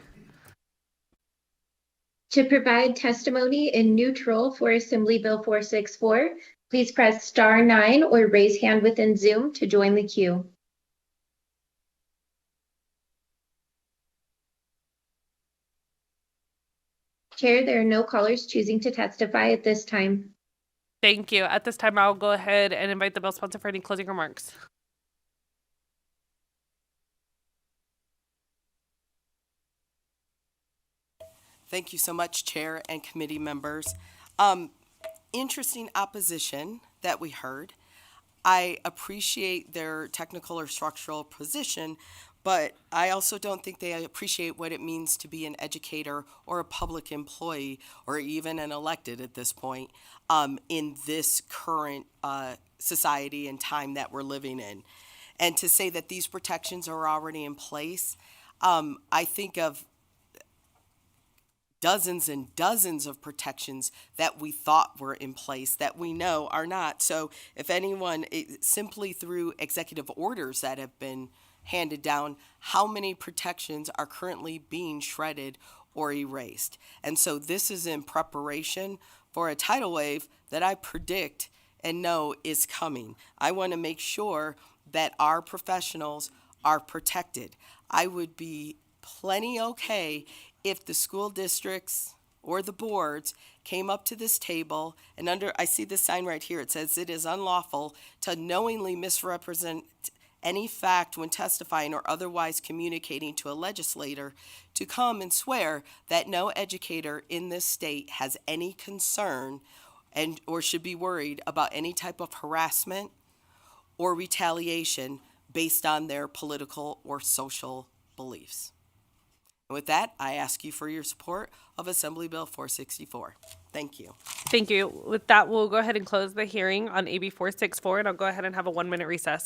R: To provide testimony in neutral for Assembly Bill 464, please press star 9 or raise hand within Zoom to join the queue. Chair, there are no callers choosing to testify at this time.
A: Thank you. At this time, I'll go ahead and invite the bill sponsor for any closing remarks.
M: Thank you so much, Chair and committee members. Interesting opposition that we heard. I appreciate their technical or structural position, but I also don't think they appreciate what it means to be an educator or a public employee or even an elected at this point in this current society and time that we're living in. And to say that these protections are already in place, I think of dozens and dozens of protections that we thought were in place that we know are not. So if anyone, simply through executive orders that have been handed down, how many protections are currently being shredded or erased? And so this is in preparation for a tidal wave that I predict and know is coming. I want to make sure that our professionals are protected. I would be plenty okay if the school districts or the boards came up to this table and I see this sign right here, it says it is unlawful to knowingly misrepresent any fact when testifying or otherwise communicating to a legislator, to come and swear that no educator in this state has any concern and or should be worried about any type of harassment or retaliation based on their political or social beliefs. And with that, I ask you for your support of Assembly Bill 464. Thank you.
A: Thank you. With that, we'll go ahead and close the hearing on AB 464, and I'll go ahead and have a 1-minute recess.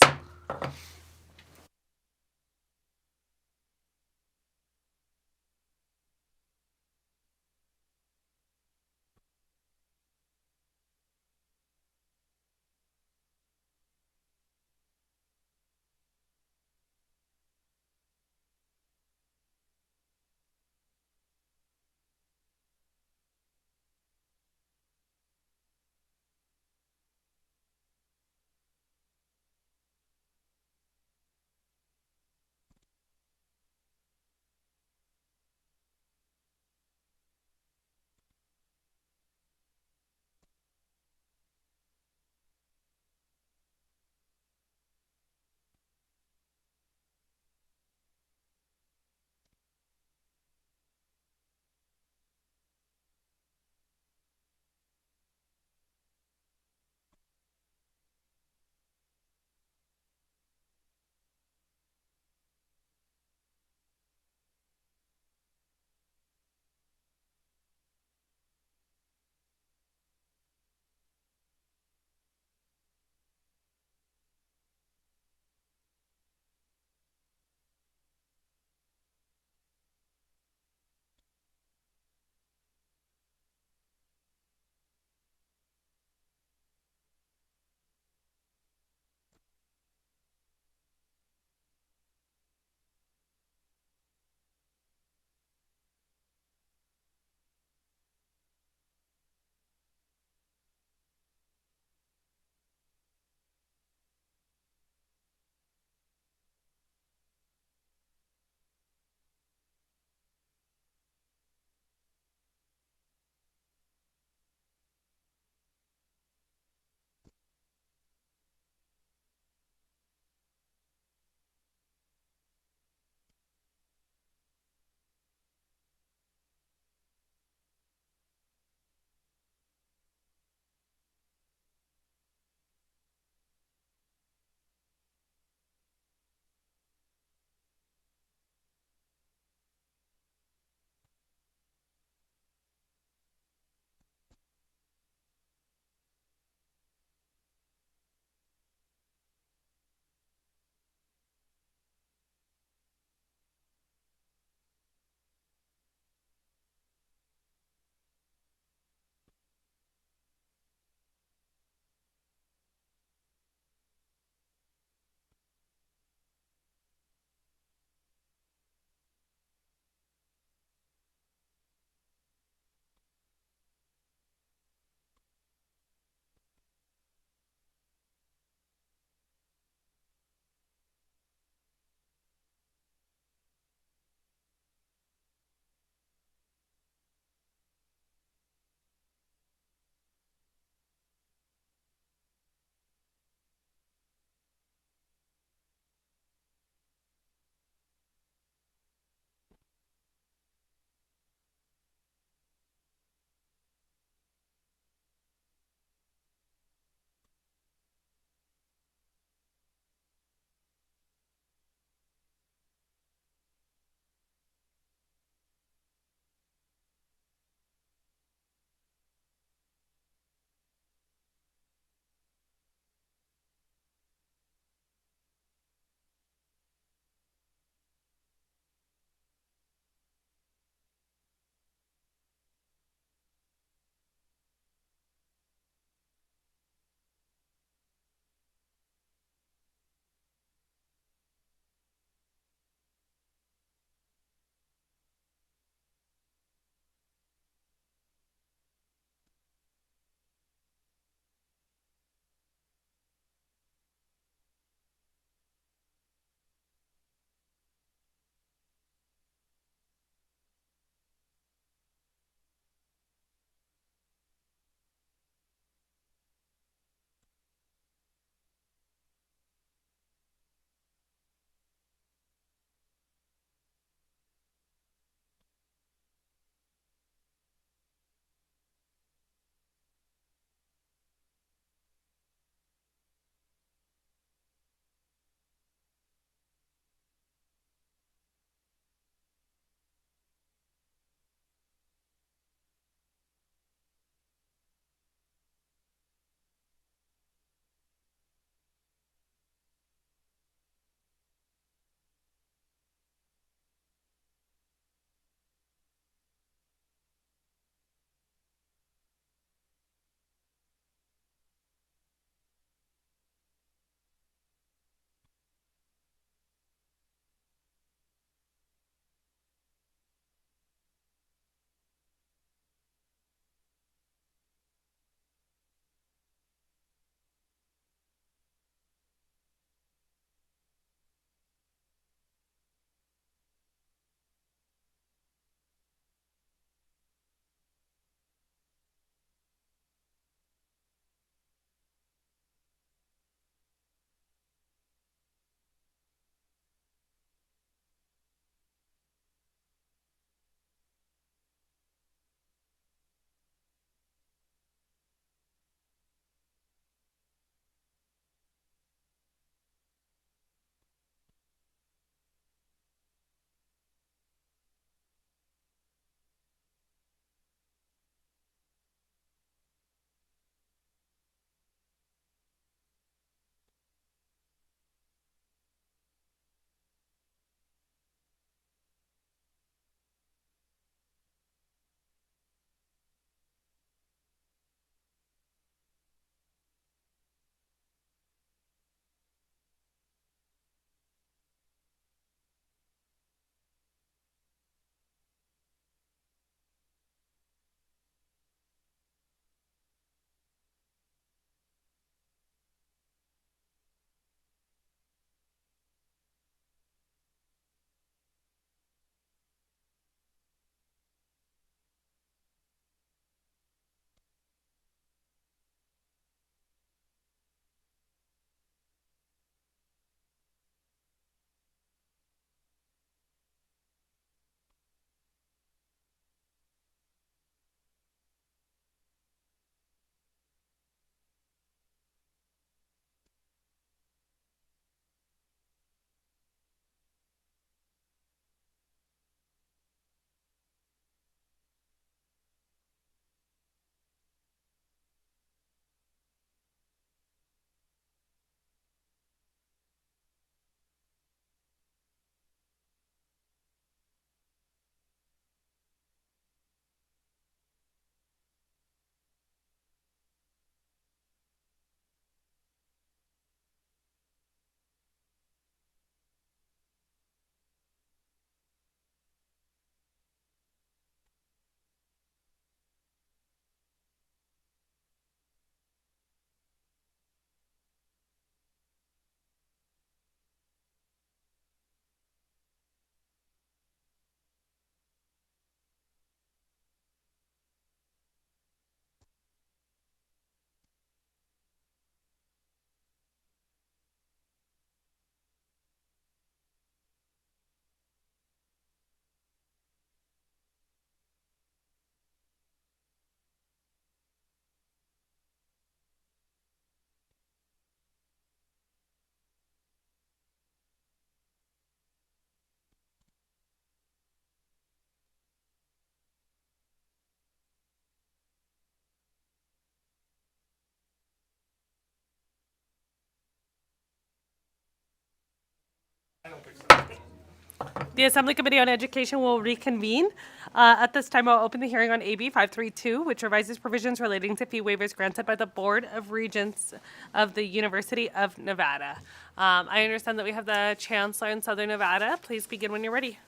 A: The Assembly Committee on Education will reconvene. At this time, I'll open the hearing on AB 532, which revises provisions relating to fee waivers granted by the Board of Regents of the University of Nevada. I understand that we have the Chancellor in Southern Nevada. Please begin when you're ready.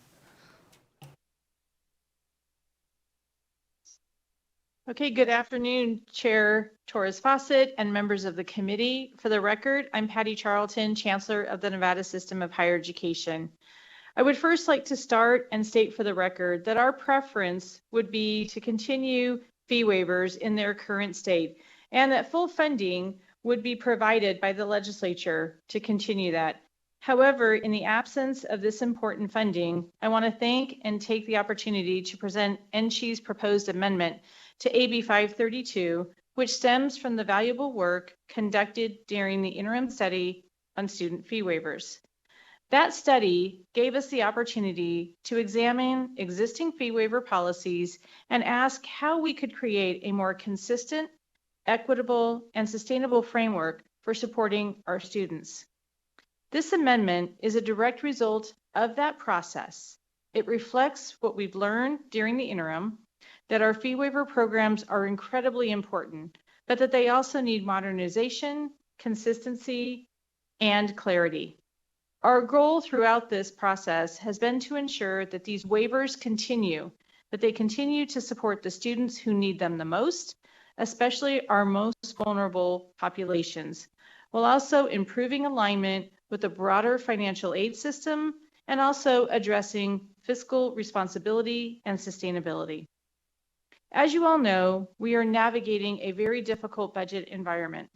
D: Okay, good afternoon, Chair Torres Fawcett and members of the committee. For the record, I'm Patty Charlton, Chancellor of the Nevada System of Higher Education. I would first like to start and state for the record that our preference would be to continue fee waivers in their current state and that full funding would be provided by the legislature to continue that. However, in the absence of this important funding, I want to thank and take the opportunity to present NCHE's proposed amendment to AB 532, which stems from the valuable work conducted during the interim study on student fee waivers. That study gave us the opportunity to examine existing fee waiver policies and ask how we could create a more consistent, equitable, and sustainable framework for supporting our students. This amendment is a direct result of that process. It reflects what we've learned during the interim, that our fee waiver programs are incredibly important, but that they also need modernization, consistency, and clarity. Our goal throughout this process has been to ensure that these waivers continue, that they continue to support the students who need them the most, especially our most vulnerable populations, while also improving alignment with the broader financial aid system and also addressing fiscal responsibility and sustainability. As you all know, we are navigating a very difficult budget environment.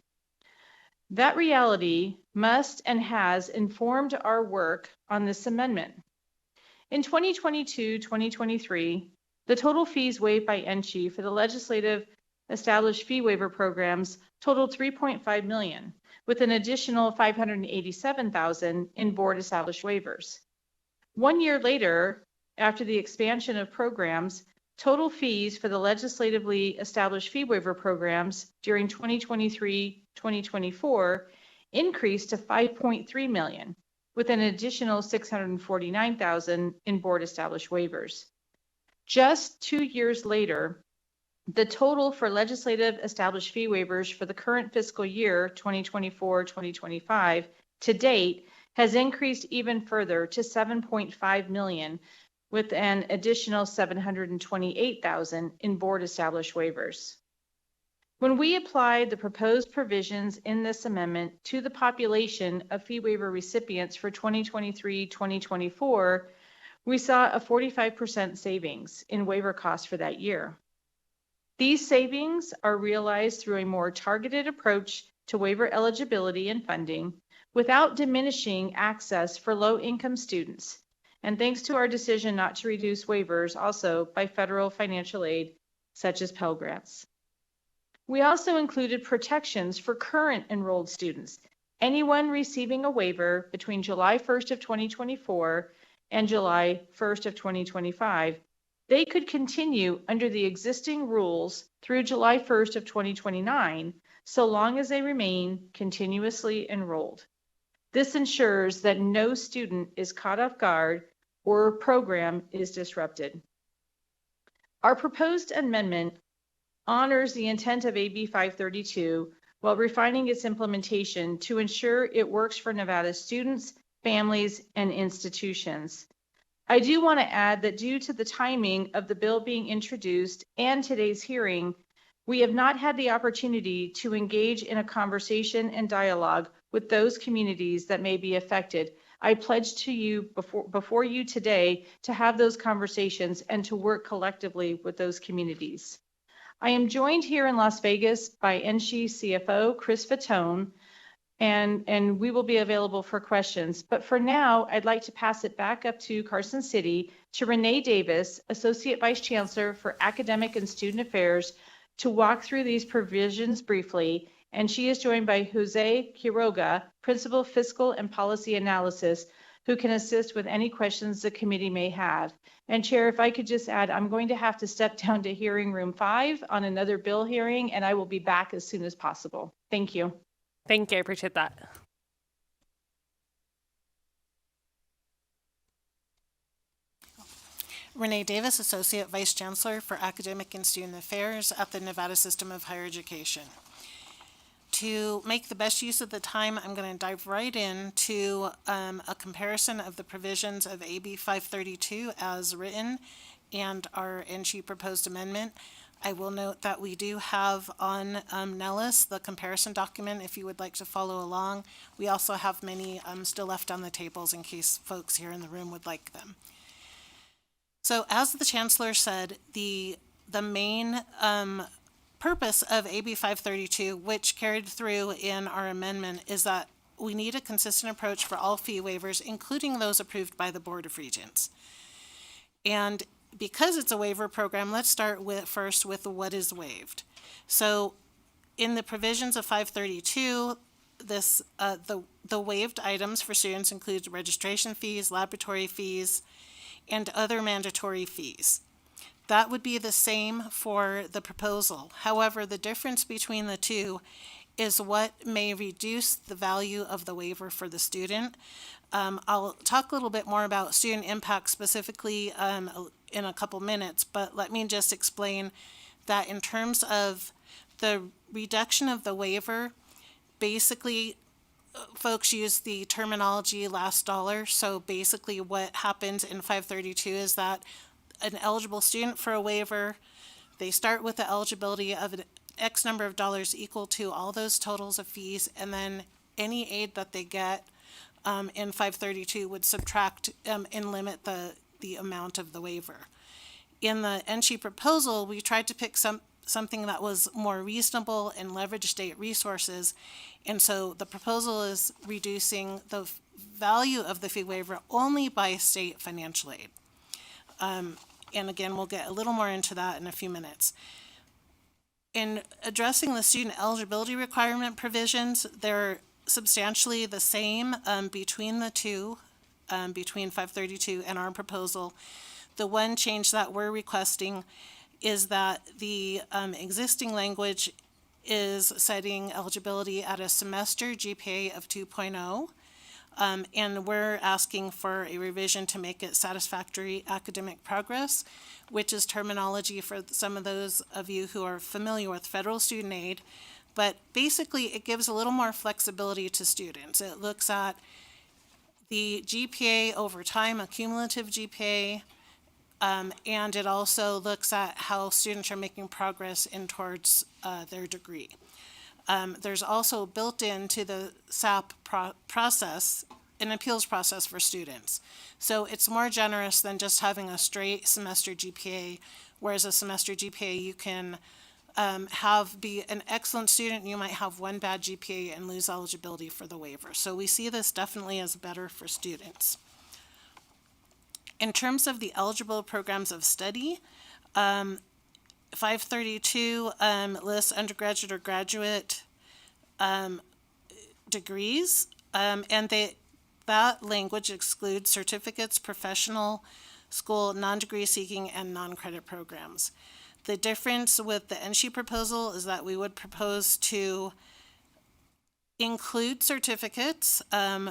D: That reality must and has informed our work on this amendment. In 2022-2023, the total fees waived by NCHE for the legislative established fee waiver programs totaled $3.5 million, with an additional $587,000 in board established waivers. 1 year later, after the expansion of programs, total fees for the legislatively established fee waiver programs during 2023-2024 increased to $5.3 million, with an additional $649,000 in board established waivers. Just 2 years later, the total for legislative established fee waivers for the current fiscal year 2024-2025 to date has increased even further to $7.5 million, with an additional $728,000 in board established waivers. When we applied the proposed provisions in this amendment to the population of fee waiver recipients for 2023-2024, we saw a 45% savings in waiver costs for that year. These savings are realized through a more targeted approach to waiver eligibility and funding without diminishing access for low-income students, and thanks to our decision not to reduce waivers also by federal financial aid, such as Pell Grants. We also included protections for current enrolled students. Anyone receiving a waiver between July 1st of 2024 and July 1st of 2025, they could continue under the existing rules through July 1st of 2029, so long as they remain continuously enrolled. This ensures that no student is caught off guard or program is disrupted. Our proposed amendment honors the intent of AB 532 while refining its implementation to ensure it works for Nevada students, families, and institutions. I do want to add that due to the timing of the bill being introduced and today's hearing, we have not had the opportunity to engage in a conversation and dialogue with those communities that may be affected. I pledge to you before you today to have those conversations and to work collectively with those communities. I am joined here in Las Vegas by NCHE CFO Chris Fatone, and we will be available for questions. But for now, I'd like to pass it back up to Carson City to Renee Davis, Associate Vice Chancellor for Academic and Student Affairs, to walk through these provisions briefly. And she is joined by Jose Quiroga, Principal Fiscal and Policy Analysis, who can assist with any questions the committee may have. And Chair, if I could just add, I'm going to have to step down to hearing room 5 on another bill hearing, and I will be back as soon as possible. Thank you.
A: Thank you. I appreciate that.
C: Renee Davis, Associate Vice Chancellor for Academic and Student Affairs at the Nevada System of Higher Education. To make the best use of the time, I'm going to dive right into a comparison of the provisions of AB 532 as written and our NSHE proposed amendment. I will note that we do have on Nellis the comparison document if you would like to follow along. We also have many still left on the tables in case folks here in the room would like them. So as the Chancellor said, the main purpose of AB 532, which carried through in our amendment, is that we need a consistent approach for all fee waivers, including those approved by the Board of Regents. And because it's a waiver program, let's start first with what is waived. So in the provisions of 532, the waived items for students include registration fees, laboratory fees, and other mandatory fees. That would be the same for the proposal. However, the difference between the two is what may reduce the value of the waiver for the student. I'll talk a little bit more about student impact specifically in a couple minutes, but let me just explain that in terms of the reduction of the waiver, basically folks use the terminology last dollar. So basically what happens in 532 is that an eligible student for a waiver, they start with the eligibility of an X number of dollars equal to all those totals of fees, and then any aid that they get in 532 would subtract and limit the amount of the waiver. In the NSHE proposal, we tried to pick something that was more reasonable and leverage state resources, and so the proposal is reducing the value of the fee waiver only by state financial aid. And again, we'll get a little more into that in a few minutes. In addressing the student eligibility requirement provisions, they're substantially the same between the two, between 532 and our proposal. The one change that we're requesting is that the existing language is setting eligibility at a semester GPA of 2.0. And we're asking for a revision to make it satisfactory academic progress, which is terminology for some of those of you who are familiar with federal student aid. But basically, it gives a little more flexibility to students. It looks at the GPA over time, a cumulative GPA, and it also looks at how students are making progress towards their degree. There's also built into the SAP process an appeals process for students. So it's more generous than just having a straight semester GPA, whereas a semester GPA you can be an excellent student, you might have one bad GPA and lose eligibility for the waiver. So we see this definitely as better for students. In terms of the eligible programs of study, 532 lists undergraduate or graduate degrees, and that language excludes certificates, professional, school, non-degree seeking, and non-credit programs. The difference with the NSHE proposal is that we would propose to include certificates,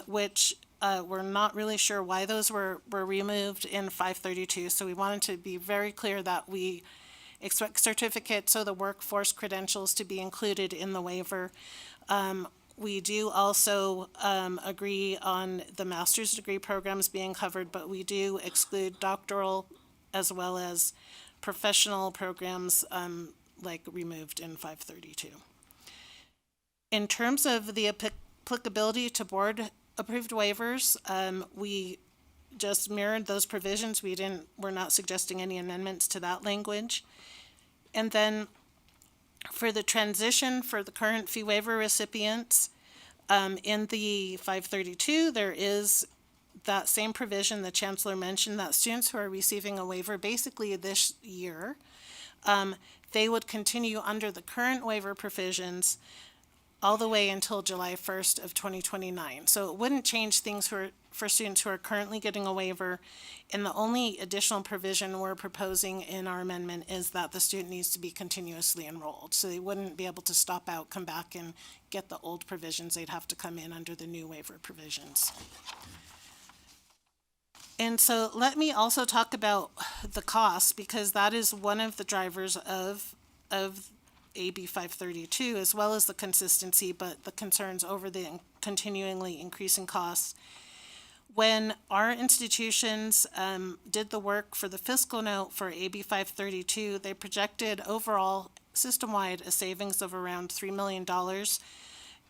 C: which we're not really sure why those were removed in 532. So we wanted to be very clear that we expect certificates, so the workforce credentials, to be included in the waiver. We do also agree on the master's degree programs being covered, but we do exclude doctoral as well as professional programs removed in 532. In terms of the applicability to board approved waivers, we just mirrored those provisions. We're not suggesting any amendments to that language. And then for the transition for the current fee waiver recipients, in the 532, there is that same provision the Chancellor mentioned, that students who are receiving a waiver basically this year, they would continue under the current waiver provisions all the way until July 1st of 2029. So it wouldn't change things for students who are currently getting a waiver. And the only additional provision we're proposing in our amendment is that the student needs to be continuously enrolled. So they wouldn't be able to stop out, come back, and get the old provisions. They'd have to come in under the new waiver provisions. And so let me also talk about the cost, because that is one of the drivers of AB 532, as well as the consistency, but the concerns over the continually increasing costs. When our institutions did the work for the fiscal note for AB 532, they projected overall system-wide a savings of around $3 million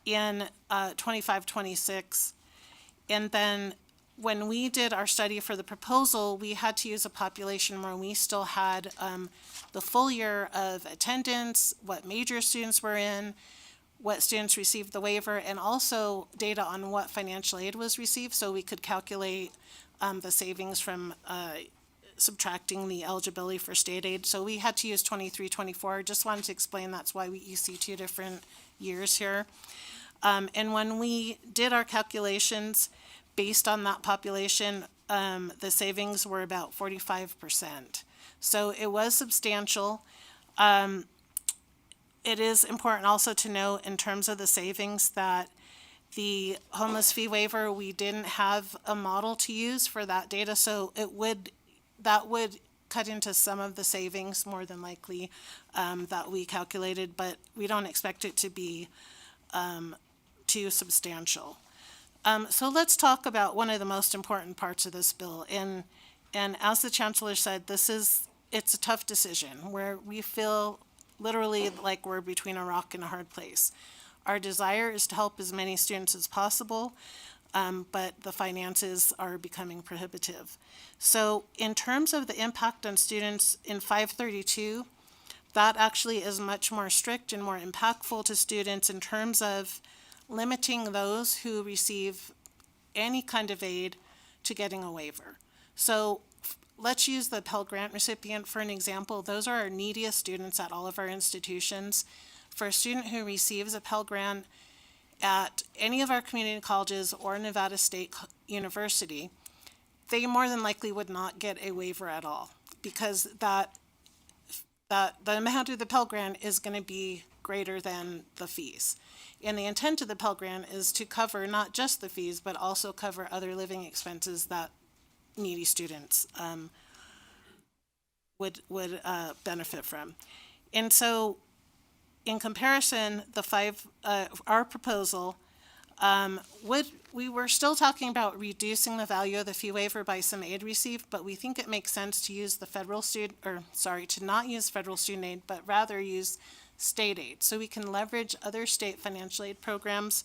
C: in 25-26. And then when we did our study for the proposal, we had to use a population where we still had the full year of attendance, what major students were in, what students received the waiver, and also data on what financial aid was received, so we could calculate the savings from subtracting the eligibility for state aid. So we had to use 23-24. Just wanted to explain that's why you see two different years here. And when we did our calculations based on that population, the savings were about 45%. So it was substantial. It is important also to note in terms of the savings that the homeless fee waiver, we didn't have a model to use for that data, so that would cut into some of the savings more than likely that we calculated, but we don't expect it to be too substantial. So let's talk about one of the most important parts of this bill. And as the Chancellor said, it's a tough decision where we feel literally like we're between a rock and a hard place. Our desire is to help as many students as possible, but the finances are becoming prohibitive. So in terms of the impact on students in 532, that actually is much more strict and more impactful to students in terms of limiting those who receive any kind of aid to getting a waiver. So let's use the Pell Grant recipient for an example. Those are our neediest students at all of our institutions. For a student who receives a Pell Grant at any of our community colleges or Nevada State University, they more than likely would not get a waiver at all, because the amount of the Pell Grant is going to be greater than the fees. And the intent of the Pell Grant is to cover not just the fees, but also cover other living expenses that needy students would benefit from. And so in comparison, our proposal we were still talking about reducing the value of the fee waiver by some aid received, but we think it makes sense to use to not use federal student aid, but rather use state aid. So we can leverage other state financial aid programs,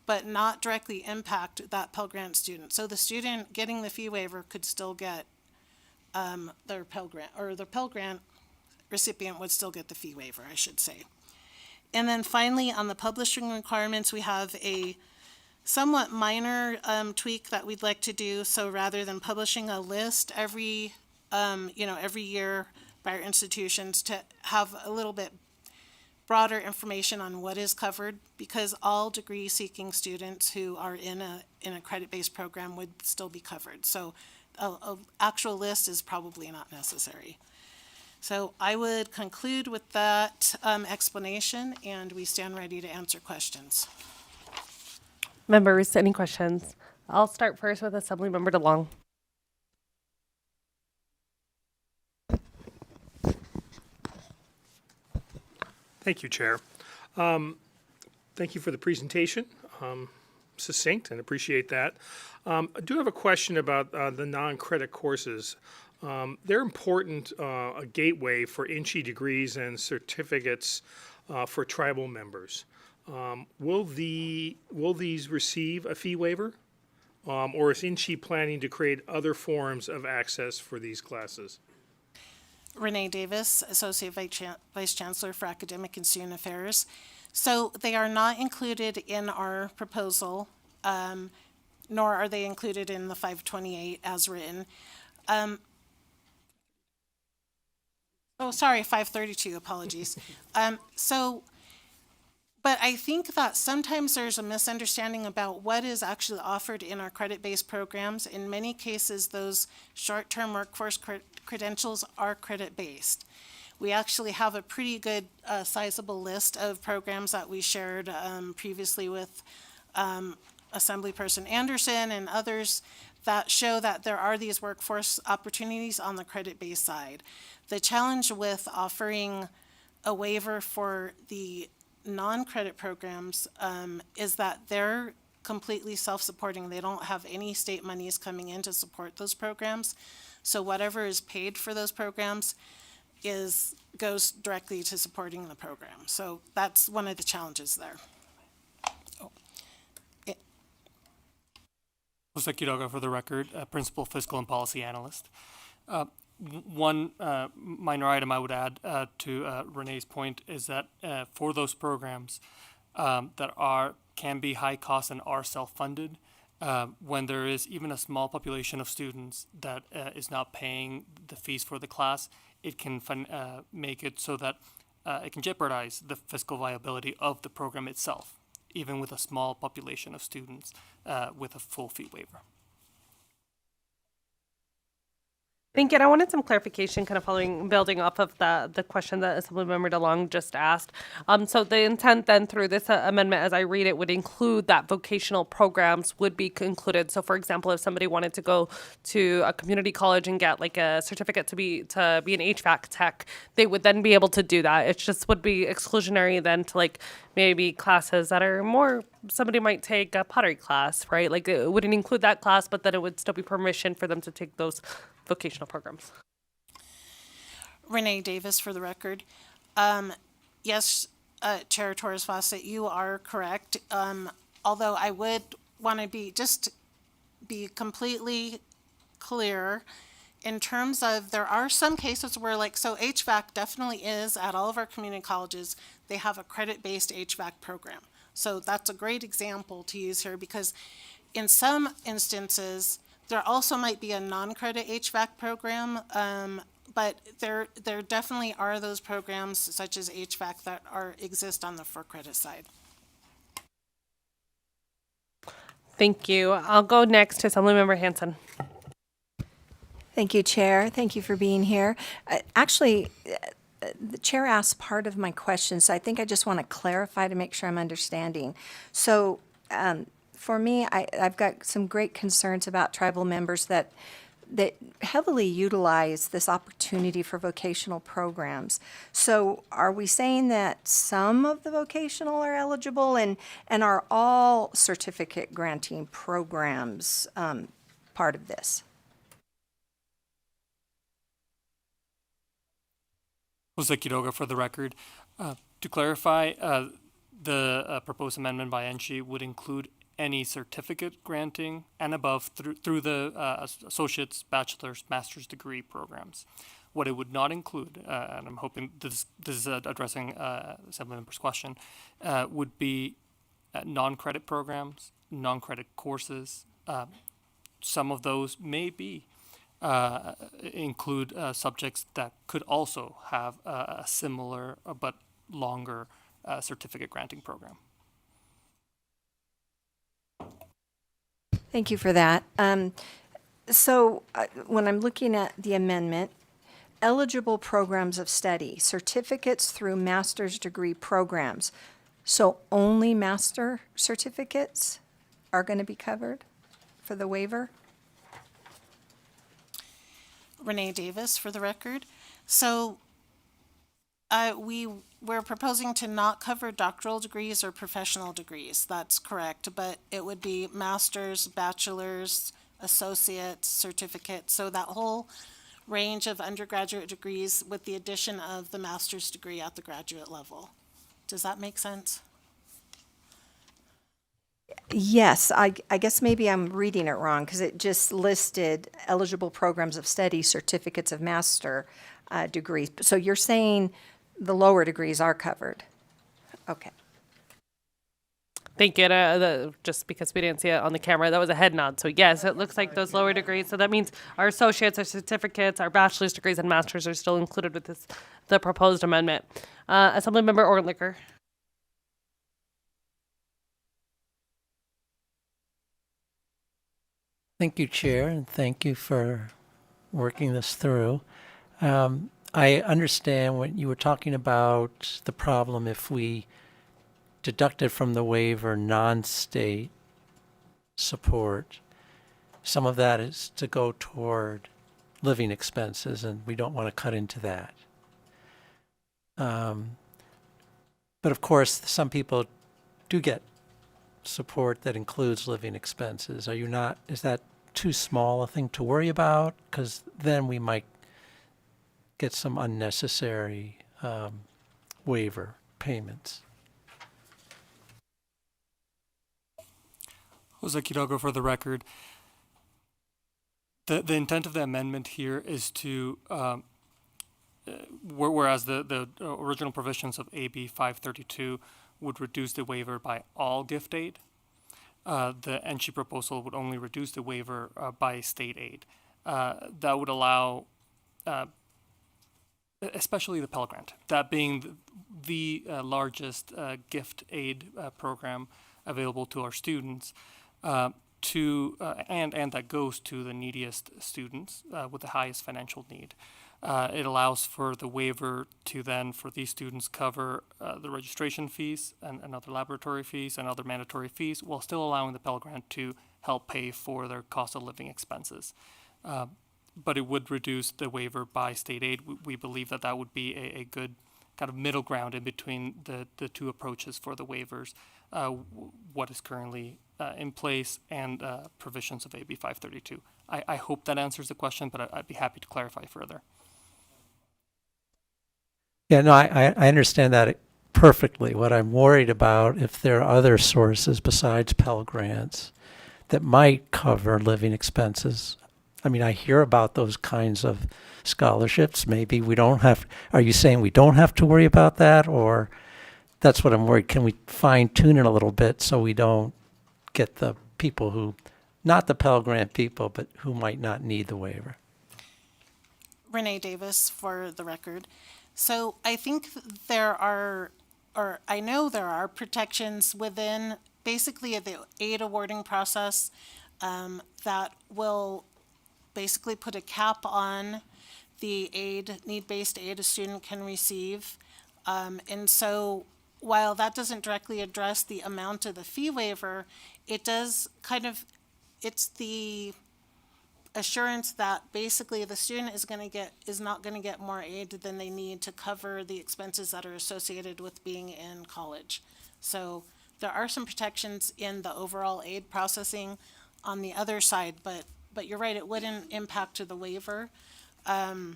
C: but not directly impact that Pell Grant student. So the student getting the fee waiver could still get their Pell Grant, or the Pell Grant recipient would still get the fee waiver, I should say. And then finally, on the publishing requirements, we have a somewhat minor tweak that we'd like to do. So rather than publishing a list every year by our institutions, to have a little bit broader information on what is covered, because all degree-seeking students who are in a credit-based program would still be covered. So an actual list is probably not necessary. So I would conclude with that explanation, and we stand ready to answer questions.
A: Members, any questions? I'll start first with Assemblymember DeLong.
O: Thank you, Chair. Thank you for the presentation. Succinct, and appreciate that. I do have a question about the non-credit courses. They're important, a gateway for INCHE degrees and certificates for tribal members. Will these receive a fee waiver? Or is INCHE planning to create other forms of access for these classes?
C: Renee Davis, Associate Vice Chancellor for Academic and Student Affairs. So they are not included in our proposal, nor are they included in the 528 as written. 532, apologies. But I think that sometimes there's a misunderstanding about what is actually offered in our credit-based programs. In many cases, those short-term workforce credentials are credit-based. We actually have a pretty good sizable list of programs that we shared previously with Assemblyperson Anderson and others that show that there are these workforce opportunities on the credit-based side. The challenge with offering a waiver for the non-credit programs is that they're completely self-supporting. They don't have any state monies coming in to support those programs. So whatever is paid for those programs goes directly to supporting the program. So that's one of the challenges there.
E: Jose Quiroga, for the record, Principal Fiscal and Policy Analyst. One minor item I would add to Renee's point is that for those programs that can be high cost and are self-funded, when there is even a small population of students that is not paying the fees for the class, it can make it so that it can jeopardize the fiscal viability of the program itself, even with a small population of students with a full fee waiver.
A: Thank you. And I wanted some clarification, kind of building off of the question that Assemblymember DeLong just asked. So the intent then through this amendment, as I read it, would include that vocational programs would be included. So, for example, if somebody wanted to go to a community college and get like a certificate to be an HVAC tech, they would then be able to do that. It just would be exclusionary then to like maybe classes that are more, somebody might take a pottery class, right? Like it wouldn't include that class, but then it would still be permission for them to take those vocational programs.
C: Renee Davis, for the record. Yes, Chair Torres Fawcett, you are correct. Although I would want to be completely clear in terms of there are some cases where so HVAC definitely is at all of our community colleges. They have a credit-based HVAC program. So that's a great example to use here because in some instances, there also might be a non-credit HVAC program, but there definitely are those programs such as HVAC that exist on the for-credit side.
A: Thank you. I'll go next to Assemblymember Hanson.
F: Thank you, Chair. Thank you for being here. Actually, the Chair asked part of my question, so I think I just want to clarify to make sure I'm understanding. So, for me, I've got some great concerns about tribal members that heavily utilize this opportunity for vocational programs. So are we saying that some of the vocational are eligible and are all certificate granting programs part of this?
E: Jose Quiroga, for the record. To clarify, the proposed amendment by NSHE would include any certificate granting and above through the associate's, bachelor's, master's degree programs. What it would not include, and I'm hoping this is addressing Assemblymember's question, would be non-credit programs, non-credit courses. Some of those may be include subjects that could also have a similar but longer certificate granting program.
F: Thank you for that. So when I'm looking at the amendment, eligible programs of study, certificates through master's degree programs. So only master certificates are going to be covered for the waiver?
C: Renee Davis, for the record. So we're proposing to not cover doctoral degrees or professional degrees. That's correct, but it would be master's, bachelor's, associate's, certificate. So that whole range of undergraduate degrees with the addition of the master's degree at the graduate level. Does that make sense?
F: Yes, I guess maybe I'm reading it wrong because it just listed eligible programs of study, certificates of master degrees. So you're saying the lower degrees are covered? Okay.
A: Thank you. Just because we didn't see it on the camera, that was a head nod. So yes, it looks like those lower degrees. So that means our associates, our certificates, our bachelor's degrees, and masters are still included with the proposed amendment. Assemblymember Ortlicker.
N: Thank you, Chair, and thank you for working this through. I understand when you were talking about the problem if we deducted from the waiver non-state support. some of that is to go toward living expenses, and we don't want to cut into that. But of course, some people do get support that includes living expenses. Is that too small a thing to worry about? Because then we might get some unnecessary waiver payments.
E: Jose Quiroga for the record. The intent of the amendment here is to, whereas the original provisions of AB 532 would reduce the waiver by all gift aid, the NSHE proposal would only reduce the waiver by state aid. That would allow, especially the Pell Grant, that being the largest gift aid program available to our students, and that goes to the neediest students with the highest financial need. It allows for the waiver to then, for these students, cover the registration fees and other laboratory fees and other mandatory fees, while still allowing the Pell Grant to help pay for their cost of living expenses. But it would reduce the waiver by state aid. We believe that that would be a good kind of middle ground in between the two approaches for the waivers, what is currently in place and provisions of AB 532. I hope that answers the question, but I'd be happy to clarify further.
N: Yeah, no, I understand that perfectly. What I'm worried about, if there are other sources besides Pell Grants that might cover living expenses. I mean, I hear about those kinds of scholarships. Maybe we don't have, are you saying we don't have to worry about that? Or that's what I'm worried. Can we fine tune it a little bit so we don't get the people who, not the Pell Grant people, but who might not need the waiver?
C: Renee Davis for the record. So I think there are, or I know there are protections within basically the aid awarding process that will basically put a cap on the aid, need-based aid a student can receive. And so while that doesn't directly address the amount of the fee waiver, it does kind of, it's the assurance that basically the student is not going to get more aid than they need to cover the expenses that are associated with being in college. So there are some protections in the overall aid processing on the other side, but you're right, it wouldn't impact to the waiver. I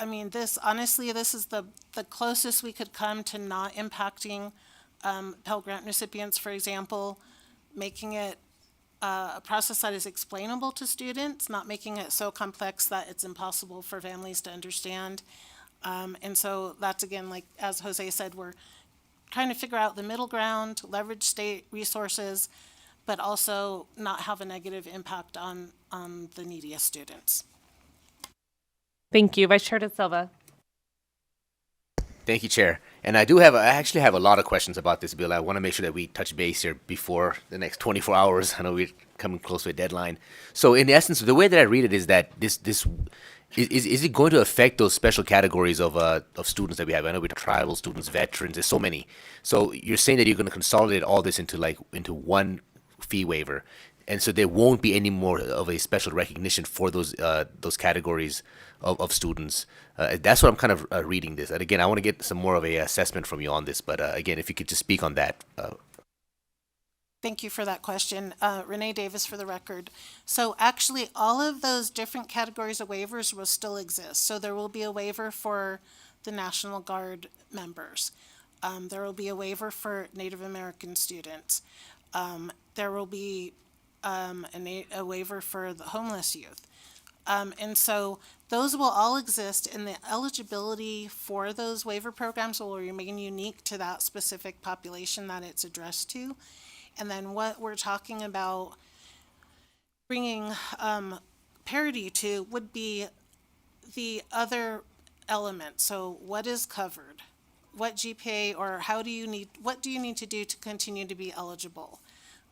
C: mean, this is the closest we could come to not impacting Pell Grant recipients, for example, making it a process that is explainable to students, not making it so complex that it's impossible for families to understand. And so that's, again, like as Jose said, we're trying to figure out the middle ground, leverage state resources, but also not have a negative impact on the neediest students.
A: Thank you. Vice Chair De Silva.
H: Thank you, Chair. And I actually have a lot of questions about this bill. I want to make sure that we touch base here before the next 24 hours. I know we're coming close to a deadline. So in essence, the way that I read it is that this is it going to affect those special categories of students that we have? I know we have tribal students, veterans, there's so many. So you're saying that you're going to consolidate all this into one fee waiver. And so there won't be any more of a special recognition for those categories of students. That's what I'm kind of reading this. And again, I want to get some more of a assessment from you on this. But again, if you could just speak on that.
C: Thank you for that question. Renee Davis for the record. So actually, all of those different categories of waivers will still exist. So there will be a waiver for the National Guard members. There will be a waiver for Native American students. There will be a waiver for the homeless youth. And so those will all exist, and the eligibility for those waiver programs will remain unique to that specific population that it's addressed to. And then what we're talking about bringing parity to would be the other elements. So what is covered? What GPA or what do you need to do to continue to be eligible?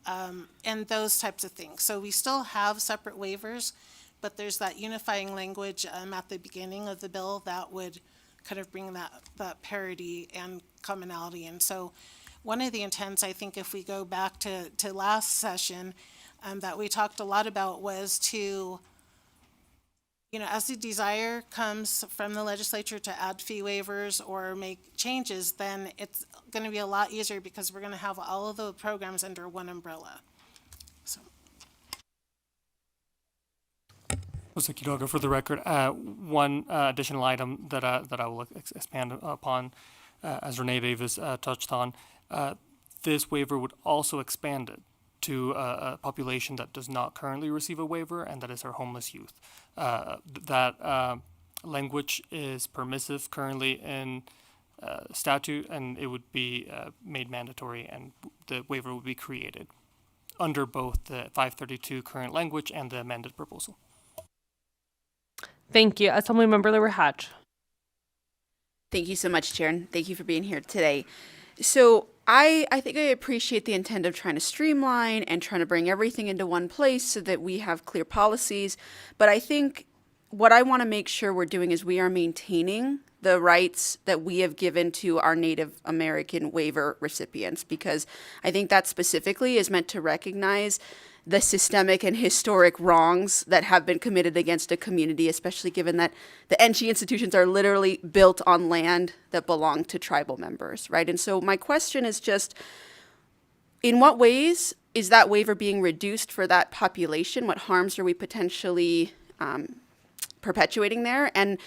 C: And those types of things. So we still have separate waivers, but there's that unifying language at the beginning of the bill that would kind of bring that parity and commonality. And so one of the intents, I think, if we go back to last session, that we talked a lot about was to, as the desire comes from the legislature to add fee waivers or make changes, then it's going to be a lot easier because we're going to have all of the programs under one umbrella. So.
E: Jose Quiroga, for the record, one additional item that I will expand upon, as Renee Davis touched on, this waiver would also expand it to a population that does not currently receive a waiver, and that is our homeless youth. That language is permissive currently in statute, and it would be made mandatory, and the waiver would be created under both the 532 current language and the amended proposal.
A: Thank you. Assemblymember Lewer Hatch.
G: Thank you so much, Chair, and thank you for being here today. So I think I appreciate the intent of trying to streamline and trying to bring everything into one place so that we have clear policies. But I think what I want to make sure we're doing is we are maintaining the rights that we have given to our Native American waiver recipients, because I think that specifically is meant to recognize the systemic and historic wrongs that have been committed against a community, especially given that the NC institutions are literally built on land that belong to tribal members, right? And so my question is just, in what ways is that waiver being reduced for that population? What harms are we potentially perpetuating there? And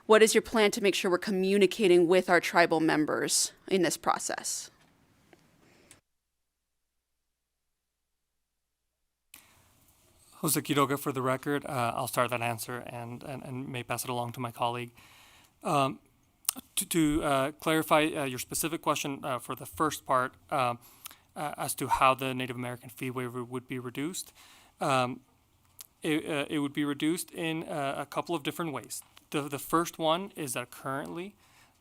G: what is your plan to make sure we're communicating with our tribal members in this process?
E: Jose Quiroga, for the record, I'll start that answer and may pass it along to my colleague. To clarify your specific question for the first part as to how the Native American fee waiver would be reduced, it would be reduced in a couple of different ways. The first one is that currently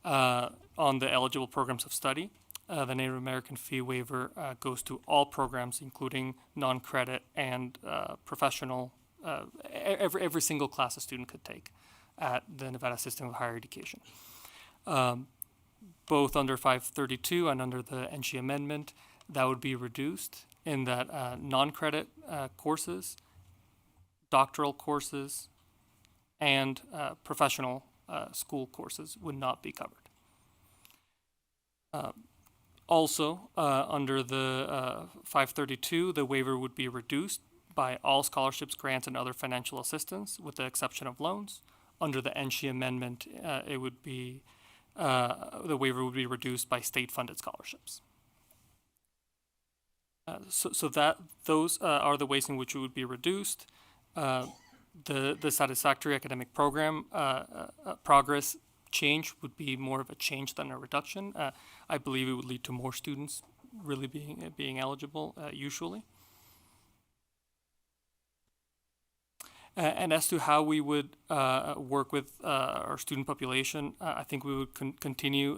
E: on the eligible programs of study, the Native American fee waiver goes to all programs, including non-credit and professional, every single class a student could take at the Nevada system of higher education. Both under 532 and under the NC amendment, that would be reduced in that non-credit courses, doctoral courses, and professional school courses would not be covered. Also, under the 532, the waiver would be reduced by all scholarships, grants, and other financial assistance, with the exception of loans. Under the NC amendment, it would be the waiver would be reduced by state-funded scholarships. So that those are the ways in which it would be reduced. The satisfactory academic program progress change would be more of a change than a reduction. I believe it would lead to more students really being eligible usually. And as to how we would work with our student population, I think we would continue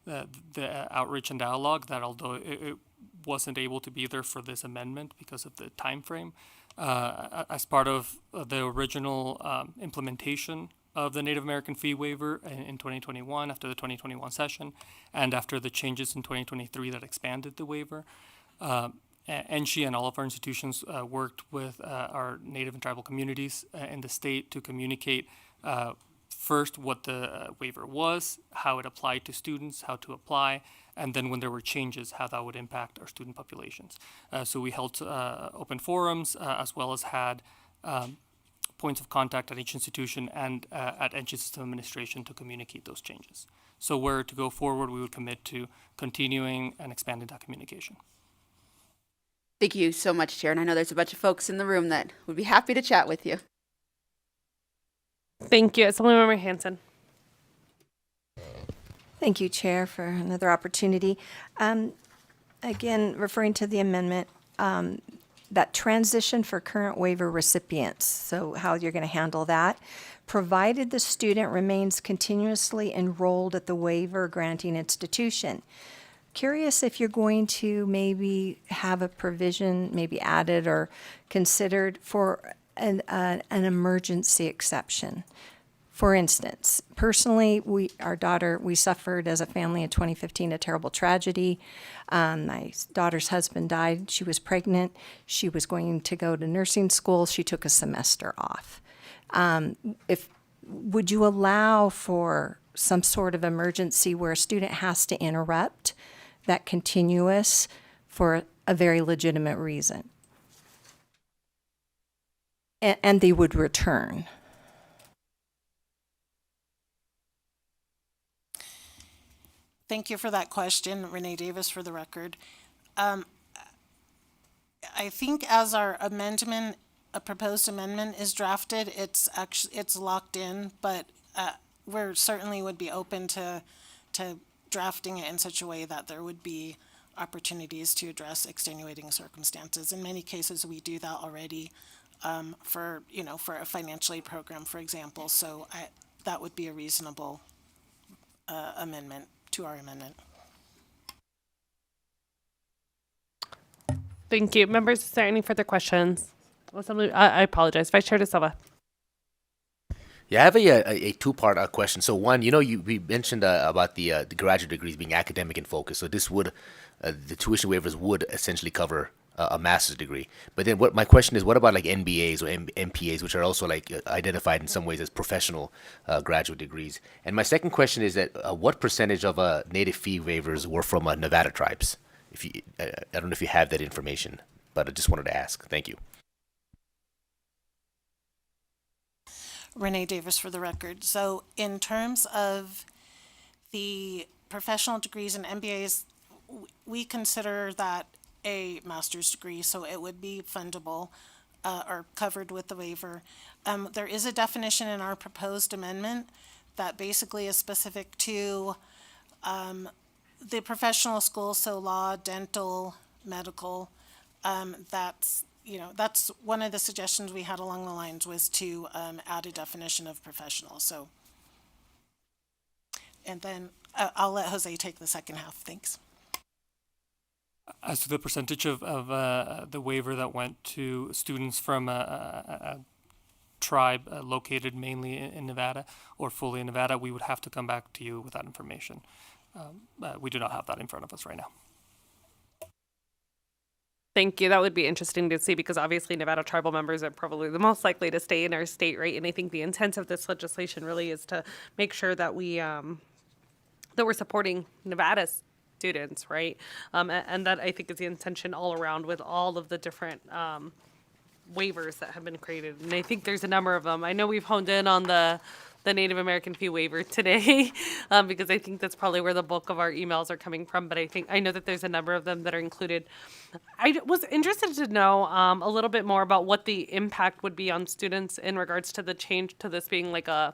E: the outreach and dialogue that, although it wasn't able to be there for this amendment because of the time frame, as part of the original implementation of the Native American fee waiver in 2021, after the 2021 session, and after the changes in 2023 that expanded the waiver. NC and all of our institutions worked with our Native and tribal communities in the state to communicate first what the waiver was, how it applied to students, how to apply, and then when there were changes, how that would impact our student populations. So we held open forums as well as had points of contact at each institution and at NC system administration to communicate those changes. So where to go forward, we would commit to continuing and expanding that communication.
G: Thank you so much, Chair. And I know there's a bunch of folks in the room that would be happy to chat with you.
A: Thank you. Assemblymember Hanson.
F: Thank you, Chair, for another opportunity. Again, referring to the amendment, that transition for current waiver recipients, so how you're going to handle that, provided the student remains continuously enrolled at the waiver granting institution. Curious if you're going to maybe have a provision maybe added or considered for an emergency exception For instance, personally, our daughter, we suffered as a family in 2015 a terrible tragedy. My daughter's husband died. She was pregnant. She was going to go to nursing school. She took a semester off. Would you allow for some sort of emergency where a student has to interrupt that continuous for a very legitimate reason? And they would return.
C: Thank you for that question, Renee Davis, for the record. I think as our amendment, a proposed amendment is drafted, it's locked in, but we certainly would be open to drafting it in such a way that there would be opportunities to address extenuating circumstances. In many cases, we do that already for a financial aid program, for example. So that would be a reasonable amendment to our amendment.
A: Thank you. Members, is there any further questions? I apologize. Vice Chair De Silva.
H: Yeah, I have a two-part question. So one, we mentioned about the graduate degrees being academic in focus. So this would, the tuition waivers would essentially cover a master's degree. But then my question is, what about like MBAs or MPAs, which are also like identified in some ways as professional graduate degrees? And my second question is that what percentage of native fee waivers were from Nevada tribes? I don't know if you have that information, but I just wanted to ask. Thank you.
C: Renee Davis for the record. So in terms of the professional degrees and MBAs, we consider that a master's degree, so it would be fundable or covered with the waiver. There is a definition in our proposed amendment that basically is specific to the professional schools, so law, dental, medical. That's one of the suggestions we had along the lines was to add a definition of professional. So, and then I'll let Jose take the second half. Thanks.
E: As to the percentage of the waiver that went to students from a tribe located mainly in Nevada or fully in Nevada, we would have to come back to you with that information. We do not have that in front of us right now.
A: Thank you. That would be interesting to see because obviously Nevada tribal members are probably the most likely to stay in our state, right? And I think the intent of this legislation really is to make sure that we're supporting Nevada's students, right? And that I think is the intention all around with all of the different waivers that have been created. And I think there's a number of them. I know we've honed in on the Native American fee waiver today because I think that's probably where the bulk of our emails are coming from. But I know that there's a number of them that are included. I was interested to know a little bit more about what the impact would be on students in regards to the change to this being like a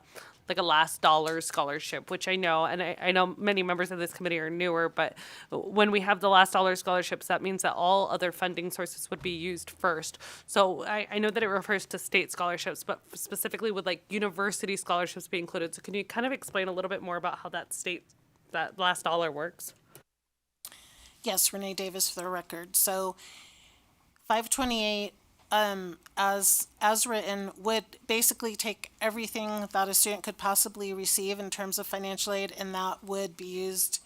A: last dollar scholarship, which I know, and I know many members of this committee are newer, but when we have the last dollar scholarships, that means that all other funding sources would be used first. So I know that it refers to state scholarships, but specifically would like university scholarships be included? So can you kind of explain a little bit more about how that last dollar works?
C: Yes, Renee Davis for the record. So 528 as written would basically take everything that a student could possibly receive in terms of financial aid, and that would be used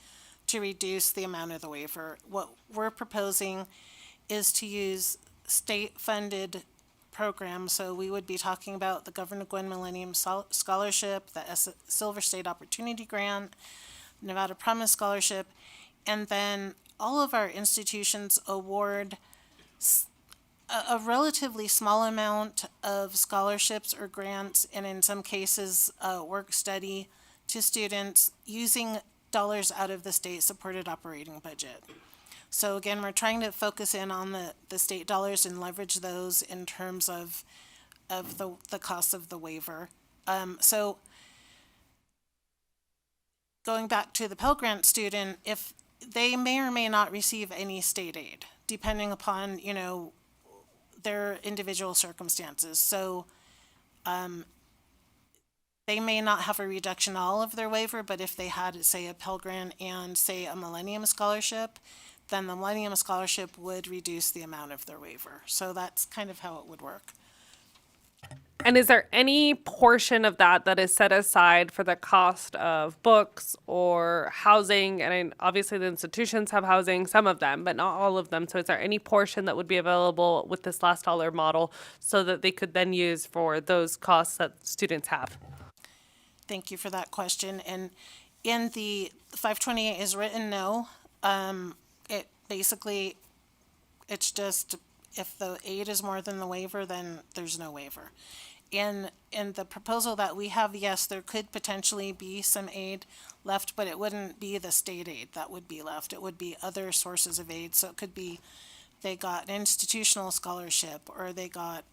C: to reduce the amount of the waiver. What we're proposing is to use state-funded programs. So we would be talking about the Governor Gwen Millennium Scholarship, the Silver State Opportunity Grant, Nevada Promise Scholarship, and then all of our institutions award a relatively small amount of scholarships or grants, and in some cases, work study to students using dollars out of the state-supported operating budget. So again, we're trying to focus in on the state dollars and leverage those in terms of the cost of the waiver. So going back to the Pell Grant student, if they may or may not receive any state aid, depending upon, their individual circumstances. So they may not have a reduction all of their waiver, but if they had, say, a Pell Grant and, say, a Millennium Scholarship, then the Millennium Scholarship would reduce the amount of their waiver. So that's kind of how it would work.
A: And is there any portion of that that is set aside for the cost of books or housing? And obviously the institutions have housing, some of them, but not all of them. So is there any portion that would be available with this last dollar model so that they could then use for those costs that students have?
C: Thank you for that question. And in the 528 is written no. It basically, it's just if the aid is more than the waiver, then there's no waiver. In the proposal that we have, yes, there could potentially be some aid left, but it wouldn't be the state aid that would be left. It would be other sources of aid. So it could be they got an institutional scholarship or they got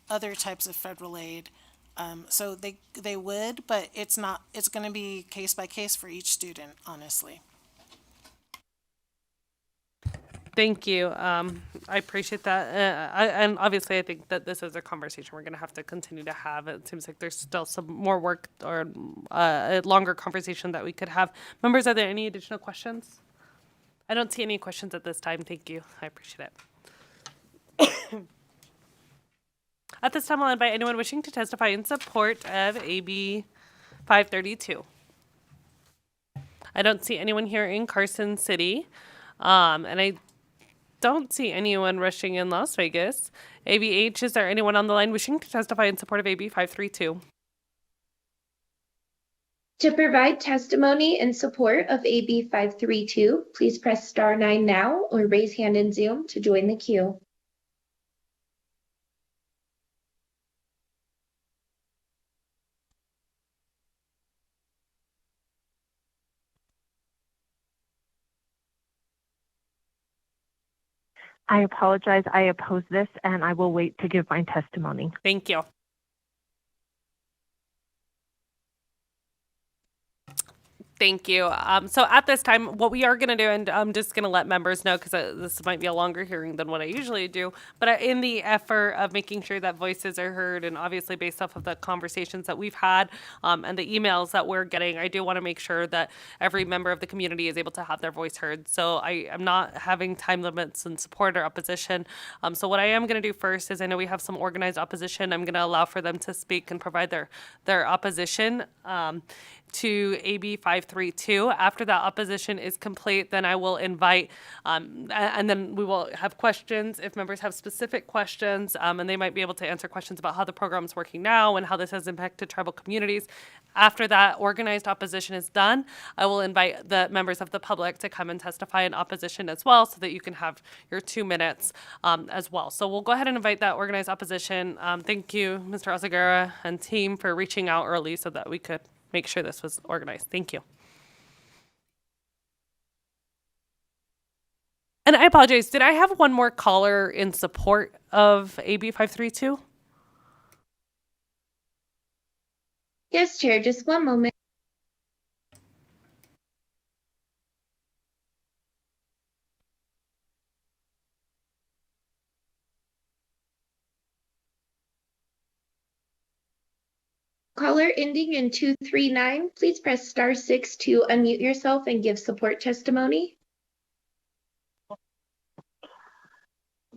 C: other types of federal aid. So they would, but it's going to be case by case for each student, honestly.
A: Thank you. I appreciate that. And obviously, I think that this is a conversation we're going to have to continue to have. It seems like there's still some more work or a longer conversation that we could have. Members, are there any additional questions? I don't see any questions at this time. Thank you. I appreciate it. At this time, I'll invite anyone wishing to testify in support of AB 532. I don't see anyone here in Carson City. And I don't see anyone rushing in Las Vegas. ABH, is there anyone on the line wishing to testify in support of AB 532?
R: To provide testimony in support of AB 532, please press *9 now or raise hand in Zoom to join the queue.
I: I apologize. I oppose this, and I will wait to give my testimony.
A: Thank you. Thank you. So at this time, what we are going to do, and I'm just going to let members know because this might be a longer hearing than what I usually do, but in the effort of making sure that voices are heard, and obviously based off of the conversations that we've had and the emails that we're getting, I do want to make sure that every member of the community is able to have their voice heard. So I am not having time limits in support or opposition. So what I am going to do first is I know we have some organized opposition. I'm going to allow for them to speak and provide their opposition to AB 532. After that opposition is complete, then I will invite, and then we will have questions if members have specific questions, and they might be able to answer questions about how the program is working now and how this has impacted tribal communities. After that organized opposition is done, I will invite the members of the public to come and testify in opposition as well so that you can have your 2 minutes as well. So we'll go ahead and invite that organized opposition. Thank you, Mr. Oseguera and team, for reaching out early so that we could make sure this was organized. Thank you. And I apologize. Did I have one more caller in support of AB 532?
R: Yes, Chair, just one moment. Caller ending in 239, please press *6 to unmute yourself and give support testimony.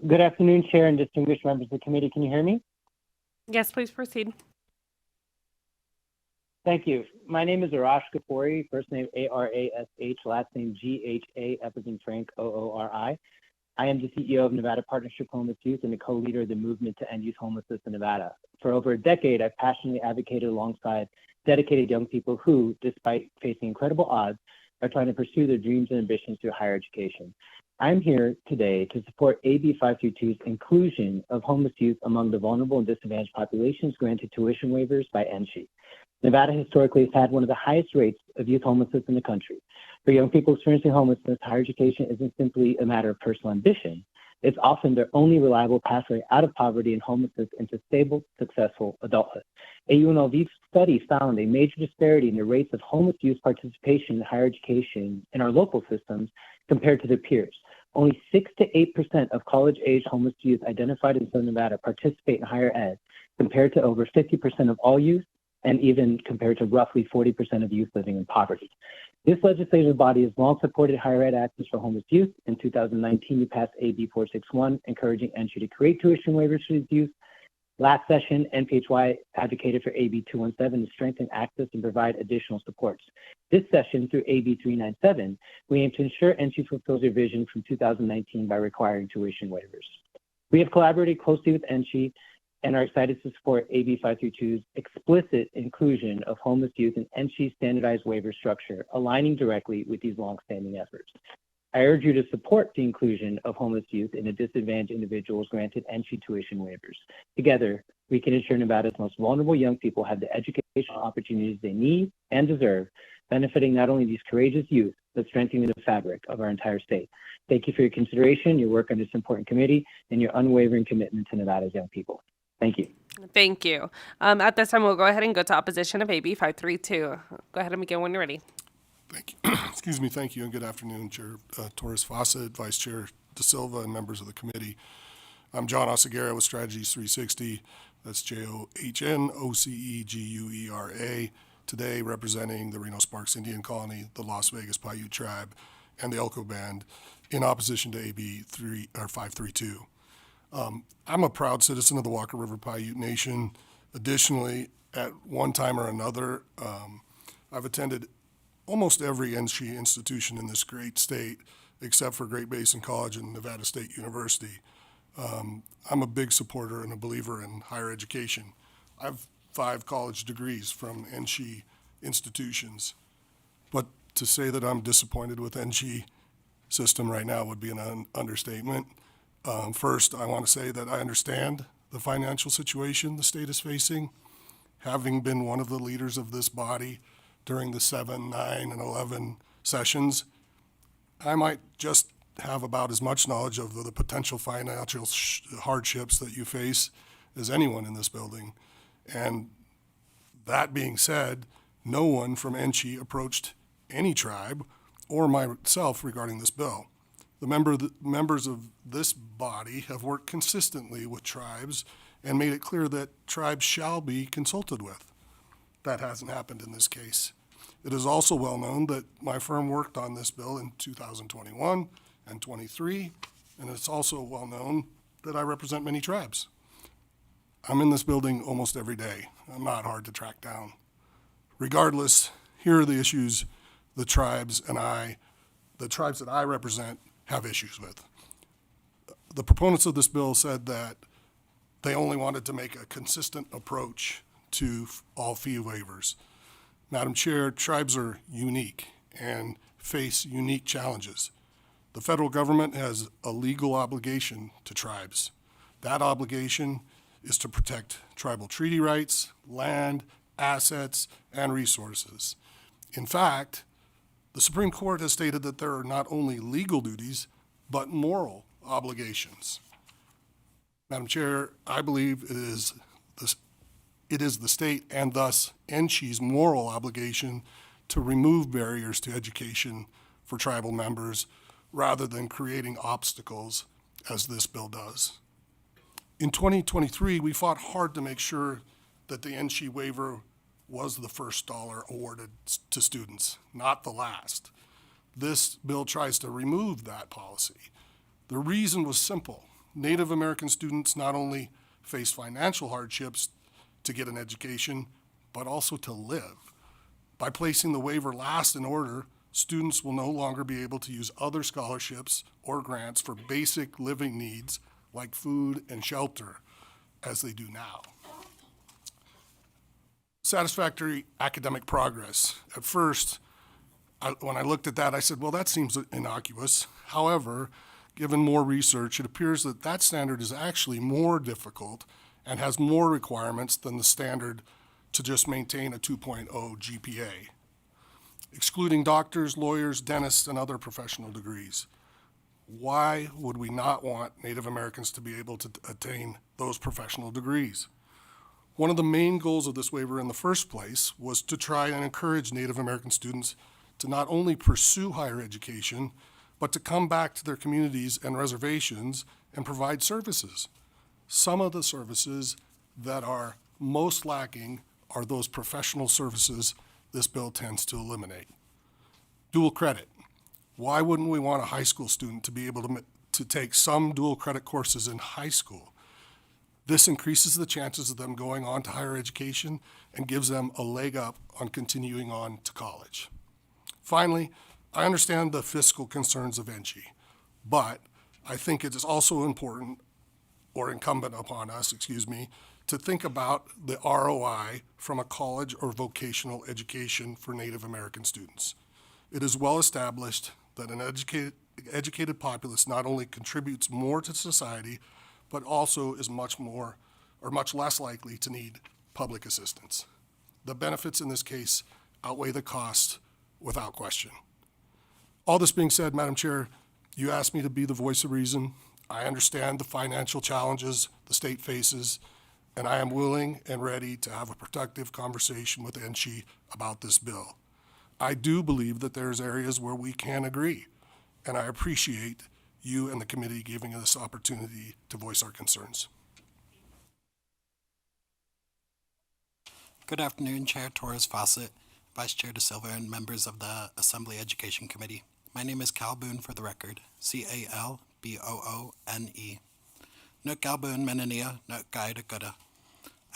J: Good afternoon, Chair and distinguished members of the committee. Can you hear me?
A: Yes, please proceed.
J: Thank you. My name is Arash Ghafouri, first name A-R-A-S-H, last name G-H-A, F as in Frank, O-O-R-I. I am the CEO of Nevada Partnership Homeless Youth and the co-leader of the movement to end youth homelessness in Nevada. For over a decade, I've passionately advocated alongside dedicated young people who, despite facing incredible odds, are trying to pursue their dreams and ambitions through higher education. I'm here today to support AB 532's inclusion of homeless youth among the vulnerable and disadvantaged populations granted tuition waivers by NSHE. Nevada historically has had one of the highest rates of youth homelessness in the country. For young people experiencing homelessness, higher education isn't simply a matter of personal ambition. It's often their only reliable pathway out of poverty and homelessness into stable, successful adulthood. A UNLV study found a major disparity in the rates of homeless youth participation in higher education in our local systems compared to their peers. Only 6 to 8% of college-age homeless youth identified in Southern Nevada participate in higher ed, compared to over 50% of all youth, and even compared to roughly 40% of youth living in poverty. This legislative body has long supported higher ed access for homeless youth. In 2019, we passed AB 461, encouraging NSHE to create tuition waivers for these youth. Last session, NPHY advocated for AB 217 to strengthen access and provide additional supports. This session, through AB 397, we aim to ensure NC fulfills their vision from 2019 by requiring tuition waivers. We have collaborated closely with NC and are excited to support AB 532's explicit inclusion of homeless youth in NC's standardized waiver structure, aligning directly with these longstanding efforts. I urge you to support the inclusion of homeless youth and the disadvantaged individuals granted entry tuition waivers. Together, we can ensure Nevada's most vulnerable young people have the educational opportunities they need and deserve, benefiting not only these courageous youth, but strengthening the fabric of our entire state. Thank you for your consideration, your work on this important committee, and your unwavering commitment to Nevada's young people. Thank you.
A: Thank you. At this time, we'll go ahead and go to opposition of AB 532. Go ahead and begin when you're ready.
K: Thank you. Excuse me. Thank you, and good afternoon, Chair Torres Fawcett, Vice Chair De Silva, and members of the committee. I'm John Oseguera with Strategies 360. That's JOHNOCEGUERA. Today, representing the Reno Sparks Indian Colony, the Las Vegas Paiute Tribe, and the Elko Band, in opposition to AB 532. I'm a proud citizen of the Walker River Paiute Nation. Additionally, at one time or another, I've attended almost every NC institution in this great state, except for Great Basin College and Nevada State University. I'm a big supporter and a believer in higher education. I have 5 college degrees from NC institutions, but to say that I'm disappointed with NC system right now would be an understatement. First, I want to say that I understand the financial situation the state is facing. Having been one of the leaders of this body during the 7, 9, and 11 sessions, I might just have about as much knowledge of the potential financial hardships that you face as anyone in this building. And that being said, no one from NC approached any tribe or myself regarding this bill. The members of this body have worked consistently with tribes and made it clear that tribes shall be consulted with. That hasn't happened in this case. It is also well known that my firm worked on this bill in 2021 and 23, and it's also well known that I represent many tribes. I'm in this building almost every day. I'm not hard to track down. Regardless, here are the issues the tribes that I represent have issues with. The proponents of this bill said that they only wanted to make a consistent approach to all fee waivers. Madam Chair, tribes are unique and face unique challenges. The federal government has a legal obligation to tribes. That obligation is to protect tribal treaty rights, land, assets, and resources. In fact, the Supreme Court has stated that there are not only legal duties, but moral obligations. Madam Chair, I believe it is the state and thus NC's moral obligation to remove barriers to education for tribal members rather than creating obstacles as this bill does. In 2023, we fought hard to make sure that the NC waiver was the first dollar awarded to students, not the last. This bill tries to remove that policy. The reason was simple. Native American students not only face financial hardships to get an education, but also to live. By placing the waiver last in order, students will no longer be able to use other scholarships or grants for basic living needs like food and shelter as they do now. Satisfactory academic progress. At first, when I looked at that, I said, well, that seems innocuous. However, given more research, it appears that that standard is actually more difficult and has more requirements than the standard to just maintain a 2.0 GPA, excluding doctors, lawyers, dentists, and other professional degrees. Why would we not want Native Americans to be able to attain those professional degrees? One of the main goals of this waiver in the first place was to try and encourage Native American students to not only pursue higher education, but to come back to their communities and reservations and provide services. Some of the services that are most lacking are those professional services this bill tends to eliminate. Dual credit. Why wouldn't we want a high school student to be able to take some dual credit courses in high school? This increases the chances of them going on to higher education and gives them a leg up on continuing on to college. Finally, I understand the fiscal concerns of NG, but I think it is also important, or incumbent upon us, to think about the ROI from a college or vocational education for Native American students. It is well established that an educated populace not only contributes more to society, but also is much less likely to need public assistance. The benefits in this case outweigh the cost without question. All this being said, Madam Chair, you asked me to be the voice of reason. I understand the financial challenges the state faces, and I am willing and ready to have a productive conversation with NSHE about this bill. I do believe that there's areas where we can agree, and I appreciate you and the committee giving us opportunity to voice our concerns.
L: Good afternoon, Chair Torres Fawcett, Vice Chair De Silva, and members of the Assembly Education Committee. My name is Cal Boone for the record, C-A-L-B-O-O-N-E. Nuk Galboon Menania, Nuk Gaida Gutta.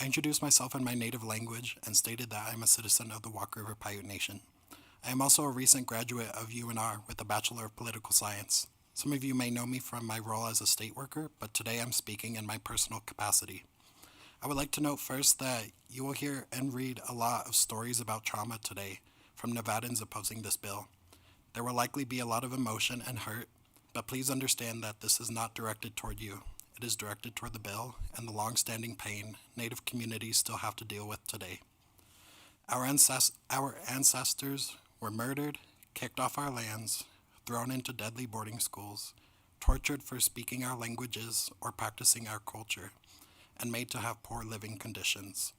L: I introduced myself in my native language and stated that I am a citizen of the Walk River Paiute Nation. I am also a recent graduate of UNR with a Bachelor of Political Science. Some of you may know me from my role as a state worker, but today I'm speaking in my personal capacity. I would like to note first that you will hear and read a lot of stories about trauma today from Nevadans opposing this bill. There will likely be a lot of emotion and hurt, but please understand that this is not directed toward you. It is directed toward the bill and the long-standing pain Native communities still have to deal with today. Our ancestors were murdered, kicked off our lands, thrown into deadly boarding schools, tortured for speaking our languages or practicing our culture, and made to have poor living conditions.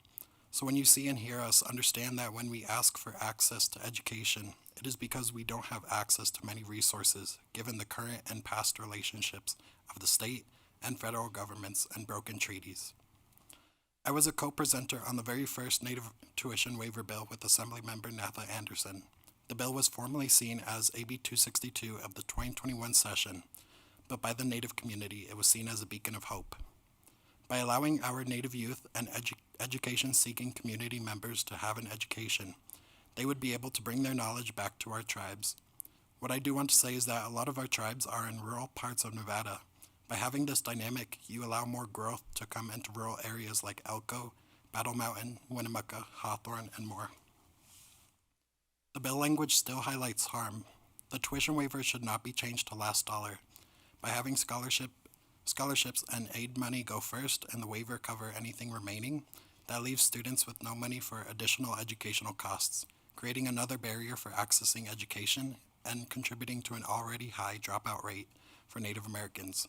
L: So when you see and hear us, understand that when we ask for access to education, it is because we don't have access to many resources given the current and past relationships of the state and federal governments and broken treaties. I was a co-presenter on the very first Native tuition waiver bill with Assemblymember Natha Anderson. The bill was formally seen as AB 262 of the 2021 session, but by the Native community it was seen as a beacon of hope. By allowing our Native youth and education-seeking community members to have an education, they would be able to bring their knowledge back to our tribes. What I do want to say is that a lot of our tribes are in rural parts of Nevada. By having this dynamic, you allow more growth to come into rural areas like Elko, Battle Mountain, Winnemucca, Hawthorne, and more. The bill language still highlights harm. The tuition waiver should not be changed to last dollar. By having scholarships and aid money go first and the waiver cover anything remaining, that leaves students with no money for additional educational costs, creating another barrier for accessing education and contributing to an already high dropout rate for Native Americans.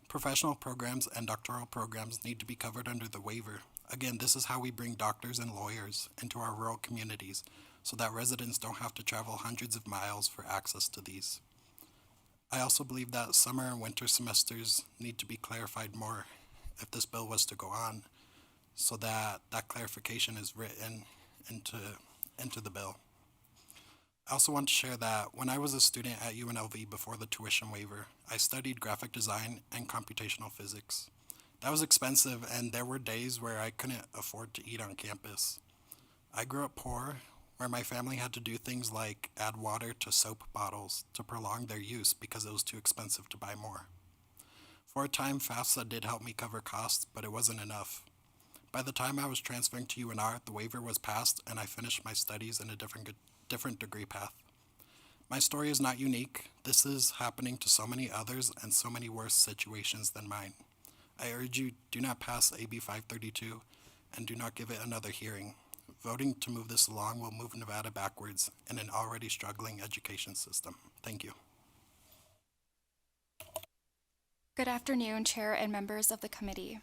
L: Professional programs and doctoral programs need to be covered under the waiver. Again, this is how we bring doctors and lawyers into our rural communities so that residents don't have to travel hundreds of miles for access to these. I also believe that summer and winter semesters need to be clarified more if this bill was to go on, so that that clarification is written into the bill. I also want to share that when I was a student at UNLV before the tuition waiver, I studied graphic design and computational physics. That was expensive, and there were days where I couldn't afford to eat on campus. I grew up poor, where my family had to do things like add water to soap bottles to prolong their use because it was too expensive to buy more. For a time, FAFSA did help me cover costs, but it wasn't enough. By the time I was transferring to UNR, the waiver was passed, and I finished my studies in a different degree path. My story is not unique. This is happening to so many others and so many worse situations than mine. I urge you, do not pass AB 532 and do not give it another hearing. Voting to move this along will move Nevada backwards in an already struggling education system. Thank you.
S: Good afternoon, Chair and members of the committee.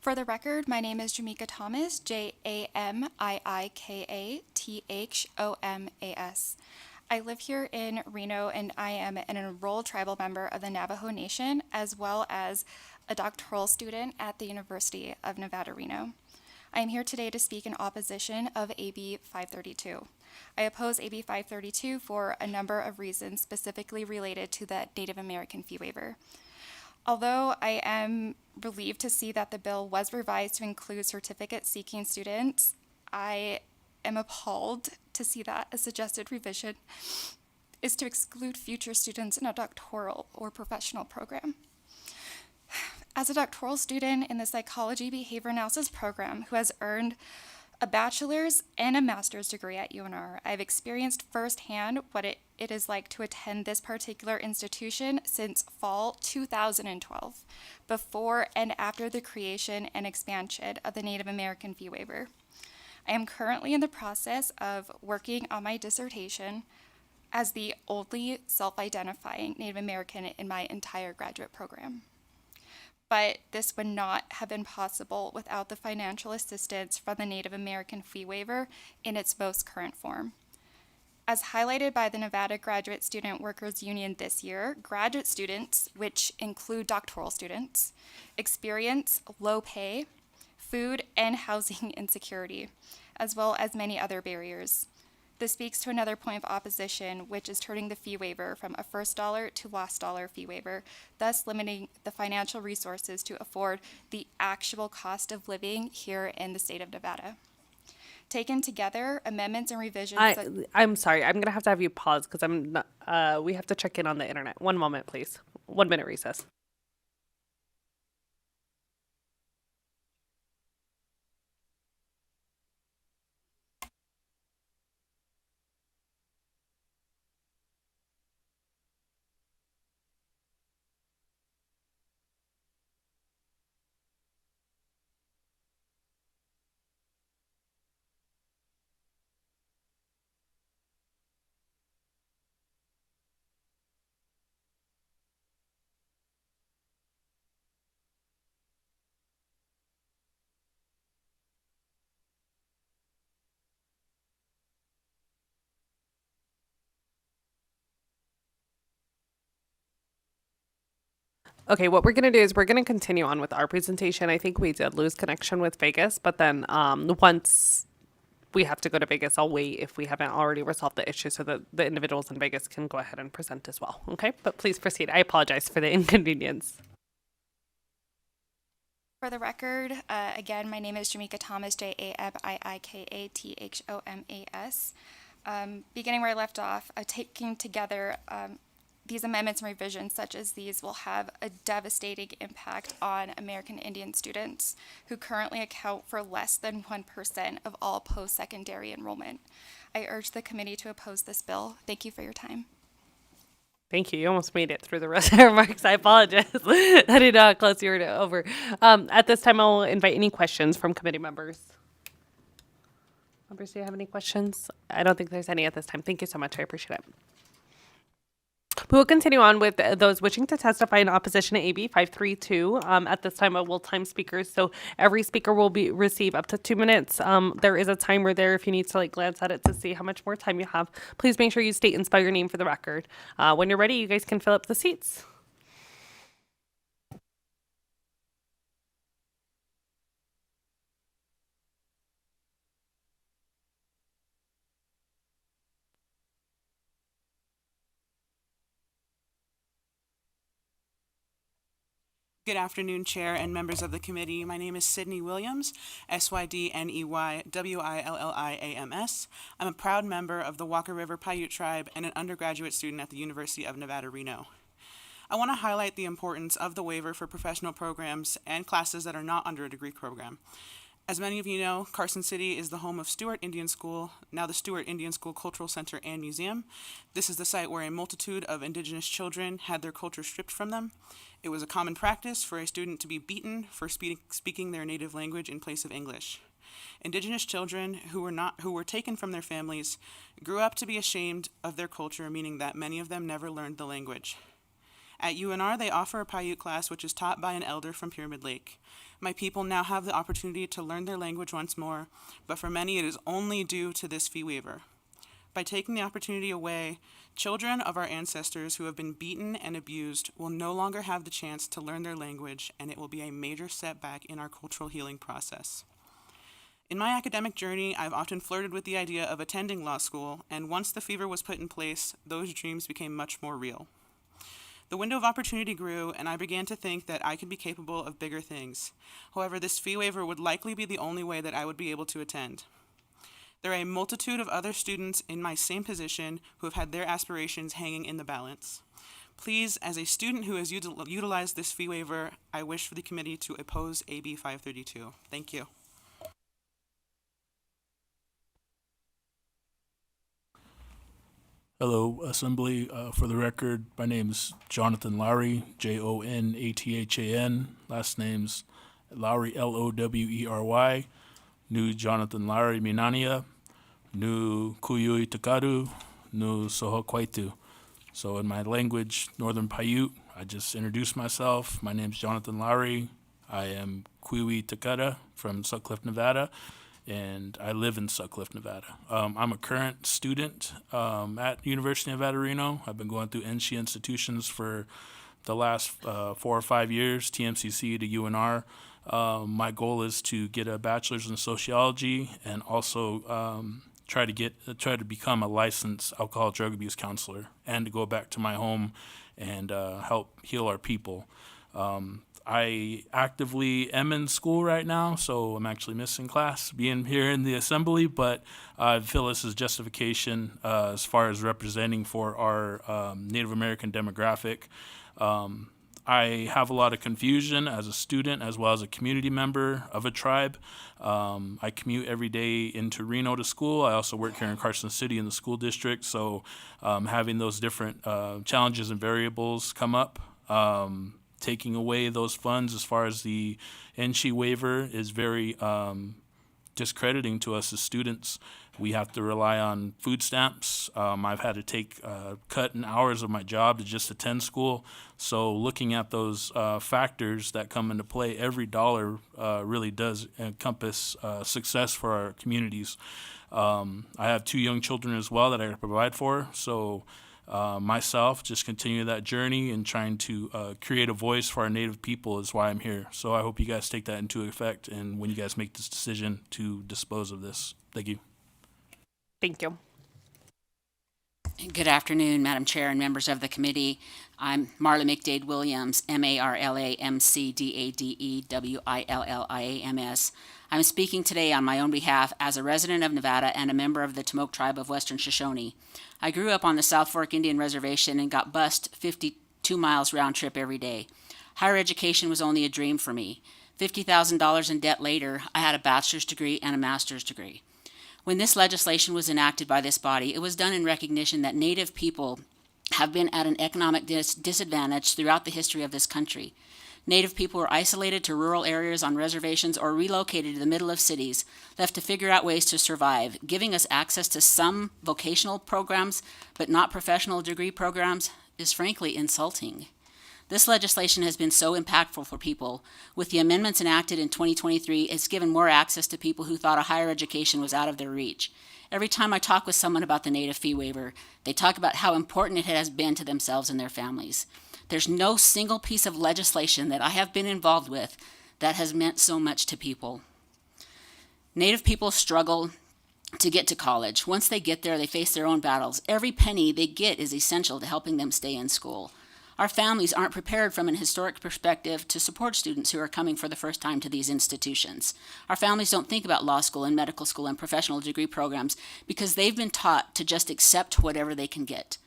S: For the record, my name is Jamika Thomas, Jamiikathomas. I live here in Reno, and I am an enrolled tribal member of the Navajo Nation, as well as a doctoral student at the University of Nevada, Reno. I am here today to speak in opposition of AB 532. I oppose AB 532 for a number of reasons specifically related to the Native American fee waiver. Although I am relieved to see that the bill was revised to include certificate-seeking students, I am appalled to see that a suggested revision is to exclude future students in a doctoral or professional program. As a doctoral student in the psychology behavior analysis program who has earned a bachelor's and a master's degree at UNR, I've experienced firsthand what it is like to attend this particular institution since fall 2012, before and after the creation and expansion of the Native American fee waiver. I am currently in the process of working on my dissertation as the only self-identifying Native American in my entire graduate program. But this would not have been possible without the financial assistance from the Native American fee waiver in its most current form. As highlighted by the Nevada Graduate Student Workers Union this year, graduate students, which include doctoral students, experience low pay, food and housing insecurity, as well as many other barriers. This speaks to another point of opposition, which is turning the fee waiver from a first dollar to last dollar fee waiver, thus limiting the financial resources to afford the actual cost of living here in the state of Nevada. Taken together, amendments and revisions.
A: I'm sorry. I'm gonna have to have you pause because I'm not. We have to check in on the internet. 1 moment, please. 1 minute recess. Okay, what we're going to do is we're going to continue on with our presentation. I think we did lose connection with Vegas, but then once we have to go to Vegas, I'll wait if we haven't already resolved the issue so that the individuals in Vegas can go ahead and present as well. Okay, but please proceed. I apologize for the inconvenience.
S: For the record, again, my name is Jamika Thomas, Jamiikathomas. Beginning where I left off, taking together these amendments and revisions such as these will have a devastating impact on American Indian students who currently account for less than 1% of all post-secondary enrollment. I urge the committee to oppose this bill. Thank you for your time.
A: Thank you. You almost made it through the rest of the remarks. I apologize. I didn't know how close you were to over. At this time, I'll invite any questions from committee members. Members, do you have any questions? I don't think there's any at this time. Thank you so much. I appreciate it. We will continue on with those wishing to testify in opposition to AB 532. At this time, I will time speakers, so every speaker will receive up to 2 minutes. There is a timer there if you need to glance at it to see how much more time you have. Please make sure you state and spell your name for the record. When you're ready, you guys can fill up the seats.
P: Good afternoon, Chair and members of the committee. My name is Sydney Williams, SYDNEY WILLIAMS. I'm a proud member of the Walker River Paiute Tribe and an undergraduate student at the University of Nevada, Reno. I want to highlight the importance of the waiver for professional programs and classes that are not under a degree program. As many of you know, Carson City is the home of Stewart Indian School, now the Stewart Indian School Cultural Center and Museum. This is the site where a multitude of Indigenous children had their culture stripped from them. It was a common practice for a student to be beaten for speaking their native language in place of English. Indigenous children who were taken from their families grew up to be ashamed of their culture, meaning that many of them never learned the language. At UNR, they offer a Paiute class which is taught by an elder from Pyramid Lake. My people now have the opportunity to learn their language once more, but for many it is only due to this fee waiver. By taking the opportunity away, children of our ancestors who have been beaten and abused will no longer have the chance to learn their language, and it will be a major setback in our cultural healing process. In my academic journey, I've often flirted with the idea of attending law school, and once the fever was put in place, those dreams became much more real. The window of opportunity grew, and I began to think that I could be capable of bigger things. However, this fee waiver would likely be the only way that I would be able to attend. There are a multitude of other students in my same position who have had their aspirations hanging in the balance. Please, as a student who has utilized this fee waiver, I wish for the committee to oppose AB 532. Thank you.
B: Hello, Assembly. For the record, my name is Jonathan Lowry, Jonathan. Last name's Lowry, Lowery. Nu Jonathan Lowry Minania. Nu Kuyui Takaru. Nu Sohokwaitu. So in my language, Northern Paiute, I just introduced myself. My name's Jonathan Lowry. I am Kuyui Takata from Sutcliffe, Nevada, and I live in Sutcliffe, Nevada. I'm a current student at University of Nevada, Reno. I've been going through NSHE institutions for the last 4 or 5 years, TMCC to UNR. My goal is to get a bachelor's in sociology and also try to become a licensed alcohol drug abuse counselor and to go back to my home and help heal our people. I actively am in school right now, so I'm actually missing class being here in the assembly, but I feel this is justification as far as representing for our Native American demographic. I have a lot of confusion as a student as well as a community member of a tribe. I commute every day into Reno to school. I also work here in Carson City in the school district, so having those different challenges and variables come up. Taking away those funds as far as the NSHE waiver is very discrediting to us as students. We have to rely on food stamps. I've had to take cut in hours of my job to just attend school. So looking at those factors that come into play, every dollar really does encompass success for our communities. I have 2 young children as well that I provide for. So myself, just continue that journey and trying to create a voice for our Native people is why I'm here. So I hope you guys take that into effect and when you guys make this decision to dispose of this. Thank you.
A: Thank you.
Q: Good afternoon, Madam Chair and members of the committee. I'm Marla McDade Williams, MarlaMcDadeWilliams. I'm speaking today on my own behalf as a resident of Nevada and a member of the Tamok Tribe of Western Shoshone. I grew up on the South Fork Indian Reservation and got bused 52 miles round trip every day. Higher education was only a dream for me. $50,000 in debt later, I had a bachelor's degree and a master's degree. When this legislation was enacted by this body, it was done in recognition that Native people have been at an economic disadvantage throughout the history of this country. Native people were isolated to rural areas on reservations or relocated to the middle of cities, left to figure out ways to survive. Giving us access to some vocational programs, but not professional degree programs, is frankly insulting. This legislation has been so impactful for people. With the amendments enacted in 2023, it's given more access to people who thought a higher education was out of their reach. Every time I talk with someone about the Native fee waiver, they talk about how important it has been to themselves and their families. There's no single piece of legislation that I have been involved with that has meant so much to people. Native people struggle to get to college. Once they get there, they face their own battles. Every penny they get is essential to helping them stay in school. Our families aren't prepared from an historic perspective to support students who are coming for the first time to these institutions. Our families don't think about law school and medical school and professional degree programs because they've been taught to just accept whatever they can get.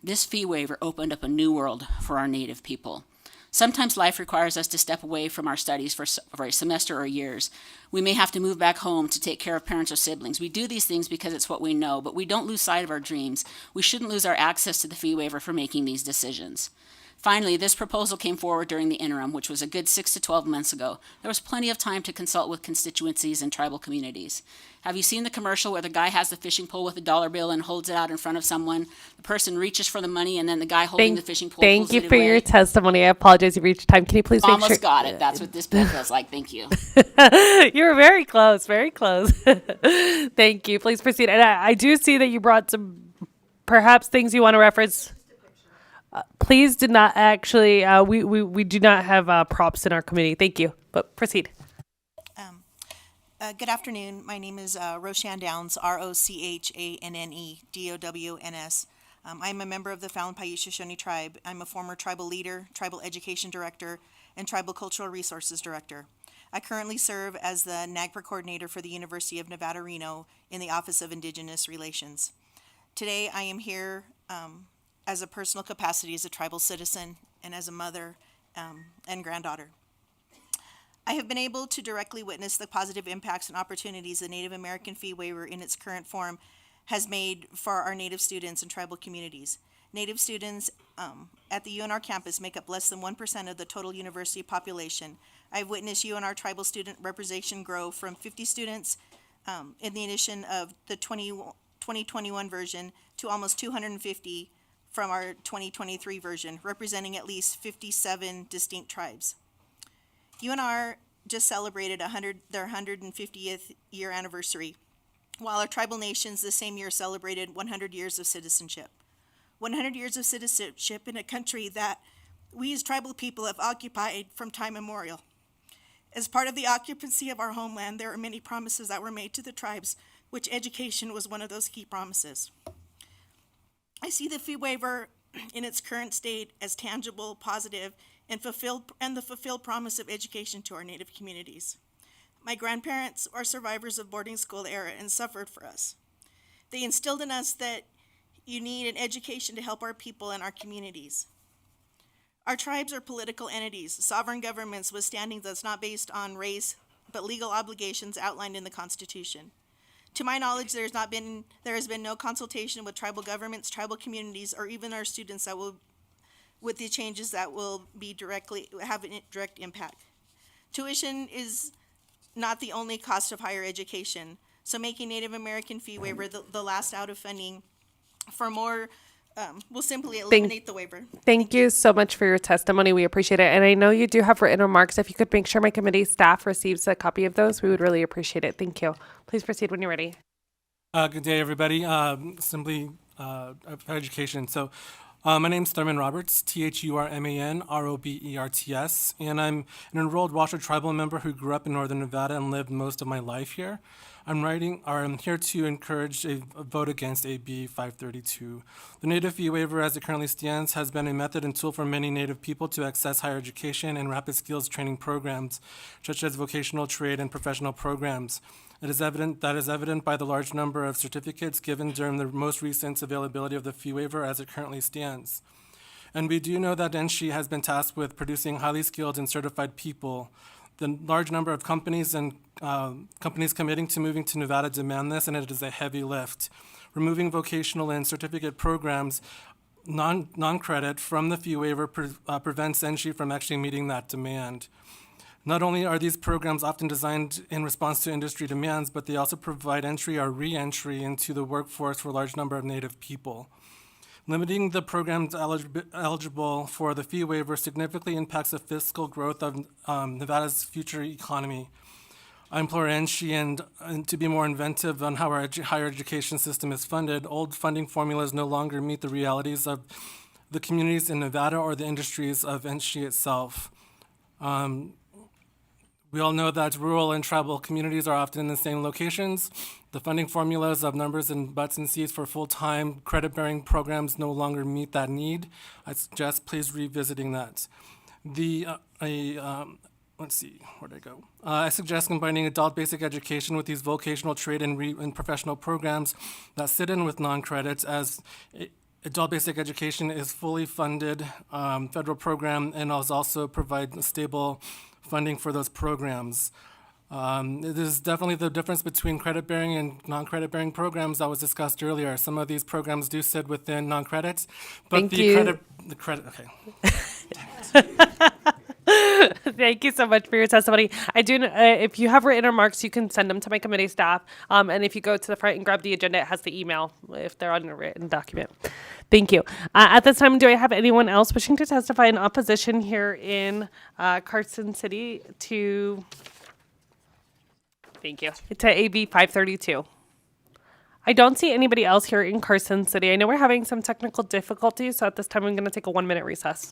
Q: This fee waiver opened up a new world for our Native people. Sometimes life requires us to step away from our studies for a semester or years. We may have to move back home to take care of parents or siblings. We do these things because it's what we know, but we don't lose sight of our dreams. We shouldn't lose our access to the fee waiver for making these decisions. Finally, this proposal came forward during the interim, which was a good 6 to 12 months ago. There was plenty of time to consult with constituencies and tribal communities. Have you seen the commercial where the guy has the fishing pole with a dollar bill and holds it out in front of someone? The person reaches for the money and then the guy holding the fishing pole pulls
A: Thank you
Q: it
A: for
Q: away.
A: your testimony. I apologize. You reached time. Can you please make
Q: Almost
A: sure?
Q: got it. That's what this bill feels like. Thank you.
A: You were very close, very close. Thank you. Please proceed. And I do see that you brought some perhaps things you want to reference. Please do not actually, we do not have props in our committee. Thank you. But proceed.
V: Good afternoon. My name is Rochanne Downs, ROCHANNE DOWNS.
T: I'm a member of the Fallon Paiute Shoshone Tribe. I'm a former tribal leader, tribal education director, and tribal cultural resources director. I currently serve as the NAGPRA coordinator for the University of Nevada, Reno in the Office of Indigenous Relations. Today, I am here as a personal capacity as a tribal citizen and as a mother and granddaughter. I have been able to directly witness the positive impacts and opportunities the Native American fee waiver in its current form has made for our Native students and tribal communities. Native students at the UNR campus make up less than 1% of the total university population. I've witnessed UNR tribal student representation grow from 50 students in the edition of the 2021 version to almost 250 from our 2023 version, representing at least 57 distinct tribes. UNR just celebrated their 150th year anniversary, while our tribal nations the same year celebrated 100 years of citizenship. 100 years of citizenship in a country that we as tribal people have occupied from time immemorial. As part of the occupancy of our homeland, there are many promises that were made to the tribes, which education was one of those key promises. I see the fee waiver in its current state as tangible, positive, and the fulfilled promise of education to our Native communities. My grandparents are survivors of boarding school era and suffered for us. They instilled in us that you need an education to help our people and our communities. Our tribes are political entities, sovereign governments with standings that's not based on race, but legal obligations outlined in the Constitution. To my knowledge, there has been no consultation with tribal governments, tribal communities, or even our students with the changes that will have a direct impact. Tuition is not the only cost of higher education, so making Native American fee waiver the last out of funding for more will simply eliminate the waiver.
A: Thank you so much for your testimony. We appreciate it. And I know you do have written remarks. If you could make sure my committee staff receives a copy of those, we would really appreciate it. Thank you. Please proceed when you're ready.
U: Good day, everybody. Assembly of Education. So, my name's Thurman Roberts, THURMAN ROBERTS, and I'm an enrolled Washoe tribal member who grew up in northern Nevada and lived most of my life here. I'm here to encourage a vote against AB 532. The Native fee waiver, as it currently stands, has been a method and tool for many Native people to access higher education and rapid skills training programs, such as vocational trade and professional programs. That is evident by the large number of certificates given during the most recent availability of the fee waiver as it currently stands. And we do know that NSHE has been tasked with producing highly skilled and certified people. The large number of companies and companies committing to moving to Nevada demand this, and it is a heavy lift. Removing vocational and certificate programs, non-credit from the fee waiver prevents NSHE from actually meeting that demand. Not only are these programs often designed in response to industry demands, but they also provide entry or re-entry into the workforce for a large number of Native people. Limiting the programs eligible for the fee waiver significantly impacts the fiscal growth of Nevada's future economy. I implore NSHE and to be more inventive on how our higher education system is funded. Old funding formulas no longer meet the realities of the communities in Nevada or the industries of NSHE itself. We all know that rural and tribal communities are often in the same locations. The funding formulas of numbers and butts and seats for full-time credit-bearing programs no longer meet that need. I suggest please revisiting that. Let's see, where'd I go? I suggest combining adult basic education with these vocational trade and professional programs that sit in with non-credits, as adult basic education is fully funded federal program and also provide stable funding for those programs. It is definitely the difference between credit-bearing and non-credit-bearing programs that was discussed earlier. Some of these programs do sit within non-credits, but the credit, okay.
A: Thank you so much for your testimony. I do. If you have written remarks, you can send them to my committee staff. And if you go to the front and grab the agenda, it has the email if they're on a written document. Thank you. At this time, do I have anyone else wishing to testify in opposition here in Carson City to? Thank you. To AB 532. I don't see anybody else here in Carson City. I know we're having some technical difficulties, so at this time, I'm going to take a 1-minute recess.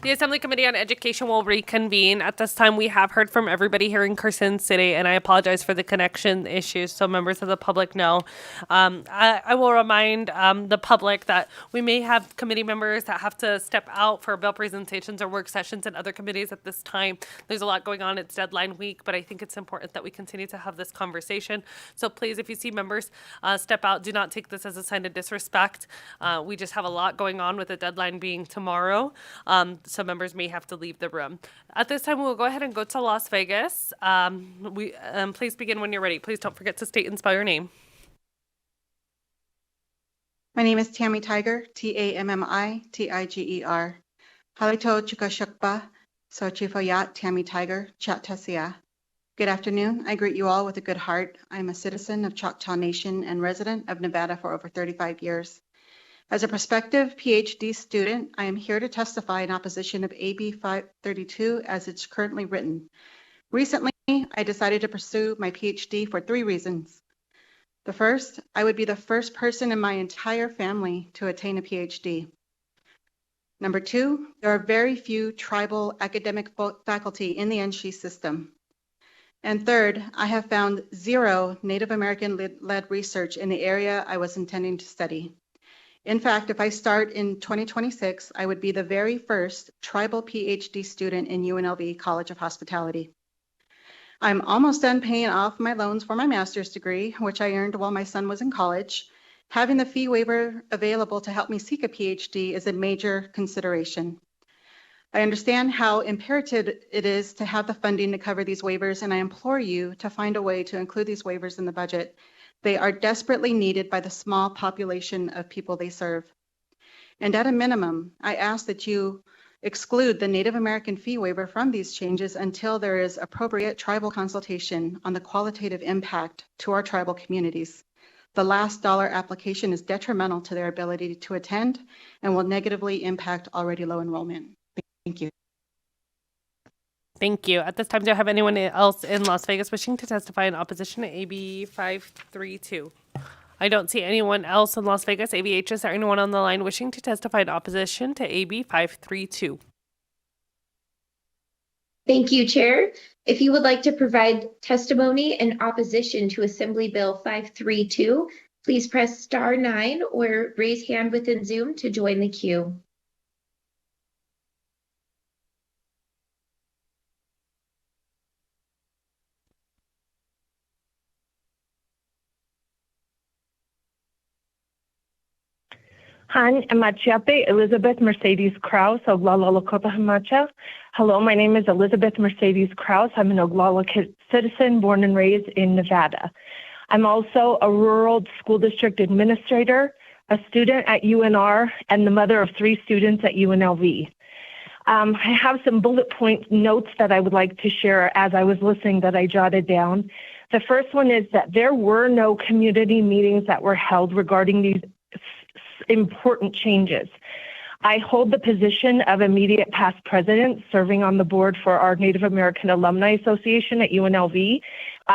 A: The Assembly Committee on Education will reconvene. At this time, we have heard from everybody here in Carson City, and I apologize for the connection issues, so members of the public know. I will remind the public that we may have committee members that have to step out for bill presentations or work sessions in other committees at this time. There's a lot going on. It's deadline week, but I think it's important that we continue to have this conversation. So please, if you see members step out, do not take this as a sign of disrespect. We just have a lot going on with the deadline being tomorrow. So members may have to leave the room. At this time, we'll go ahead and go to Las Vegas. Please begin when you're ready. Please don't forget to state and spell your name.
M: My name is Tammy Tiger, Tammitiger. Halito Chukashukba, so Chifayat Tammy Tiger, Chattesia. Good afternoon. I greet you all with a good heart. I'm a citizen of Choctaw Nation and resident of Nevada for over 35 years. As a prospective PhD student, I am here to testify in opposition of AB 532 as it's currently written. Recently, I decided to pursue my PhD for 3 reasons. The first, I would be the first person in my entire family to attain a PhD. Number 2, there are very few tribal academic faculty in the NSHE system. And third, I have found 0 Native American-led research in the area I was intending to study. In fact, if I start in 2026, I would be the very first tribal PhD student in UNLV College of Hospitality. I'm almost done paying off my loans for my master's degree, which I earned while my son was in college. Having the fee waiver available to help me seek a PhD is a major consideration. I understand how imperative it is to have the funding to cover these waivers, and I implore you to find a way to include these waivers in the budget. They are desperately needed by the small population of people they serve. And at a minimum, I ask that you exclude the Native American fee waiver from these changes until there is appropriate tribal consultation on the qualitative impact to our tribal communities. The last dollar application is detrimental to their ability to attend and will negatively impact already low enrollment. Thank you.
A: Thank you. At this time, do I have anyone else in Las Vegas wishing to testify in opposition to AB 532? I don't see anyone else in Las Vegas. AVH, is there anyone on the line wishing to testify in opposition to AB 532?
R: Thank you, Chair. If you would like to provide testimony in opposition to Assembly Bill 532, please press star 9 or raise hand within Zoom to join the queue.
I: Han Amachiape, Elizabeth Mercedes Krause, Oglala Lakota Hamacha. Hello, my name is Elizabeth Mercedes Krause. I'm an Oglala citizen born and raised in Nevada. I'm also a rural school district administrator, a student at UNR, and the mother of 3 students at UNLV. I have some bullet point notes that I would like to share as I was listening that I jotted down. The first one is that there were no community meetings that were held regarding these important changes. I hold the position of immediate past president, serving on the board for our Native American Alumni Association at UNLV.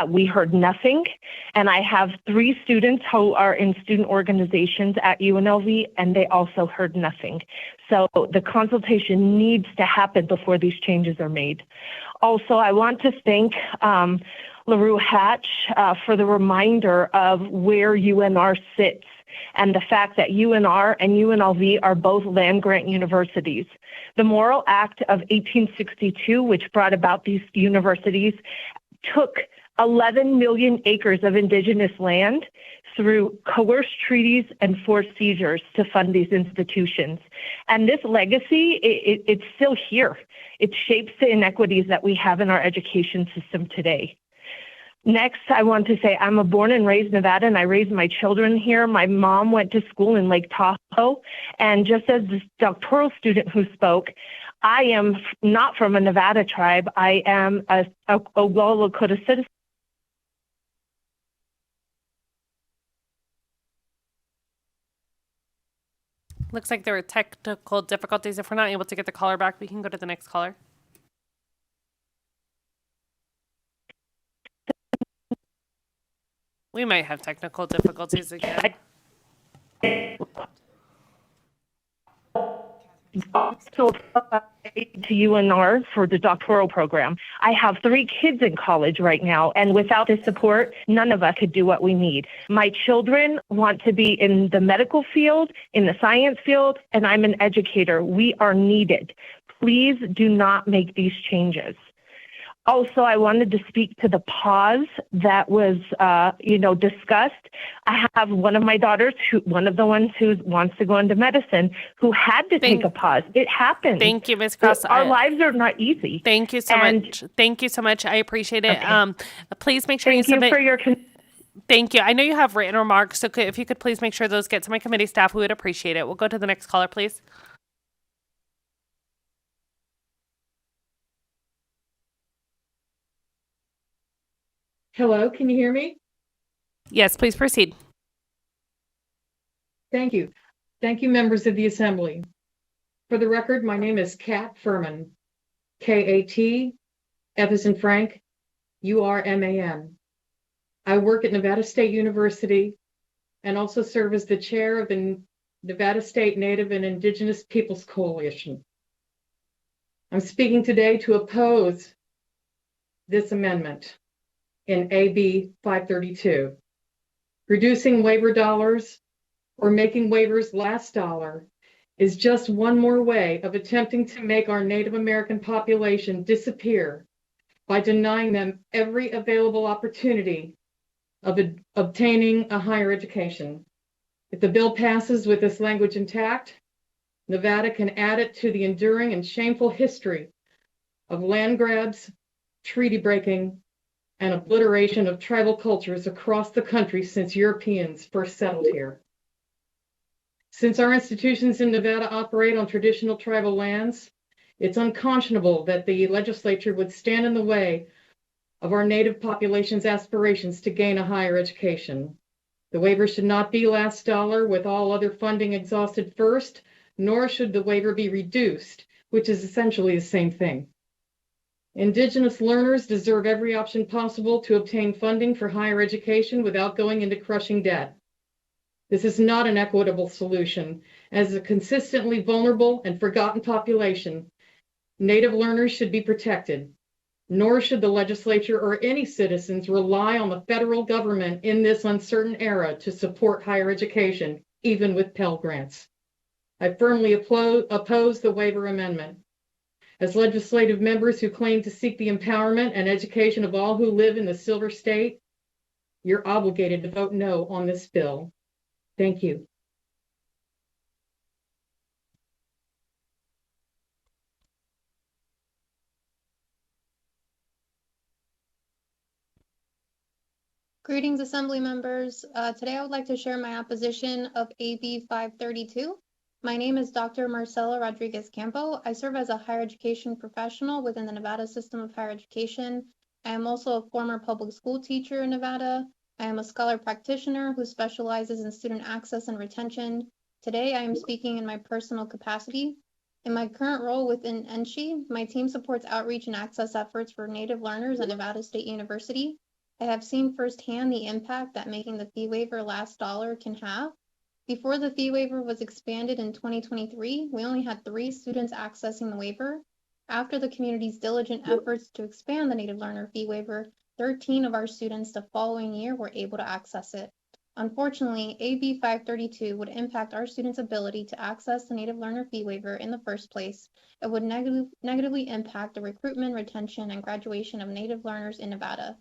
I: We heard nothing, and I have 3 students who are in student organizations at UNLV, and they also heard nothing. So the consultation needs to happen before these changes are made. Also, I want to thank LaRue Hatch for the reminder of where UNR sits and the fact that UNR and UNLV are both land-grant universities. The Morrill Act of 1862, which brought about these universities, took 11 million acres of indigenous land through coerced treaties and forced seizures to fund these institutions. And this legacy, it's still here. It shapes the inequities that we have in our education system today. Next, I want to say I'm a born and raised Nevada, and I raised my children here. My mom went to school in Lake Tahoe, and just as this doctoral student who spoke, I am not from a Nevada tribe. I am a Oglala Lakota citizen.
A: Looks like there were technical difficulties. If we're not able to get the caller back, we can go to the next caller. We might have technical difficulties again.
I: also applied to UNR for the doctoral program. I have 3 kids in college right now, and without this support, none of us could do what we need. My children want to be in the medical field, in the science field, and I'm an educator. We are needed. Please do not make these changes. Also, I wanted to speak to the pause that was, discussed. I have one of my daughters, one of the ones who wants to go into medicine, who had to take a pause. It happened.
A: Thank you, Ms. Cross.
I: Our lives are not easy.
A: Thank you so much. Thank you so much. I appreciate it.
I: Okay.
A: Please make sure
I: Thank
A: you
I: you
A: submit.
I: for your.
A: Thank you. I know you have written remarks, so if you could please make sure those get to my committee staff, we would appreciate it. We'll go to the next caller, please.
D: Hello, can you hear me?
A: Yes, please proceed.
D: Thank you. Thank you, members of the Assembly. For the record, my name is Kat Furman, K-A-T, F as in Frank, U-R-M-A-N. I work at Nevada State University and also serve as the chair of the Nevada State Native and Indigenous Peoples Coalition. I'm speaking today to oppose this amendment in AB 532. Reducing waiver dollars or making waivers last dollar is just one more way of attempting to make our Native American population disappear by denying them every available opportunity of obtaining a higher education. If the bill passes with this language intact, Nevada can add it to the enduring and shameful history of land grabs, treaty breaking, and obliteration of tribal cultures across the country since Europeans first settled here. Since our institutions in Nevada operate on traditional tribal lands, it's unconscionable that the legislature would stand in the way of our Native population's aspirations to gain a higher education. The waiver should not be last dollar with all other funding exhausted first, nor should the waiver be reduced, which is essentially the same thing. Indigenous learners deserve every option possible to obtain funding for higher education without going into crushing debt. This is not an equitable solution. As a consistently vulnerable and forgotten population, Native learners should be protected, nor should the legislature or any citizens rely on the federal government in this uncertain era to support higher education, even with Pell Grants. I firmly oppose the waiver amendment. As legislative members who claim to seek the empowerment and education of all who live in the Silver State, you're obligated to vote no on this bill. Thank you.
V: Greetings, Assembly members. Today I would like to share my opposition of AB 532. My name is Dr. Marcela Rodriguez Campo. I serve as a higher education professional within the Nevada system of higher education. I am also a former public school teacher in Nevada. I am a scholar practitioner who specializes in student access and retention. Today I am speaking in my personal capacity. In my current role within NSHE, my team supports outreach and access efforts for Native learners at Nevada State University. I have seen firsthand the impact that making the fee waiver last dollar can have. Before the fee waiver was expanded in 2023, we only had 3 students accessing the waiver. After the community's diligent efforts to expand the Native learner fee waiver, 13 of our students the following year were able to access it. Unfortunately, AB 532 would impact our students' ability to access the Native learner fee waiver in the first place. It would negatively impact the recruitment, retention, and graduation of Native learners in Nevada.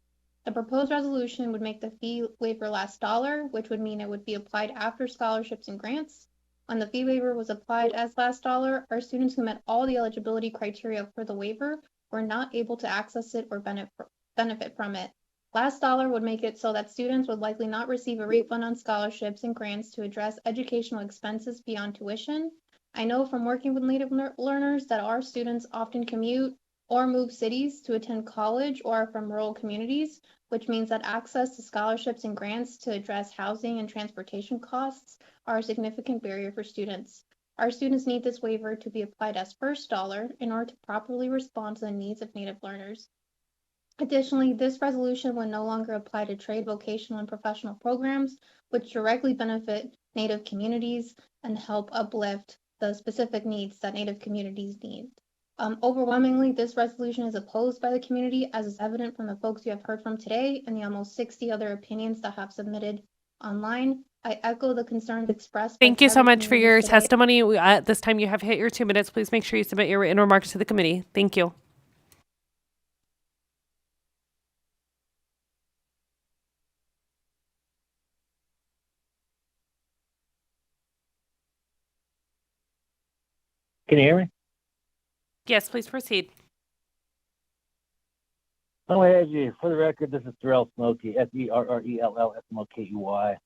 V: The proposed resolution would make the fee waiver last dollar, which would mean it would be applied after scholarships and grants. When the fee waiver was applied as last dollar, our students who met all the eligibility criteria for the waiver were not able to access it or benefit from it. Last dollar would make it so that students would likely not receive a refund on scholarships and grants to address educational expenses beyond tuition. I know from working with Native learners that our students often commute or move cities to attend college or are from rural communities, which means that access to scholarships and grants to address housing and transportation costs are a significant barrier for students. Our students need this waiver to be applied as first dollar in order to properly respond to the needs of Native learners. Additionally, this resolution would no longer apply to trade, vocational, and professional programs, which directly benefit Native communities and help uplift the specific needs that Native communities need. Overwhelmingly, this resolution is opposed by the community, as is evident from the folks you have heard from today and the almost 60 other opinions that have submitted online. I echo the concerns expressed by
A: Thank you so
V: tribal
A: much for your
V: communities today.
A: testimony. At this time, you have hit your 2 minutes. Please make sure you submit your written remarks to the committee. Thank you.
J: Can you hear me?
A: Yes, please proceed.
J: Oh, hey, G. For the record, this is Terrell Smokey, Serrellsmokey.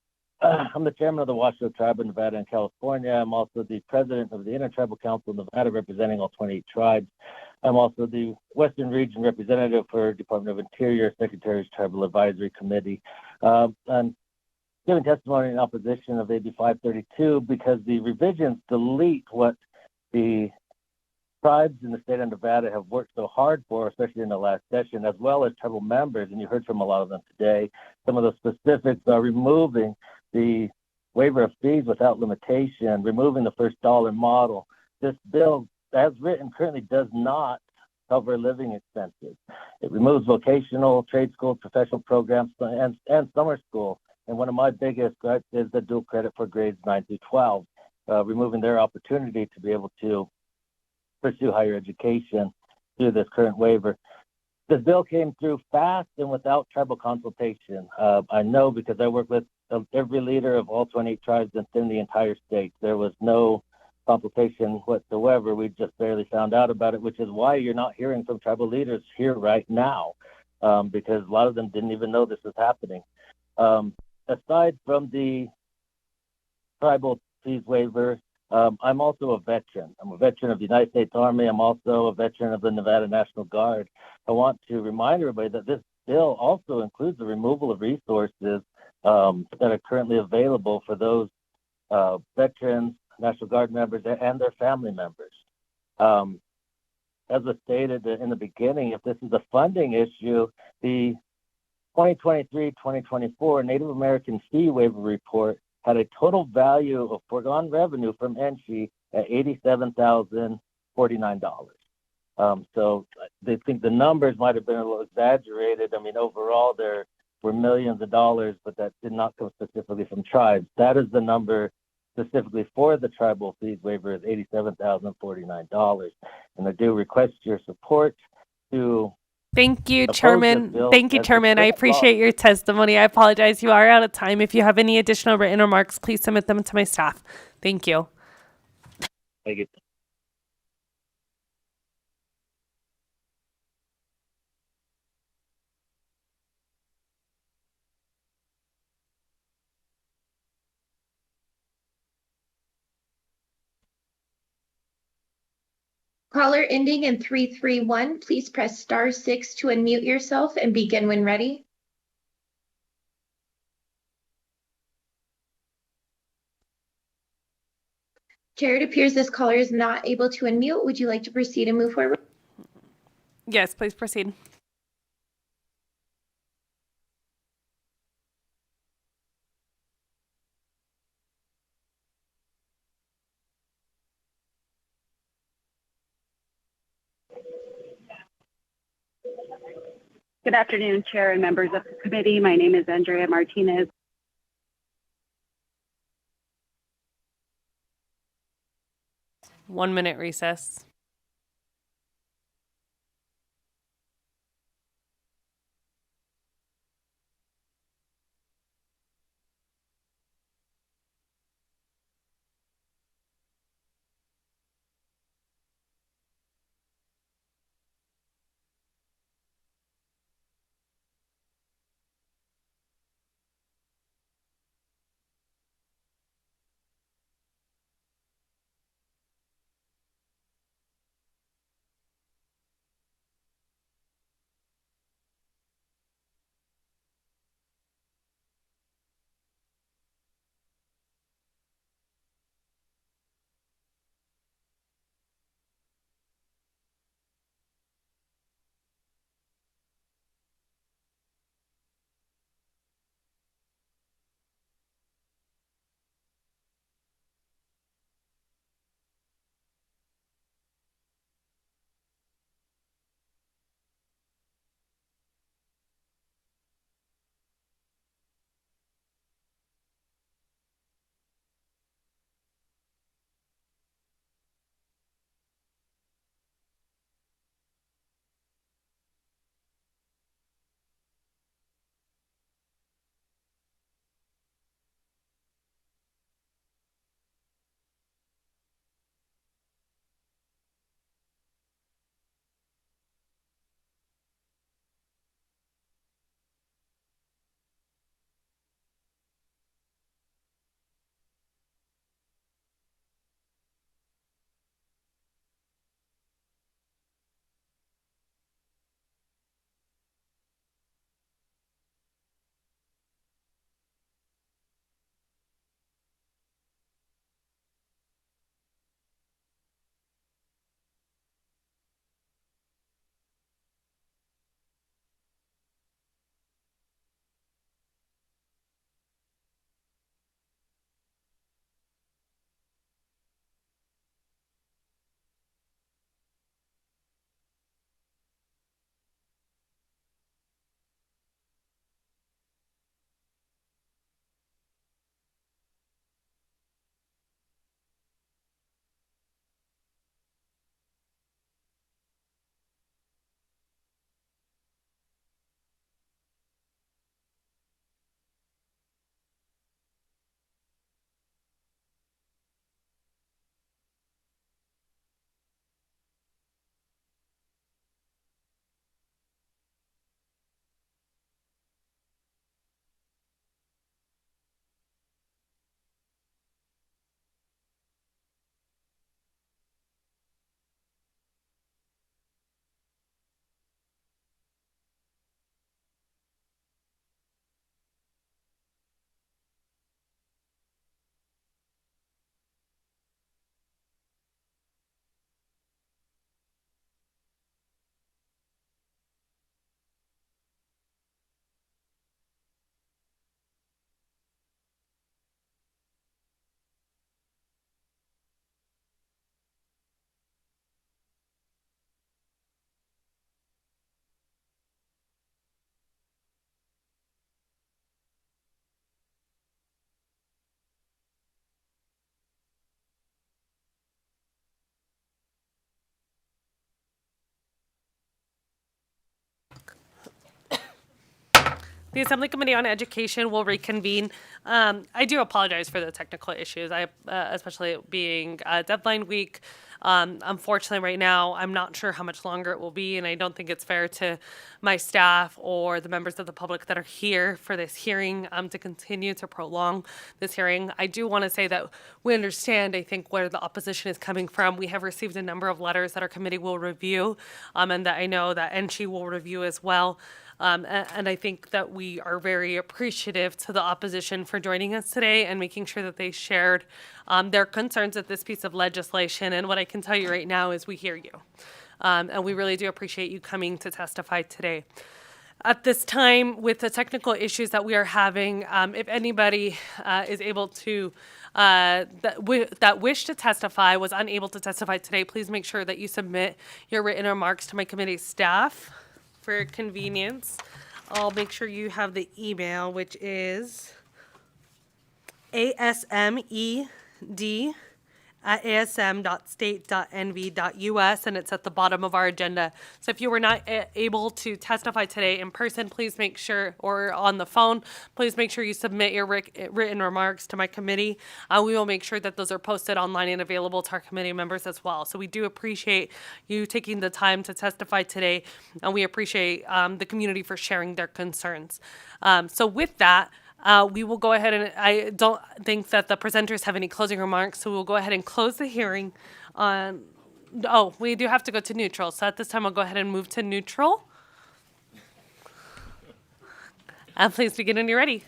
J: I'm the chairman of the Washoe Tribe of Nevada and California. I'm also the president of the Intertribal Council of Nevada, representing all 28 tribes. I'm also the Western Region representative for Department of Interior, Secretary's Tribal Advisory Committee. I'm giving testimony in opposition of AB 532 because the revisions delete what the tribes in the state of Nevada have worked so hard for, especially in the last session, as well as tribal members, and you heard from a lot of them today. Some of the specifics are removing the waiver of fees without limitation, removing the first dollar model. This bill, as written, currently does not cover living expenses. It removes vocational, trade school, professional programs, and summer school. And one of my biggest gripes is the dual credit for grades 9 through 12, removing their opportunity to be able to pursue higher education through this current waiver. This bill came through fast and without tribal consultation. I know because I work with every leader of all 28 tribes within the entire state. There was no consultation whatsoever. We just barely found out about it, which is why you're not hearing from tribal leaders here right now, because a lot of them didn't even know this was happening. Aside from the tribal fees waiver, I'm also a veteran. I'm a veteran of the United States Army. I'm also a veteran of the Nevada National Guard. I want to remind everybody that this bill also includes the removal of resources that are currently available for those veterans, National Guard members, and their family members. As was stated in the beginning, if this is a funding issue, the 2023-2024 Native American Fee Waiver Report had a total value of foregone revenue from NSHE at $87,049. So they think the numbers might have been a little exaggerated. I mean, overall, there were millions of dollars, but that did not come specifically from tribes. That is the number specifically for the tribal fees waiver is $87,049. And I do request your support to
A: Thank you,
J: oppose this
A: Chairman.
J: bill
A: Thank you,
J: as the
A: Chairman. I
J: current law.
A: appreciate your testimony. I apologize. You are out of time. If you have any additional written remarks, please submit them to my staff. Thank you.
J: Thank you.
R: Caller ending in 331, please press *6 to unmute yourself and begin when ready. Chair, it appears this caller is not able to unmute. Would you like to proceed and move forward?
A: Yes, please proceed.
N: Good afternoon, Chair and members of the committee. My name is Andrea Martinez.
A: One minute recess. The Assembly Committee on Education will reconvene. I do apologize for the technical issues, especially it being deadline week. Unfortunately, right now, I'm not sure how much longer it will be, and I don't think it's fair to my staff or the members of the public that are here for this hearing to continue to prolong this hearing. I do want to say that we understand, I think, where the opposition is coming from. We have received a number of letters that our committee will review, and that I know that NSHE will review as well. And I think that we are very appreciative to the opposition for joining us today and making sure that they shared their concerns at this piece of legislation. And what I can tell you right now is we hear you. And we really do appreciate you coming to testify today. At this time, with the technical issues that we are having, if anybody is able to, that wish to testify, was unable to testify today, please make sure that you submit your written remarks to my committee staff. For convenience, I'll make sure you have the email, which is asmed@asm.state.nv.us, and it's at the bottom of our agenda. So if you were not able to testify today in person, please make sure, or on the phone, please make sure you submit your written remarks to my committee. We will make sure that those are posted online and available to our committee members as well. So we do appreciate you taking the time to testify today, and we appreciate the community for sharing their concerns. So with that, we will go ahead and I don't think that the presenters have any closing remarks, so we'll go ahead and close the hearing on, we do have to go to neutral. So at this time, I'll go ahead and move to neutral. Please begin when you're ready.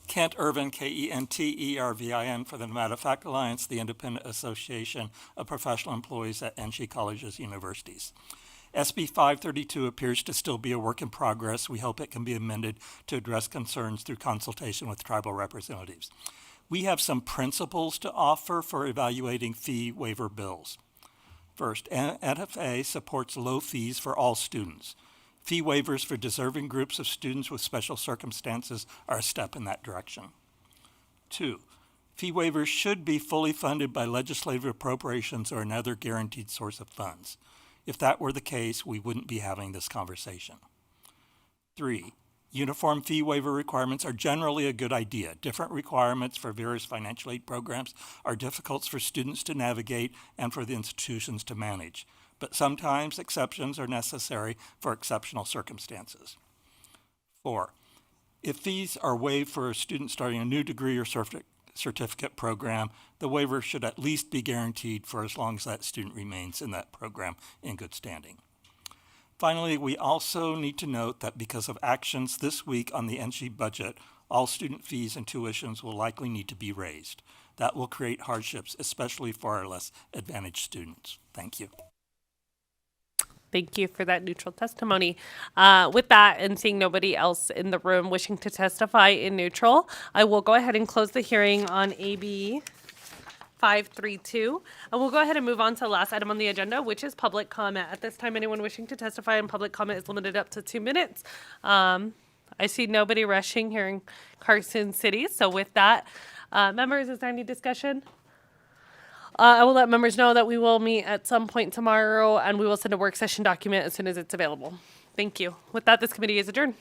G: Kent Irvin, Kentervin, for the Nevada Faculty Alliance, the Independent Association of Professional Employees at NSHE Colleges Universities. SB 532 appears to still be a work in progress. We hope it can be amended to address concerns through consultation with tribal representatives. We have some principles to offer for evaluating fee waiver bills. First, NFA supports low fees for all students. Fee waivers for deserving groups of students with special circumstances are a step in that direction. 2, fee waivers should be fully funded by legislative appropriations or another guaranteed source of funds. If that were the case, we wouldn't be having this conversation. 3, uniform fee waiver requirements are generally a good idea. Different requirements for various financial aid programs are difficult for students to navigate and for the institutions to manage, but sometimes exceptions are necessary for exceptional circumstances. 4, if fees are waived for a student starting a new degree or certificate program, the waiver should at least be guaranteed for as long as that student remains in that program in good standing. Finally, we also need to note that because of actions this week on the NSHE budget, all student fees and tuitions will likely need to be raised. That will create hardships, especially for our less advantaged students. Thank you.
A: Thank you for that neutral testimony. With that, and seeing nobody else in the room wishing to testify in neutral, I will go ahead and close the hearing on AB 532. And we'll go ahead and move on to the last item on the agenda, which is public comment. At this time, anyone wishing to testify in public comment is limited up to 2 minutes. I see nobody rushing here in Carson City. So with that, members, is there any discussion? I will let members know that we will meet at some point tomorrow, and we will send a work session document as soon as it's available. Thank you. With that, this committee is adjourned.